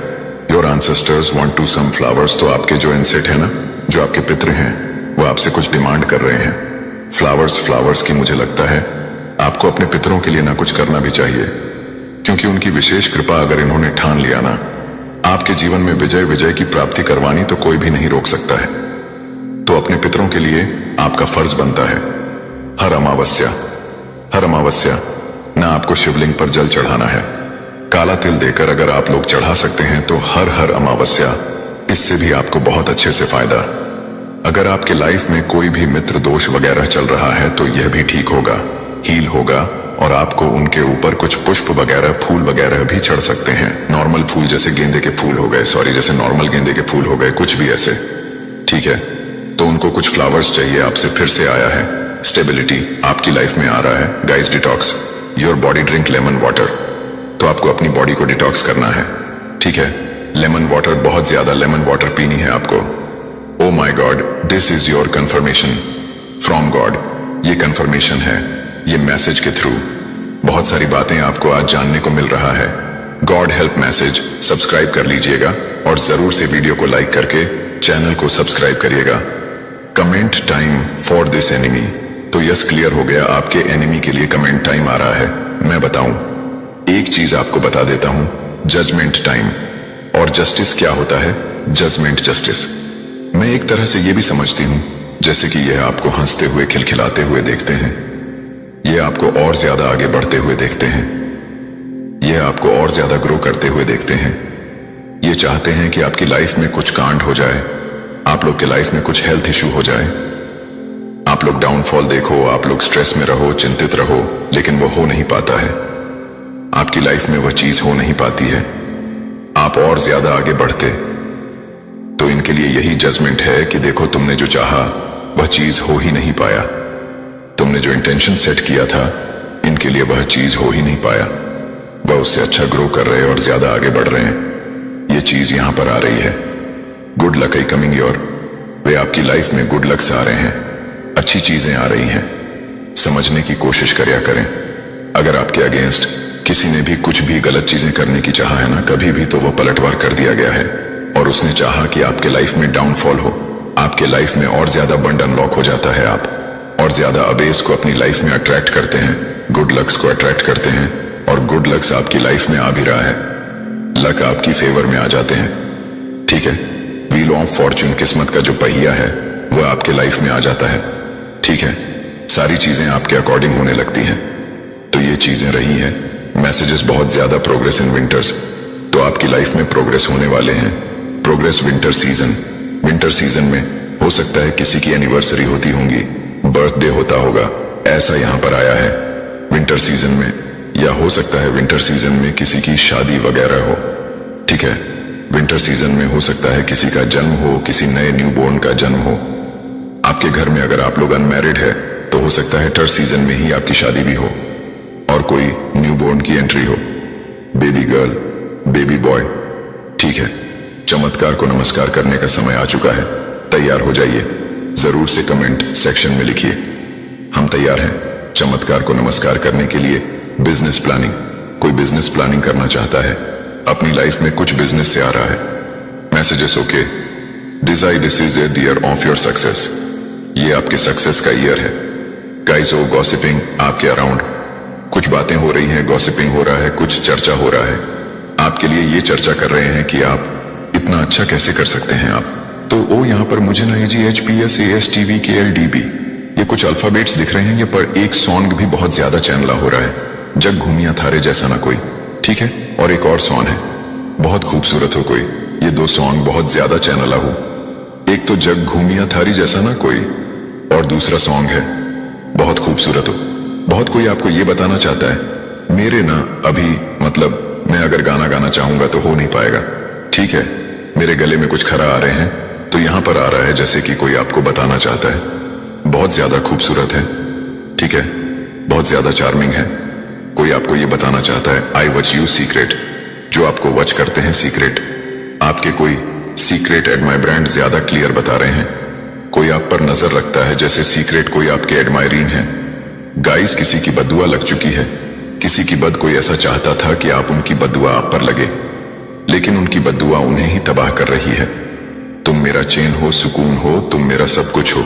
Your ancestors want to some flowers, तो आपके जो एंसेट है ना, जो आपके पितृ हैं, वो आपसे कुछ डिमांड कर रहे हैं। फ्लावर्स की, मुझे लगता है आपको अपने पितरों के लिए ना कुछ करना भी चाहिए, क्योंकि उनकी विशेष कृपा अगर इन्होंने ठान लिया ना, आपके जीवन में विजय की प्राप्ति करवानी, तो कोई भी नहीं रोक सकता है। तो अपने पितरों के लिए आपका फर्ज बनता है हर अमावस्या ना आपको शिवलिंग पर जल चढ़ाना है, काला तिल देकर अगर आप लोग चढ़ा सकते हैं तो हर अमावस्या, इससे भी आपको बहुत अच्छे से फायदा। अगर आपके लाइफ में कोई भी मित्र दोष वगैरह चल रहा है तो यह भी ठीक होगा, हील होगा, और आपको उनके ऊपर कुछ पुष्प वगैरह, फूल वगैरह भी चढ़ सकते हैं। नॉर्मल फूल जैसे गेंदे के फूल हो गए, जैसे नॉर्मल गेंदे के फूल हो गए, कुछ भी ऐसे, ठीक है। तो उनको कुछ फ्लावर्स चाहिए, आपसे फिर से आया है, स्टेबिलिटी आपकी लाइफ में आ रहा है। Guys, detox your body, drink lemon water, तो आपको अपनी बॉडी को डिटॉक्स करना है, ठीक है। लेमन वाटर, बहुत ज्यादा लेमन वाटर पीनी है आपको। Oh my God, this is your confirmation from God, ये कंफर्मेशन है, ये मैसेज के थ्रू बहुत सारी बातें आपको आज जानने को मिल रहा है। गॉड हेल्प मैसेज, सब्सक्राइब कर लीजिएगा, और जरूर से वीडियो को लाइक करके चैनल को सब्सक्राइब करिएगा। Comment time for this enemy, तो यस, क्लियर हो गया, आपके एनिमी के लिए कमेंट टाइम आ रहा है। मैं बताऊं, एक चीज आपको बता देता हूं, जजमेंट टाइम। और जस्टिस क्या होता है? Judgement justice. मैं एक तरह से यह भी समझती हूं जैसे कि यह आपको हंसते हुए खिलखिलाते हुए देखते हैं, यह आपको और ज्यादा आगे बढ़ते हुए देखते हैं, यह आपको और ज्यादा ग्रो करते हुए देखते हैं। ये चाहते हैं कि आपकी लाइफ में कुछ कांड हो जाए, आप लोग के लाइफ में कुछ हेल्थ इशू हो जाए, आप लोग डाउनफॉल देखो, आप लोग स्ट्रेस में रहो, चिंतित रहो, लेकिन वो हो नहीं पाता है। आपकी लाइफ में वह चीज हो नहीं पाती है, आप और ज्यादा आगे बढ़ते। तो इनके लिए यही जजमेंट है कि देखो, तुमने जो चाहा वह चीज हो ही नहीं पाया, तुमने जो इंटेंशन सेट किया था, इनके लिए वह चीज हो ही नहीं पाया। वह उससे अच्छा ग्रो कर रहे हैं और ज्यादा आगे बढ़ रहे हैं। ये चीज यहां पर आ रही है, good luck I coming your. Way आपकी लाइफ में गुड लक्स आ रहे हैं, अच्छी चीजें आ रही हैं। समझने की कोशिश करया करें। अगर आपके अगेंस्ट किसी ने भी कुछ भी गलत चीजें करने की चाहा है ना कभी भी, तो वो पलटवार कर दिया गया है। और उसने चाहा कि आपके लाइफ में डाउनफॉल हो, आपके लाइफ में और ज्यादा बंड अनलॉक हो जाता है, आप और ज्यादा अबेस को अपनी लाइफ में अट्रैक्ट करते हैं, गुड लक्स को अट्रैक्ट करते हैं, और गुड लक्स आपकी लाइफ में आ भी रहा है। लक आपकी फेवर में आ जाते हैं, ठीक है। व्हील ऑफ फॉर्चून, किस्मत का जो पहिया है, वह आपके लाइफ में आ जाता है, ठीक है। सारी चीजें आपके अकॉर्डिंग होने लगती हैं। तो ये चीजें रही हैं। मैसेजेस बहुत ज्यादा प्रोग्रेस इन विंटर्स, तो आपकी लाइफ में प्रोग्रेस होने वाले हैं। Progress winter season. Winter season में हो सकता है किसी की एनिवर्सरी होती होंगी, बर्थडे होता होगा, ऐसा यहां पर आया है विंटर सीजन में। या हो सकता है विंटर सीजन में किसी की शादी वगैरह हो, ठीक है। विंटर सीजन में हो सकता है किसी का जन्म हो, किसी नए न्यूबॉर्न का जन्म हो। आपके घर में अगर आप लोग अनमैरिड है तो हो सकता है टर्ट सीजन में ही आपकी शादी भी हो और कोई न्यूबॉर्न की एंट्री हो, बेबी गर्ल, बेबी बॉय, ठीक है। चमत्कार को नमस्कार करने का समय आ चुका है, तैयार हो जाइए। जरूर से कमेंट सेक्शन में लिखिए, हम तैयार हैं चमत्कार को नमस्कार करने के लिए। बिजनेस प्लानिंग, कोई बिजनेस प्लानिंग करना चाहता है, अपनी लाइफ में कुछ बिजनेस से आ रहा है। Messages okay. Decide this is the year of your success, ये आपके सक्सेस का ईयर है। गाइस, ओ गॉसिपिंग आपके अराउंड कुछ बातें हो रही हैं, गॉसिपिंग हो रहा है, कुछ चर्चा हो रहा है। आपके लिए ये चर्चा कर रहे हैं कि आप इतना अच्छा कैसे कर सकते हैं आप। तो ओ यहाँ पर मुझे ना AGHPS ASTV KLDB ये कुछ अल्फाबेट्स दिख रहे हैं। ये पर एक सॉन्ग भी बहुत ज्यादा चैनला हो रहा है, जग घूमिया थारे जैसा ना कोई, ठीक है। और एक और सॉन्ग है, बहुत खूबसूरत हो कोई। ये दो सॉन्ग बहुत ज्यादा चैनला हो। एक तो जग घूमिया थारी जैसा ना कोई, और दूसरा सॉन्ग है बहुत खूबसूरत हो। बहुत कोई आपको ये बताना चाहता है मेरे ना अभी, मतलब मैं अगर गाना गाना चाहूंगा तो हो नहीं पाएगा, ठीक है। मेरे गले में कुछ खरा आ रहे हैं, तो यहां पर आ रहा है जैसे कि कोई आपको बताना चाहता है बहुत ज्यादा खूबसूरत है, ठीक है, बहुत ज्यादा चार्मिंग है। कोई आपको ये बताना चाहता है आई वच यू सीक्रेट, जो आपको वच करते हैं सीक्रेट। आपके कोई सीक्रेट एडमायर ब्रांड ज्यादा क्लियर बता रहे हैं। कोई आप पर नजर रखता है जैसे सीक्रेट कोई आपके एडमायरीन है। गाइस, किसी की बदुआ लग चुकी है, किसी की बद कोई ऐसा चाहता था कि आप उनकी बदुआ आप पर लगे, लेकिन उनकी बदुआ उन्हें ही तबाह कर रही है। तुम मेरा चैन हो, सुकून हो, तुम मेरा सब कुछ हो।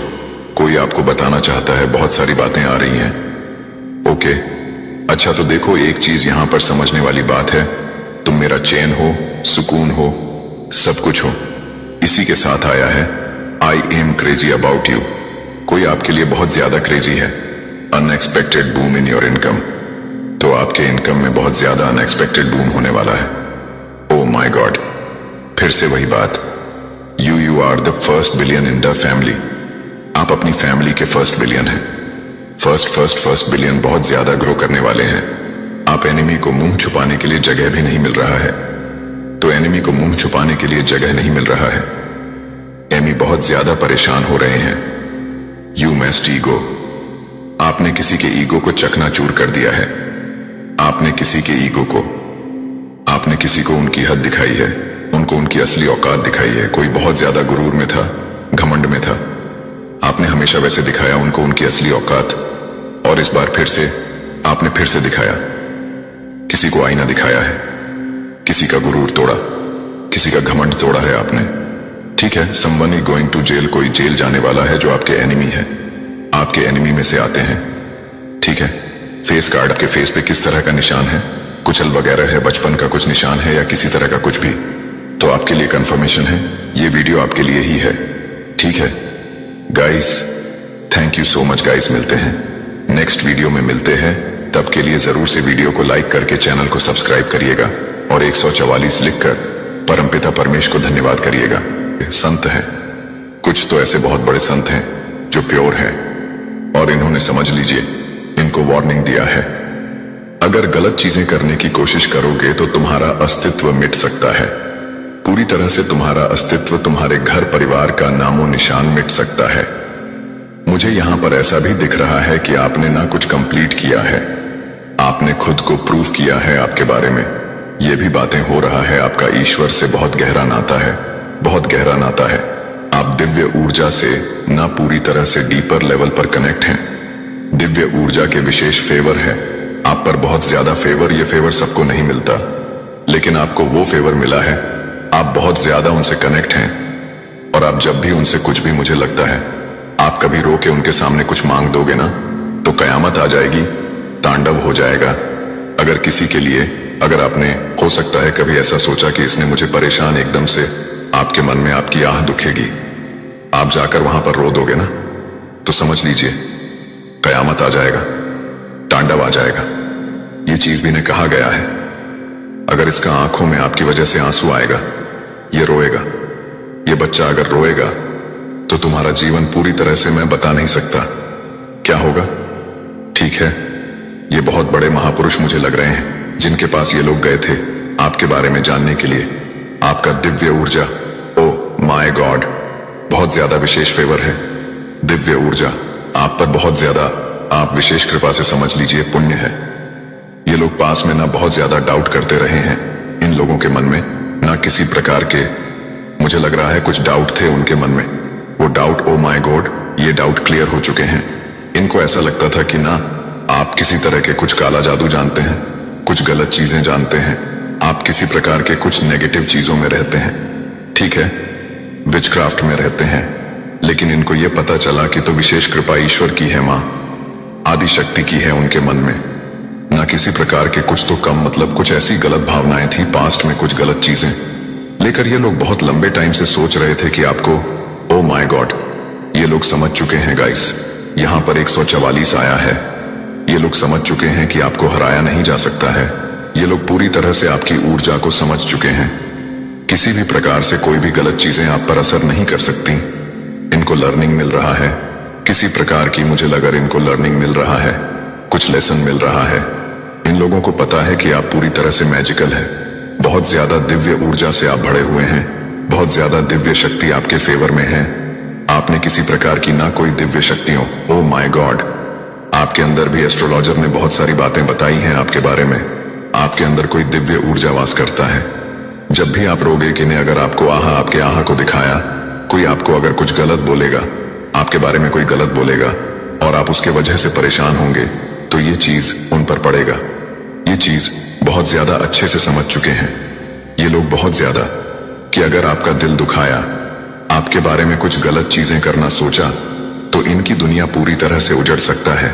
कोई आपको बताना चाहता है, बहुत सारी बातें आ रही हैं। ओके, अच्छा तो देखो, एक चीज यहां पर समझने वाली बात है, तुम मेरा चैन हो, सुकून हो, सब कुछ हो। इसी के साथ आया है I am crazy about you. कोई आपके लिए बहुत ज्यादा क्रेजी है। Unexpected boom in your income, तो आपके इनकम में बहुत ज्यादा अनएक्सपेक्टेड बूम होने वाला है। ओ माय गॉड, फिर से वही बात, you are the first billion in the family. आप अपनी फैमिली के फर्स्ट बिलियन हैं। फर्स्ट बिलियन बहुत ज्यादा ग्रो करने वाले हैं। आप एनिमी को मुंह छुपाने के लिए जगह भी नहीं मिल रहा है, तो एनिमी को मुंह छुपाने के लिए जगह नहीं मिल रहा है। एमी बहुत ज्यादा परेशान हो रहे हैं। यू मेस्ट ईगो, आपने किसी के ईगो को चकनाचूर कर दिया है। आपने किसी के ईगो को, आपने किसी को उनकी हद दिखाई है, उनको उनकी असली औकात दिखाई है। कोई बहुत ज्यादा गुरूर में था, घमंड में था, आपने हमेशा वैसे दिखाया उनको उनकी असली औकात, और इस बार फिर से आपने फिर से दिखाया, किसी को आईना दिखाया है, किसी का गुरूर तोड़ा, किसी का घमंड तोड़ा है आपने, ठीक है। Someone is going to jail, कोई जेल जाने वाला है जो आपके एनिमी है। आपके एनिमी में से आते हैं। ठीक है, फेस कार्ड आपके फेस पे किस तरह का निशान है, कुचल वगैरह है, बचपन का कुछ निशान है या किसी तरह का कुछ भी, तो आपके लिए कंफर्मेशन है, ये वीडियो आपके लिए ही है। ठीक है guys, thank you so much guys. मिलते हैं नेक्स्ट वीडियो में, मिलते हैं। तब के लिए जरूर से वीडियो को लाइक करके चैनल को सब्सक्राइब करिएगा और 144 लिखकर परमपिता परमेश को धन्यवाद करिएगा। संत हैं कुछ तो ऐसे बहुत बड़े संत हैं जो प्योर हैं, और इन्होंने समझ लीजिए इनको वार्निंग दिया है, अगर गलत चीजें करने की कोशिश करोगे तो तुम्हारा अस्तित्व मिट सकता है। पूरी तरह से तुम्हारा अस्तित्व, तुम्हारे घर परिवार का नामो निशान मिट सकता है। मुझे यहां पर ऐसा भी दिख रहा है कि आपने ना कुछ कंप्लीट किया है, आपने खुद को प्रूव किया है आपके बारे में। यह भी बातें हो रहा है आपका ईश्वर से बहुत गहरा नाता है, बहुत गहरा नाता है। आप दिव्य ऊर्जा से ना पूरी तरह से डीपर लेवल पर कनेक्ट हैं। दिव्य ऊर्जा के विशेष फेवर है आप पर, बहुत ज्यादा फेवर। ये फेवर सबको नहीं मिलता, लेकिन आपको वो फेवर मिला है। आप बहुत ज्यादा उनसे कनेक्ट हैं, और आप जब भी उनसे कुछ भी, मुझे लगता है आप कभी रो के उनके सामने कुछ मांग दोगे ना, तो कयामत आ जाएगी, तांडव हो जाएगा। अगर किसी के लिए, अगर आपने हो सकता है कभी ऐसा सोचा कि इसने मुझे परेशान, एकदम से आपके मन में आपकी आह दुखेगी, आप जाकर वहां पर रो दोगे ना, तो समझ लीजिए कयामत आ जाएगा, तांडव आ जाएगा। ये चीज भी ने कहा गया है, अगर इसका आंखों में आपकी वजह से आंसू आएगा, ये रोएगा, ये बच्चा अगर रोएगा तो तुम्हारा जीवन पूरी तरह से मैं बता नहीं सकता क्या होगा। ठीक है, ये बहुत बड़े महापुरुष मुझे लग रहे हैं जिनके पास ये लोग गए थे आपके बारे में जानने के लिए। आपका दिव्य ऊर्जा, ओ माय गॉड, बहुत ज्यादा विशेष फेवर है। दिव्य ऊर्जा आप पर बहुत ज्यादा, आप विशेष कृपा से समझ लीजिए पुण्य है। ये लोग पास में ना बहुत ज्यादा डाउट करते रहे हैं, इन लोगों के मन में ना किसी प्रकार के, मुझे लग रहा है कुछ डाउट थे उनके मन में, वो डाउट, ओ माय गॉड, ये डाउट क्लियर हो चुके हैं। इनको ऐसा लगता था कि ना आप किसी तरह के कुछ काला जादू जानते हैं, कुछ गलत चीजें जानते हैं, आप किसी प्रकार के कुछ नेगेटिव चीजों में रहते हैं। ठीक है, विचक्राफ्ट में रहते हैं, लेकिन इनको यह पता चला कि तो विशेष कृपा ईश्वर की है, मां आदि शक्ति की है उनके मन में, ना किसी प्रकार के कुछ तो कम, मतलब कुछ ऐसी गलत भावनाएं थी पास्ट में, कुछ गलत चीजें लेकर ये लोग बहुत लंबे टाइम से सोच रहे थे कि आपको, ओ माय गॉड, ये लोग समझ चुके हैं गाइस। यहां पर 144 आया है, ये लोग समझ चुके हैं कि आपको हराया नहीं जा सकता है। ये लोग पूरी तरह से आपकी ऊर्जा को समझ चुके हैं, किसी भी प्रकार से कोई भी गलत चीजें आप पर असर नहीं कर सकती। इनको लर्निंग मिल रहा है किसी प्रकार की, मुझे लगा इनको लर्निंग मिल रहा है, कुछ लेसन मिल रहा है। इन लोगों को पता है कि आप पूरी तरह से मैजिकल है, बहुत ज्यादा दिव्य ऊर्जा से आप भरे हुए हैं, बहुत ज्यादा दिव्य शक्ति आपके फेवर में है। आपने किसी प्रकार की ना कोई दिव्य शक्तियों, ओ माय गॉड, आपके अंदर भी एस्ट्रोलॉजर ने बहुत सारी बातें बताई हैं आपके बारे में, आपके अंदर कोई दिव्य ऊर्जा वास करता है। जब भी आप रोगे कि ने अगर आपको आपके आहा को दिखाया, कोई आपको अगर कुछ गलत बोलेगा, आपके बारे में कोई गलत बोलेगा और आप उसके वजह से परेशान होंगे, तो ये चीज उन पर पड़ेगा। ये चीज बहुत ज्यादा अच्छे से समझ चुके हैं ये लोग, बहुत ज्यादा, कि अगर आपका दिल दुखाया, आपके बारे में कुछ गलत चीजें करना सोचा, तो इनकी दुनिया पूरी तरह से उजड़ सकता है।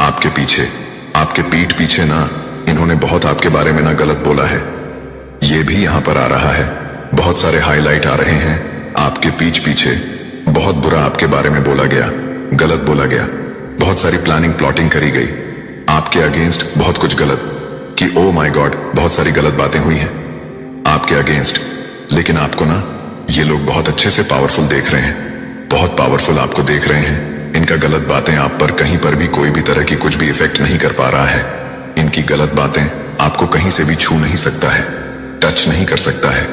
आपके पीछे, आपके पीठ पीछे ना इन्होंने बहुत आपके बारे में ना गलत बोला है, ये भी यहां पर आ रहा है। बहुत सारे हाईलाइट आ रहे हैं, आपके पीठ पीछे बहुत बुरा आपके बारे में बोला गया, गलत बोला गया, बहुत सारी प्लानिंग प्लॉटिंग करी गई आपके अगेंस्ट, बहुत कुछ गलत, कि ओ माय गॉड, बहुत सारी गलत बातें हुई हैं आपके अगेंस्ट। लेकिन आपको ना ये लोग बहुत अच्छे से पावरफुल देख रहे हैं, बहुत पावरफुल आपको देख रहे हैं। इनका गलत बातें आप पर कहीं पर भी कोई भी तरह की कुछ भी इफेक्ट नहीं कर पा रहा है। इनकी गलत बातें आपको कहीं से भी छू नहीं सकता है, टच नहीं कर सकता है।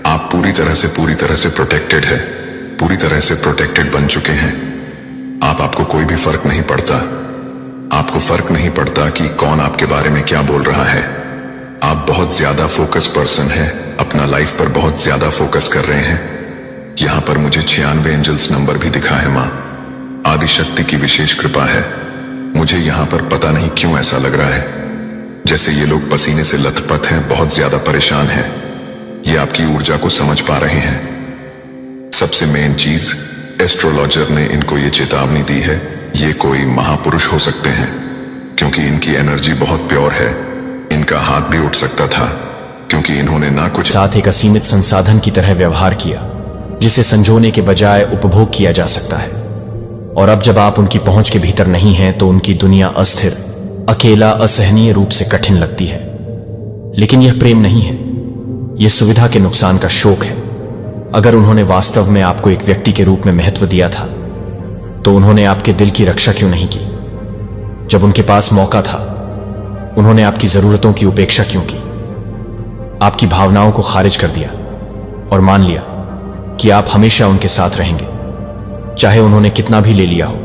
आप पूरी तरह से प्रोटेक्टेड है, पूरी तरह से प्रोटेक्टेड बन चुके हैं। आपको कोई भी फर्क नहीं पड़ता, आपको फर्क नहीं पड़ता कि कौन आपके बारे में क्या बोल रहा है। आप बहुत ज्यादा फोकस पर्सन है, अपना लाइफ पर बहुत ज्यादा फोकस कर रहे हैं। यहां पर मुझे 96 एंजल्स नंबर भी दिखा है, मां आदि शक्ति की विशेष कृपा है। मुझे यहां पर पता नहीं क्यों ऐसा लग रहा है जैसे ये लोग पसीने से लथपथ हैं, बहुत ज्यादा परेशान हैं। ये आपकी ऊर्जा को समझ पा रहे हैं। सबसे मेन चीज, एस्ट्रोलॉजर ने इनको ये चेतावनी दी है, ये कोई महापुरुष हो सकते हैं, क्योंकि इनकी एनर्जी बहुत प्योर है। इनका हाथ भी उठ सकता था, क्योंकि इन्होंने ना कुछ साथ एक असीमित संसाधन की तरह व्यवहार किया, जिसे संजोने के बजाय उपभोग किया जा सकता है। और अब जब आप उनकी पहुंच के भीतर नहीं हैं, तो उनकी दुनिया अस्थिर, अकेला, असहनीय रूप से कठिन लगती है। लेकिन यह प्रेम नहीं है, यह सुविधा के नुकसान का शोक है। अगर उन्होंने वास्तव में आपको एक व्यक्ति के रूप में महत्व दिया था, तो उन्होंने आपके दिल की रक्षा क्यों नहीं की? जब उनके पास मौका था, उन्होंने आपकी जरूरतों की उपेक्षा क्यों की? आपकी भावनाओं को खारिज कर दिया और मान लिया कि आप हमेशा उनके साथ रहेंगे, चाहे उन्होंने कितना भी ले लिया हो।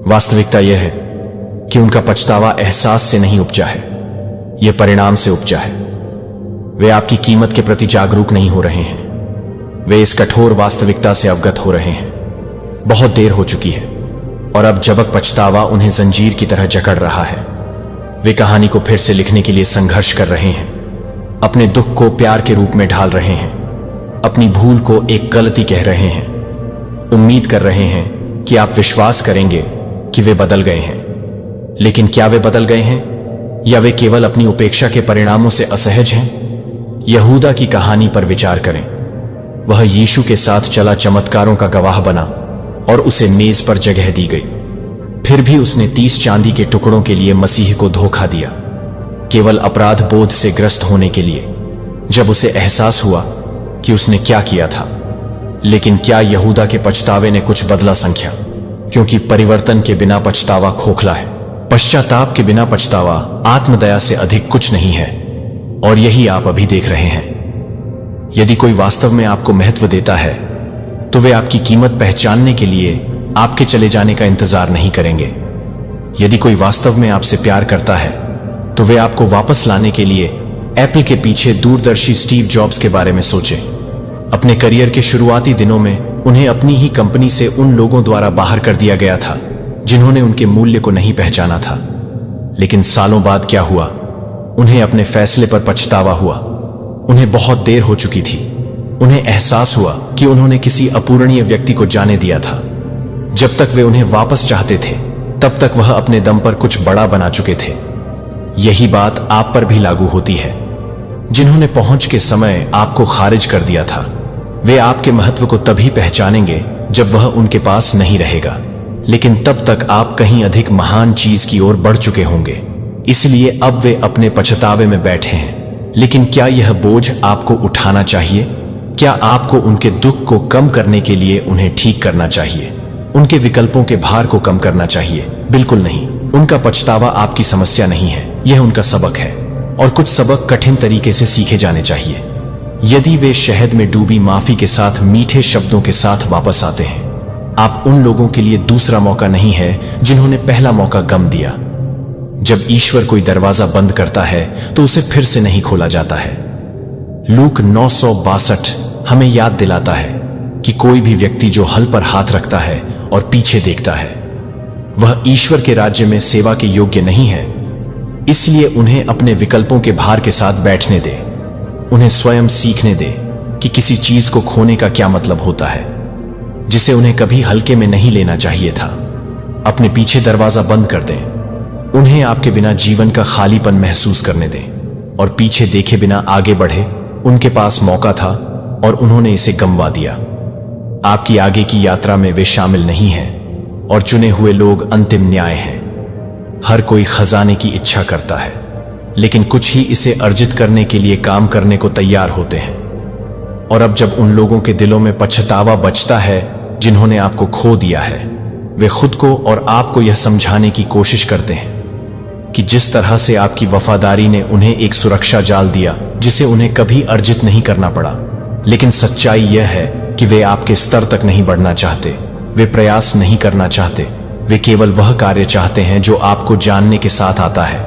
वास्तविकता यह है कि उनका पछतावा एहसास से नहीं उपजा है, यह परिणाम से उपजा है। वे आपकी कीमत के प्रति जागरूक नहीं हो रहे हैं, वे इस कठोर वास्तविकता से अवगत हो रहे हैं। बहुत देर हो चुकी है और अब जबक पछतावा उन्हें जंजीर की तरह जकड़ रहा है। वे कहानी को फिर से लिखने के लिए संघर्ष कर रहे हैं, अपने दुख को प्यार के रूप में ढाल रहे हैं, अपनी भूल को एक गलती कह रहे हैं, उम्मीद कर रहे हैं कि आप विश्वास करेंगे कि वे बदल गए हैं। लेकिन क्या वे बदल गए हैं, या वे केवल अपनी उपेक्षा के परिणामों से असहज हैं? यहूदा की कहानी पर विचार करें। वह यीशु के साथ चला, चमत्कारों का गवाह बना और उसे मेज पर जगह दी गई। फिर भी उसने 30 चांदी के टुकड़ों के लिए मसीह को धोखा दिया, केवल अपराध बोध से ग्रस्त होने के लिए, जब उसे एहसास हुआ कि उसने क्या किया था। लेकिन क्या यहूदा के पछतावे ने कुछ बदला संख्या? क्योंकि परिवर्तन के बिना पछतावा खोखला है, पश्चाताप के बिना पछतावा आत्मदया से अधिक कुछ नहीं है। और यही आप अभी देख रहे हैं। यदि कोई वास्तव में आपको महत्व देता है, तो वे आपकी कीमत पहचानने के लिए आपके चले जाने का इंतजार नहीं करेंगे। यदि कोई वास्तव में आपसे प्यार करता है, तो वे आपको वापस लाने के लिए एप्पल के पीछे दूरदर्शी स्टीव जॉब्स के बारे में सोचें। अपने करियर के शुरुआती दिनों में उन्हें अपनी ही कंपनी से उन लोगों द्वारा बाहर कर दिया गया था जिन्होंने उनके मूल्य को नहीं पहचाना था। लेकिन सालों बाद क्या हुआ? उन्हें अपने फैसले पर पछतावा हुआ। उन्हें बहुत देर हो चुकी थी। उन्हें एहसास हुआ कि उन्होंने किसी अपूरणीय व्यक्ति को जाने दिया था। जब तक वे उन्हें वापस चाहते थे, तब तक वह अपने दम पर कुछ बड़ा बना चुके थे। यही बात आप पर भी लागू होती है। जिन्होंने पहुंच के समय आपको खारिज कर दिया था, वे आपके महत्व को तभी पहचानेंगे जब वह उनके पास नहीं रहेगा। लेकिन तब तक आप कहीं अधिक महान चीज की ओर बढ़ चुके होंगे। इसलिए अब वे अपने पछतावे में बैठे हैं। लेकिन क्या यह बोझ आपको उठाना चाहिए? क्या आपको उनके दुख को कम करने के लिए उन्हें ठीक करना चाहिए? उनके विकल्पों के भार को कम करना चाहिए? बिल्कुल नहीं। उनका पछतावा आपकी समस्या नहीं है, यह उनका सबक है। और कुछ सबक कठिन तरीके से सीखे जाने चाहिए। यदि वे शहद में डूबी माफी के साथ मीठे शब्दों के साथ वापस आते हैं, आप उन लोगों के लिए दूसरा मौका नहीं है जिन्होंने पहला मौका गम दिया। जब ईश्वर कोई दरवाजा बंद करता है, तो उसे फिर से नहीं खोला जाता है। लूक 9:62 हमें याद दिलाता है कि कोई भी व्यक्ति जो हल पर हाथ रखता है और पीछे देखता है, वह ईश्वर के राज्य में सेवा के योग्य नहीं है। इसलिए उन्हें अपने विकल्पों के भार के साथ बैठने दे। उन्हें स्वयं सीखने दे कि किसी चीज को खोने का क्या मतलब होता है, जिसे उन्हें कभी हल्के में नहीं लेना चाहिए था। अपने पीछे दरवाजा बंद कर दें। उन्हें आपके बिना जीवन का खालीपन महसूस करने दें और पीछे देखे बिना आगे बढ़े। उनके पास मौका था और उन्होंने इसे गंवा दिया। आपकी आगे की यात्रा में वे शामिल नहीं हैं और चुने हुए लोग अंतिम न्याय हैं। हर कोई खजाने की इच्छा करता है, लेकिन कुछ ही इसे अर्जित करने के लिए काम करने को तैयार होते हैं। और अब जब उन लोगों के दिलों में पछतावा बचता है जिन्होंने आपको खो दिया है, वे खुद को और आपको यह समझाने की कोशिश करते हैं कि जिस तरह से आपकी वफादारी ने उन्हें एक सुरक्षा जाल दिया जिसे उन्हें कभी अर्जित नहीं करना पड़ा। लेकिन सच्चाई यह है कि वे आपके स्तर तक नहीं बढ़ना चाहते, वे प्रयास नहीं करना चाहते, वे केवल वह कार्य चाहते हैं जो आपको जानने के साथ आता है।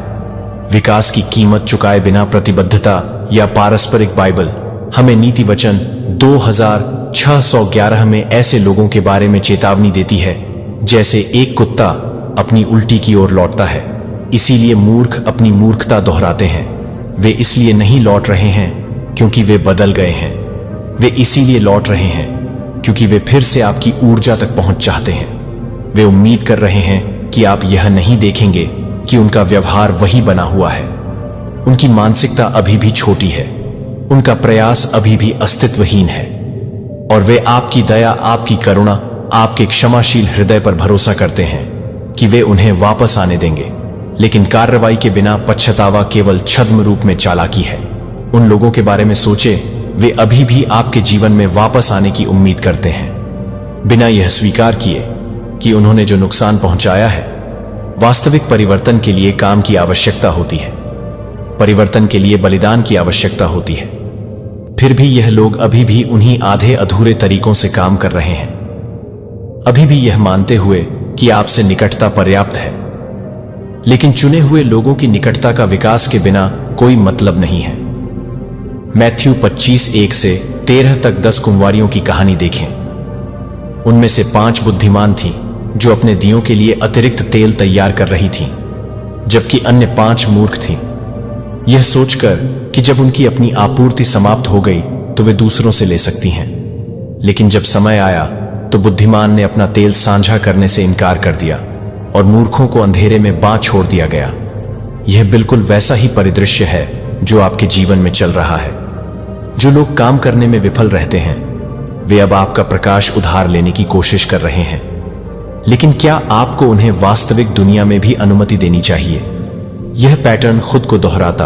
विकास की कीमत चुकाए बिना प्रतिबद्धता या पारस्परिक बाइबल हमें नीति वचन 2611 में ऐसे लोगों के बारे में चेतावनी देती है जैसे एक कुत्ता अपनी उल्टी की ओर लौटता है। इसीलिए मूर्ख अपनी मूर्खता दोहराते हैं। वे इसलिए नहीं लौट रहे हैं क्योंकि वे बदल गए हैं। वे इसीलिए लौट रहे हैं क्योंकि वे फिर से आपकी ऊर्जा तक पहुंच चाहते हैं। वे उम्मीद कर रहे हैं कि आप यह नहीं देखेंगे कि उनका व्यवहार वही बना हुआ है। उनकी मानसिकता अभी भी छोटी है, उनका प्रयास अभी भी अस्तित्वहीन है, और वे आपकी दया, आपकी करुणा, आपके क्षमाशील हृदय पर भरोसा करते हैं कि वे उन्हें वापस आने देंगे। लेकिन कार्रवाई के बिना पश्चातावा केवल छद्म रूप में चालाकी है। उन लोगों के बारे में सोचे, वे अभी भी आपके जीवन में वापस आने की उम्मीद करते हैं, बिना यह स्वीकार किए कि उन्होंने जो नुकसान पहुंचाया है। वास्तविक परिवर्तन के लिए काम की आवश्यकता होती है, परिवर्तन के लिए बलिदान की आवश्यकता होती है। फिर भी यह लोग अभी भी उन्हीं आधे अधूरे तरीकों से काम कर रहे हैं, अभी भी यह मानते हुए कि आपसे निकटता पर्याप्त है। लेकिन चुने हुए लोगों की निकटता का विकास के बिना कोई मतलब नहीं है। मैथ्यू 25:1-13 तक 10 कुंवारियों की कहानी देखें। उनमें से 5 बुद्धिमान थीं जो अपने दियों के लिए अतिरिक्त तेल तैयार कर रही थीं, जबकि अन्य 5 मूर्ख थीं, यह सोचकर कि जब उनकी अपनी आपूर्ति समाप्त हो गई तो वे दूसरों से ले सकती हैं। लेकिन जब समय आया तो बुद्धिमान ने अपना तेल साझा करने से इनकार कर दिया और मूर्खों को अंधेरे में बांध छोड़ दिया गया। यह बिल्कुल वैसा ही परिदृश्य है जो आपके जीवन में चल रहा है। जो लोग काम करने में विफल रहते हैं, वे अब आपका प्रकाश उधार लेने की कोशिश कर रहे हैं। लेकिन क्या आपको उन्हें वास्तविक दुनिया में भी अनुमति देनी चाहिए? यह पैटर्न खुद को दोहराता,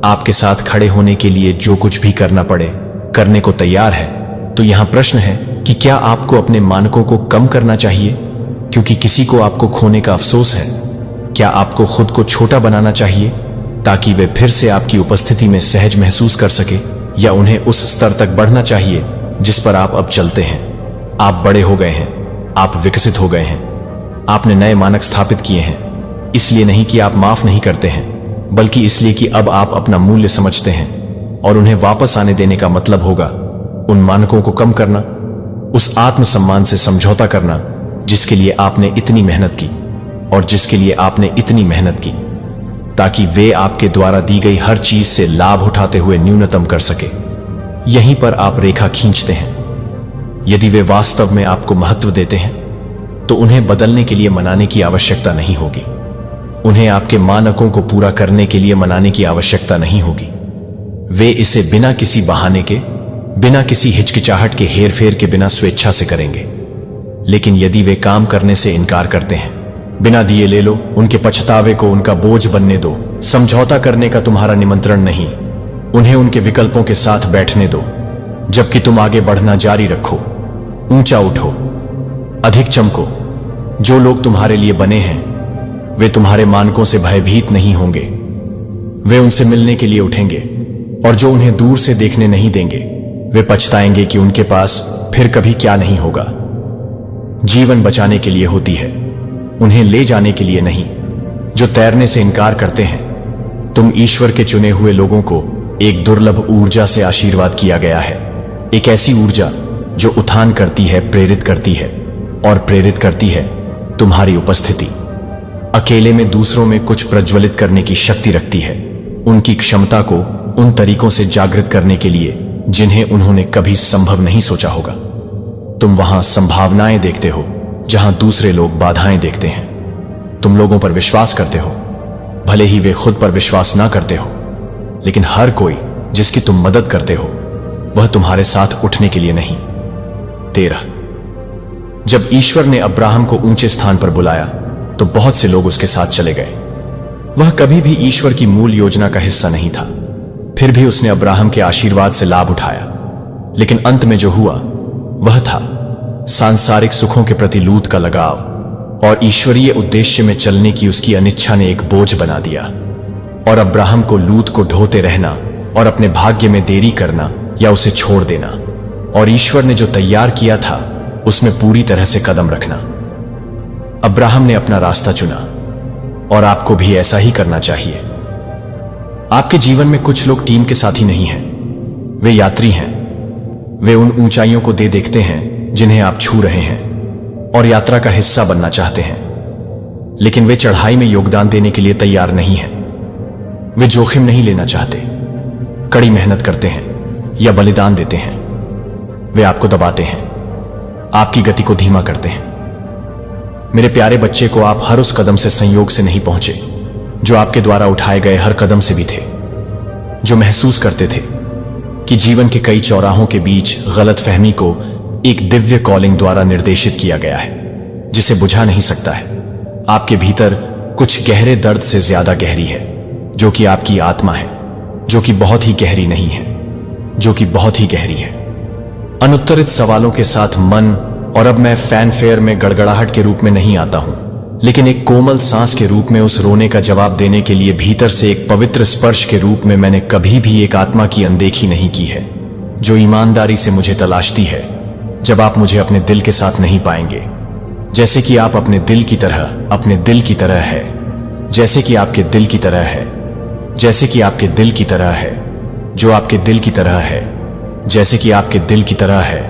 आपके साथ खड़े होने के लिए जो कुछ भी करना पड़े करने को तैयार है। तो यहां प्रश्न है कि क्या आपको अपने मानकों को कम करना चाहिए क्योंकि किसी को आपको खोने का अफसोस है? क्या आपको खुद को छोटा बनाना चाहिए ताकि वे फिर से आपकी उपस्थिति में सहज महसूस कर सके, या उन्हें उस स्तर तक बढ़ना चाहिए जिस पर आप अब चलते हैं? आप बड़े हो गए हैं, आप विकसित हो गए हैं, आपने नए मानक स्थापित किए हैं। इसलिए नहीं कि आप माफ नहीं करते हैं, बल्कि इसलिए कि अब आप अपना मूल्य समझते हैं, और उन्हें वापस आने देने का मतलब होगा उन मानकों को कम करना, उस आत्मसम्मान से समझौता करना जिसके लिए आपने इतनी मेहनत की, और जिसके लिए आपने इतनी मेहनत की ताकि वे आपके द्वारा दी गई हर चीज से लाभ उठाते हुए न्यूनतम कर सके। यहीं पर आप रेखा खींचते हैं। यदि वे वास्तव में आपको महत्व देते हैं तो उन्हें बदलने के लिए मनाने की आवश्यकता नहीं होगी। उन्हें आपके मानकों को पूरा करने के लिए मनाने की आवश्यकता नहीं होगी। वे इसे बिना किसी बहाने के, बिना किसी हिचकिचाहट के, हेरफेर के बिना स्वेच्छा से करेंगे। लेकिन यदि वे काम करने से इनकार करते हैं, बिना दिए ले लो, उनके पछतावे को उनका बोझ बनने दो। समझौता करने का तुम्हारा निमंत्रण नहीं, उन्हें उनके विकल्पों के साथ बैठने दो, जबकि तुम आगे बढ़ना जारी रखो। ऊंचा उठो, अधिक चमको। जो लोग तुम्हारे लिए बने हैं वे तुम्हारे मानकों से भयभीत नहीं होंगे। वे उनसे मिलने के लिए उठेंगे, और जो उन्हें दूर से देखने नहीं देंगे वे पछताएंगे कि उनके पास फिर कभी क्या नहीं होगा। जीवन बचाने के लिए होती है, उन्हें ले जाने के लिए नहीं। जो तैरने से इनकार करते हैं, तुम ईश्वर के चुने हुए लोगों को एक दुर्लभ ऊर्जा से आशीर्वाद किया गया है। एक ऐसी ऊर्जा जो उत्थान करती है, प्रेरित करती है, और प्रेरित करती है तुम्हारी उपस्थिति। अकेले में दूसरों में कुछ प्रज्वलित करने की शक्ति रखती है, उनकी क्षमता को उन तरीकों से जागृत करने के लिए जिन्हें उन्होंने कभी संभव नहीं सोचा होगा। तुम वहां संभावनाएं देखते हो जहां दूसरे लोग बाधाएं देखते हैं। तुम लोगों पर विश्वास करते हो, भले ही वे खुद पर विश्वास ना करते हो। लेकिन हर कोई जिसकी तुम मदद करते हो वह तुम्हारे साथ उठने के लिए नहीं। 13 जब ईश्वर ने अब्राहम को ऊंचे स्थान पर बुलाया तो बहुत से लोग उसके साथ चले गए। वह कभी भी ईश्वर की मूल योजना का हिस्सा नहीं था। फिर भी उसने अब्राहम के आशीर्वाद से लाभ उठाया। लेकिन अंत में जो हुआ वह था सांसारिक सुखों के प्रति लूत का लगाव, और ईश्वरीय उद्देश्य में चलने की उसकी अनिच्छा ने एक बोझ बना दिया। और अब्राहम को लूत को ढोते रहना और अपने भाग्य में देरी करना या उसे छोड़ देना, और ईश्वर ने जो तैयार किया था उसमें पूरी तरह से कदम रखना। अब्राहम ने अपना रास्ता चुना, और आपको भी ऐसा ही करना चाहिए। आपके जीवन में कुछ लोग टीम के साथी नहीं हैं, वे यात्री हैं। वे उन ऊंचाइयों को देखते हैं जिन्हें आप छू रहे हैं, और यात्रा का हिस्सा बनना चाहते हैं। लेकिन वे चढ़ाई में योगदान देने के लिए तैयार नहीं हैं। वे जोखिम नहीं लेना चाहते, कड़ी मेहनत करते हैं या बलिदान देते हैं। वे आपको दबाते हैं, आपकी गति को धीमा करते हैं। मेरे प्यारे बच्चे को आप हर उस कदम से संयोग से नहीं पहुंचे जो आपके द्वारा उठाए गए हर कदम से भी थे, जो महसूस करते थे कि जीवन के कई चौराहों के बीच गलतफहमी को एक दिव्य कॉलिंग द्वारा निर्देशित किया गया है जिसे बुझा नहीं सकता है। आपके भीतर कुछ गहरे दर्द से ज्यादा गहरी है, जो कि आपकी आत्मा है, जो कि बहुत ही गहरी नहीं है, जो कि बहुत ही गहरी है। अनुत्तरित सवालों के साथ मन, और अब मैं फैनफेयर में गड़गड़ाहट के रूप में नहीं आता हूं, लेकिन एक कोमल सांस के रूप में उस रोने का जवाब देने के लिए भीतर से एक पवित्र स्पर्श के रूप में मैंने कभी भी एक आत्मा की अनदेखी नहीं की है जो ईमानदारी से मुझे तलाशती है जब आप मुझे अपने दिल के साथ नहीं पाएंगे, जैसे कि आप अपने दिल की तरह, अपने दिल की तरह है, जैसे कि आपके दिल की तरह है, जैसे कि आपके दिल की तरह है, जो आपके दिल की तरह है, जैसे कि आपके दिल की तरह है,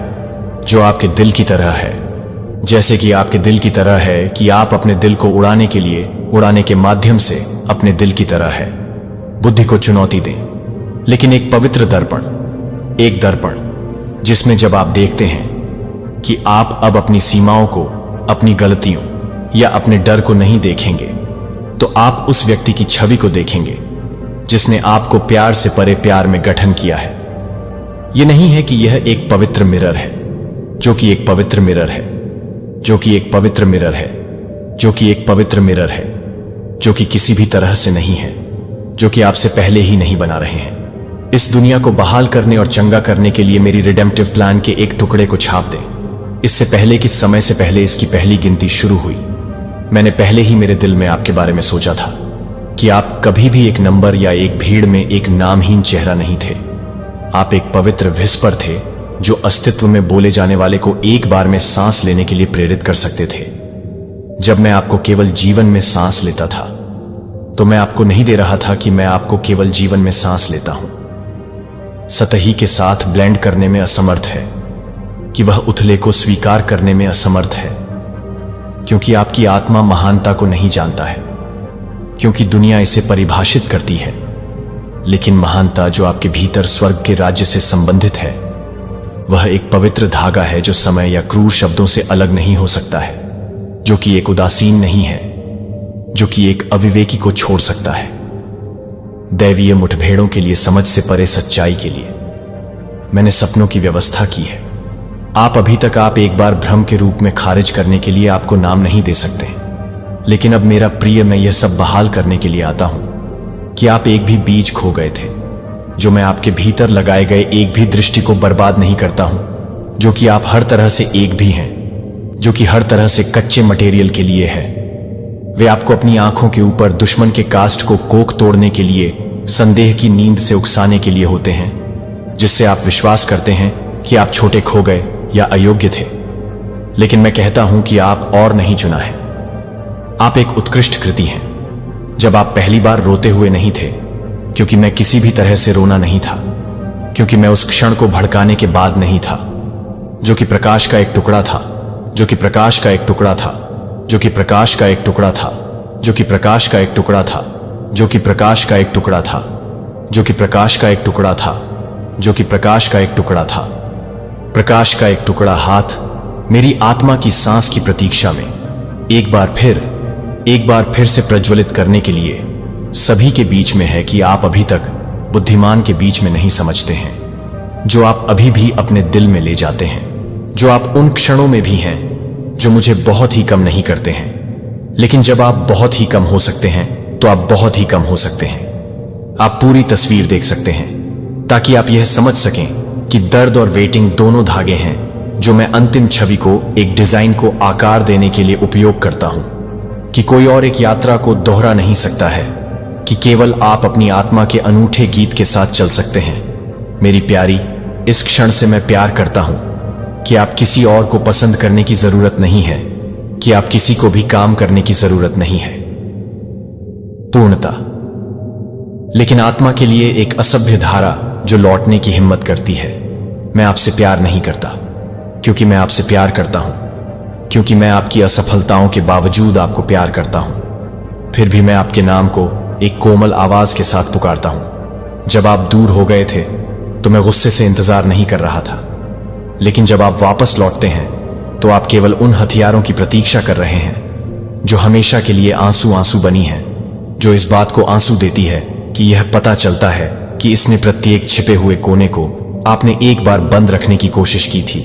जो आपके दिल की तरह है, जैसे कि आपके दिल की तरह है, कि आप अपने दिल को उड़ाने के लिए, उड़ाने के माध्यम से अपने दिल की तरह है। बुद्धि को चुनौती दें, लेकिन एक पवित्र दर्पण, एक दर्पण जिसमें जब आप देखते हैं कि आप अब अपनी सीमाओं को, अपनी गलतियों या अपने डर को नहीं देखेंगे, तो आप उस व्यक्ति की छवि को देखेंगे जिसने आपको प्यार से परे प्यार में गठन किया है। यह नहीं है कि यह एक पवित्र मिरर है, जो कि एक पवित्र मिरर है, जो कि एक पवित्र मिरर है, जो कि एक पवित्र मिरर है, जो कि किसी भी तरह से नहीं है, जो कि आपसे पहले ही नहीं बना रहे हैं। इस दुनिया को बहाल करने और चंगा करने के लिए मेरी रिडेम्पटिव प्लान के एक टुकड़े को छाप दें। इससे पहले कि समय से पहले इसकी पहली गिनती शुरू हुई, मैंने पहले ही मेरे दिल में आपके बारे में सोचा था कि आप कभी भी एक नंबर या एक भीड़ में एक नामहीन चेहरा नहीं थे। आप एक पवित्र विस्पर थे जो अस्तित्व में बोले जाने वाले को एक बार में सांस लेने के लिए प्रेरित कर सकते थे। जब मैं आपको केवल जीवन में सांस लेता था, तो मैं आपको नहीं दे रहा था कि मैं आपको केवल जीवन में सांस लेता हूं। सतही के साथ ब्लेंड करने में असमर्थ है, कि वह उथले को स्वीकार करने में असमर्थ है, क्योंकि आपकी आत्मा महानता को नहीं जानता है, क्योंकि दुनिया इसे परिभाषित करती है। लेकिन महानता जो आपके भीतर स्वर्ग के राज्य से संबंधित है, वह एक पवित्र धागा है जो समय या क्रूर शब्दों से अलग नहीं हो सकता है, जो कि एक उदासीन नहीं है, जो कि एक अविवेकी को छोड़ सकता है। दैवीय मुठभेड़ों के लिए, समझ से परे सच्चाई के लिए मैंने सपनों की व्यवस्था की है। आप अभी तक आप एक बार भ्रम के रूप में खारिज करने के लिए आपको नाम नहीं दे सकते, लेकिन अब मेरा प्रिय, मैं यह सब बहाल करने के लिए आता हूं कि आप एक भी बीज खो गए थे, जो मैं आपके भीतर लगाए गए एक भी दृष्टि को बर्बाद नहीं करता हूं, जो कि आप हर तरह से एक भी हैं, जो कि हर तरह से कच्चे मटेरियल के लिए है। वे आपको अपनी आंखों के ऊपर दुश्मन के कास्ट को कोक तोड़ने के लिए, संदेह की नींद से उकसाने के लिए होते हैं, जिससे आप विश्वास करते हैं कि आप छोटे खो गए या अयोग्य थे। लेकिन मैं कहता हूं कि आप और नहीं चुना है। आप एक उत्कृष्ट कृति हैं। जब आप पहली बार रोते हुए नहीं थे, क्योंकि मैं किसी भी तरह से रोना नहीं था, क्योंकि मैं उस क्षण को भड़काने के बाद नहीं था, जो कि प्रकाश का एक टुकड़ा था, जो कि प्रकाश का एक टुकड़ा था, जो कि प्रकाश का एक टुकड़ा था, जो कि प्रकाश का एक टुकड़ा था, जो कि प्रकाश का एक टुकड़ा था, जो कि प्रकाश का एक टुकड़ा था, जो कि प्रकाश का एक टुकड़ा था। प्रकाश का एक टुकड़ा हाथ मेरी आत्मा की सांस की प्रतीक्षा में एक बार फिर से प्रज्वलित करने के लिए सभी के बीच में है कि आप अभी तक बुद्धिमान के बीच में नहीं समझते हैं, जो आप अभी भी अपने दिल में ले जाते हैं, जो आप उन क्षणों में भी हैं जो मुझे बहुत ही कम नहीं करते हैं। लेकिन जब आप बहुत ही कम हो सकते हैं, तो आप बहुत ही कम हो सकते हैं। आप पूरी तस्वीर देख सकते हैं, ताकि आप यह समझ सकें कि दर्द और वेटिंग दोनों धागे हैं जो मैं अंतिम छवि को, एक डिजाइन को आकार देने के लिए उपयोग करता हूं, कि कोई और एक यात्रा को दोहरा नहीं सकता है, कि केवल आप अपनी आत्मा के अनूठे गीत के साथ चल सकते हैं। मेरी प्यारी, इस क्षण से मैं प्यार करता हूं कि आप किसी और को पसंद करने की जरूरत नहीं है, कि आप किसी को भी काम करने की जरूरत नहीं है। पूर्णता। लेकिन आत्मा के लिए एक असभ्य धारा जो लौटने की हिम्मत करती है। मैं आपसे प्यार नहीं करता, क्योंकि मैं आपसे प्यार करता हूं, क्योंकि मैं आपकी असफलताओं के बावजूद आपको प्यार करता हूं। फिर भी मैं आपके नाम को एक कोमल आवाज के साथ पुकारता हूं। जब आप दूर हो गए थे, तो मैं गुस्से से इंतजार नहीं कर रहा था, लेकिन जब आप वापस लौटते हैं, तो आप केवल उन हथियारों की प्रतीक्षा कर रहे हैं जो हमेशा के लिए आंसू आंसू बनी है, जो इस बात को आंसू देती है कि यह पता चलता है कि इसने प्रत्येक छिपे हुए कोने को आपने एक बार बंद रखने की कोशिश की थी।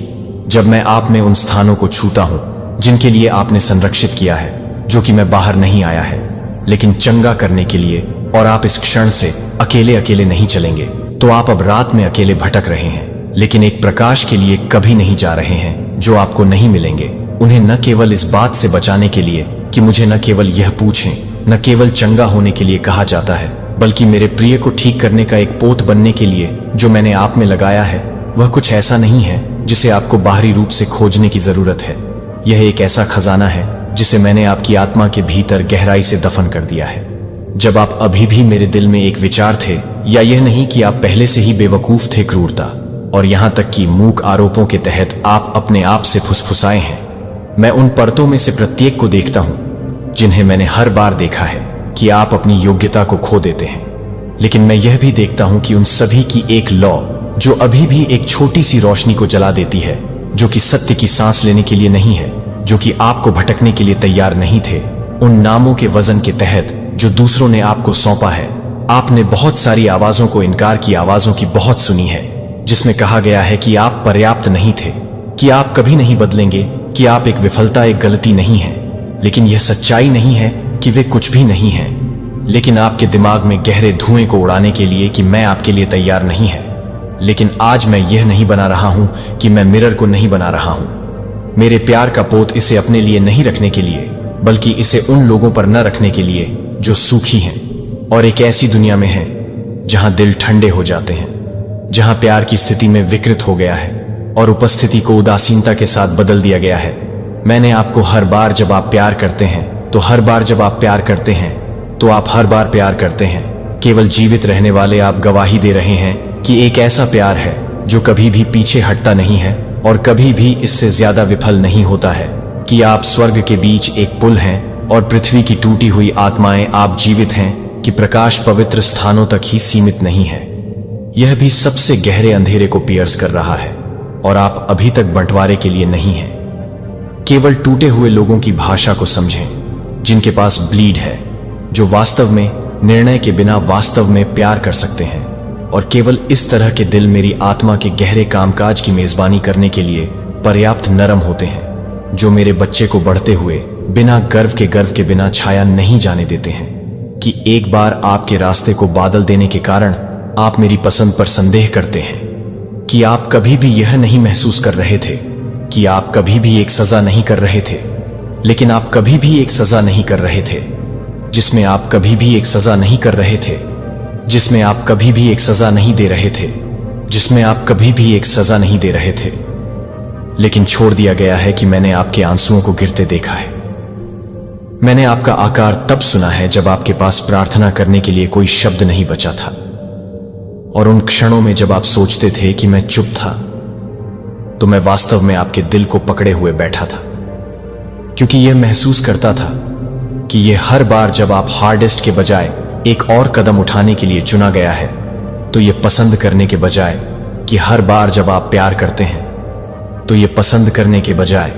जब मैं आप में उन स्थानों को छूता हूं जिनके लिए आपने संरक्षित किया है, जो कि मैं बाहर नहीं आया है लेकिन चंगा करने के लिए, और आप इस क्षण से अकेले अकेले नहीं चलेंगे, तो आप अब रात में अकेले भटक रहे हैं, लेकिन एक प्रकाश के लिए कभी नहीं जा रहे हैं जो आपको नहीं मिलेंगे। उन्हें न केवल इस बात से बचाने के लिए कि मुझे न केवल यह पूछें, न केवल चंगा होने के लिए कहा जाता है, बल्कि मेरे प्रिय को ठीक करने का एक पोत बनने के लिए जो मैंने आप में लगाया है, वह कुछ ऐसा नहीं है जिसे आपको बाहरी रूप से खोजने की जरूरत है। यह एक ऐसा खजाना है जिसे मैंने आपकी आत्मा के भीतर गहराई से दफन कर दिया है। जब आप अभी भी मेरे दिल में एक विचार थे, या यह नहीं कि आप पहले से ही बेवकूफ थे, क्रूरता और यहां तक कि मूक आरोपों के तहत आप अपने आप से फुसफुसाए हैं। मैं उन परतों में से प्रत्येक को देखता हूं जिन्हें मैंने हर बार देखा है कि आप अपनी योग्यता को खो देते हैं, लेकिन मैं यह भी देखता हूं कि उन सभी की एक लौ जो अभी भी एक छोटी सी रोशनी को जला देती है, जो कि सत्य की सांस लेने के लिए नहीं है, जो कि आपको भटकने के लिए तैयार नहीं थे। उन नामों के वजन के तहत जो दूसरों ने आपको सौंपा है, आपने बहुत सारी आवाजों को इनकार की आवाजों की बहुत सुनी है, जिसमें कहा गया है कि आप पर्याप्त नहीं थे, कि आप कभी नहीं बदलेंगे, कि आप एक विफलता, एक गलती नहीं है। लेकिन यह सच्चाई नहीं है कि वे कुछ भी नहीं है, लेकिन आपके दिमाग में गहरे धुएं को उड़ाने के लिए कि मैं आपके लिए तैयार नहीं है। लेकिन आज मैं यह नहीं बना रहा हूं कि मैं मिरर को नहीं बना रहा हूं। मेरे प्यार का पोत इसे अपने लिए नहीं रखने के लिए, बल्कि इसे उन लोगों पर न रखने के लिए जो सूखी हैं और एक ऐसी दुनिया में हैं जहां दिल ठंडे हो जाते हैं, जहां प्यार की स्थिति में विकृत हो गया है और उपस्थिति को उदासीनता के साथ बदल दिया गया है। मैंने आपको हर बार जब आप प्यार करते हैं, तो हर बार जब आप प्यार करते हैं, तो आप हर बार प्यार करते हैं। केवल जीवित रहने वाले आप गवाही दे रहे हैं कि एक ऐसा प्यार है जो कभी भी पीछे हटता नहीं है और कभी भी इससे ज्यादा विफल नहीं होता है, कि आप स्वर्ग के बीच एक पुल हैं और पृथ्वी की टूटी हुई आत्माएं आप जीवित हैं, कि प्रकाश पवित्र स्थानों तक ही सीमित नहीं है, यह भी सबसे गहरे अंधेरे को पियर्स कर रहा है, और आप अभी तक बंटवारे के लिए नहीं हैं। केवल टूटे हुए लोगों की भाषा को समझें, जिनके पास ब्लीड है, जो वास्तव में निर्णय के बिना वास्तव में प्यार कर सकते हैं, और केवल इस तरह के दिल मेरी आत्मा के गहरे कामकाज की मेजबानी करने के लिए पर्याप्त नरम होते हैं, जो मेरे बच्चे को बढ़ते हुए बिना गर्व के बिना छाया नहीं जाने देते हैं, कि एक बार आपके रास्ते को बादल देने के कारण आप मेरी पसंद पर संदेह करते हैं, कि आप कभी भी यह नहीं महसूस कर रहे थे कि आप कभी भी एक सजा नहीं कर रहे थे, लेकिन आप कभी भी एक सजा नहीं कर रहे थे, जिसमें आप कभी भी एक सजा नहीं कर रहे थे, जिसमें आप कभी भी एक सजा नहीं दे रहे थे, जिसमें आप कभी भी एक सजा नहीं दे रहे थे। लेकिन छोड़ दिया गया है कि मैंने आपके आंसुओं को गिरते देखा है। मैंने आपका आकार तब सुना है जब आपके पास प्रार्थना करने के लिए कोई शब्द नहीं बचा था, और उन क्षणों में जब आप सोचते थे कि मैं चुप था, तो मैं वास्तव में आपके दिल को पकड़े हुए बैठा था, क्योंकि यह महसूस करता था कि यह हर बार जब आप हार्डेस्ट के बजाय एक और कदम उठाने के लिए चुना गया है, तो यह पसंद करने के बजाय कि हर बार जब आप प्यार करते हैं, तो यह पसंद करने के बजाय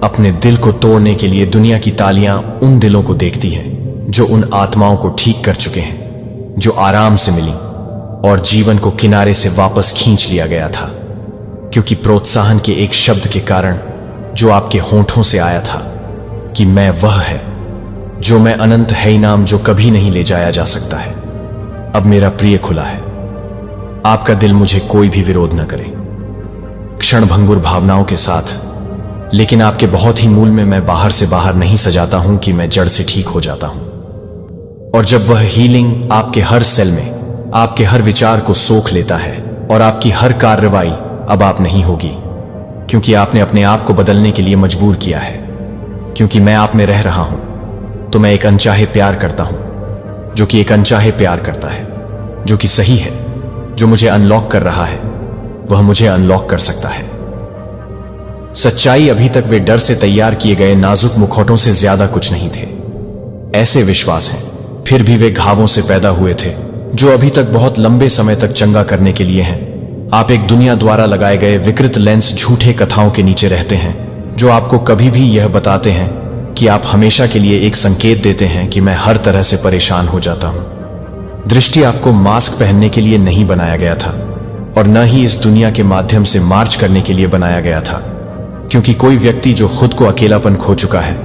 अपने दिल को तोड़ने के लिए दुनिया की तालियां उन दिलों को देखती हैं जो उन आत्माओं को ठीक कर चुके हैं, जो आराम से मिली और जीवन को किनारे से वापस खींच लिया गया था, क्योंकि प्रोत्साहन के एक शब्द के कारण जो आपके होंठों से आया था कि मैं वह है जो मैं अनंत है इनाम जो कभी नहीं ले जाया जा सकता है, अब मेरा प्रिय खुला है। आपका दिल मुझे कोई भी विरोध न करे, क्षणभंगुर भावनाओं के साथ, लेकिन आपके बहुत ही मूल में मैं बाहर से बाहर नहीं सजाता हूं कि मैं जड़ से ठीक हो जाता हूं। और जब वह हीलिंग आपके हर सेल में, आपके हर विचार को सोख लेता है, और आपकी हर कार्रवाई अब आप नहीं होगी, क्योंकि आपने अपने आप को बदलने के लिए मजबूर किया है। क्योंकि मैं आप में रह रहा हूं, तो मैं एक अनचाहे प्यार करता हूं, जो कि एक अनचाहे प्यार करता है, जो कि सही है। जो मुझे अनलॉक कर रहा है, वह मुझे अनलॉक कर सकता है। सच्चाई अभी तक वे डर से तैयार किए गए नाजुक मुखौटों से ज्यादा कुछ नहीं थे। ऐसे विश्वास हैं, फिर भी वे घावों से पैदा हुए थे, जो अभी तक बहुत लंबे समय तक चंगा करने के लिए हैं। आप एक दुनिया द्वारा लगाए गए विकृत लेंस झूठे कथाओं के नीचे रहते हैं, जो आपको कभी भी यह बताते हैं कि आप हमेशा के लिए एक संकेत देते हैं कि मैं हर तरह से परेशान हो जाता हूं। दृष्टि आपको मास्क पहनने के लिए नहीं बनाया गया था और न ही इस दुनिया के माध्यम से मार्च करने के लिए बनाया गया था, क्योंकि कोई व्यक्ति जो खुद को अकेलापन खो चुका है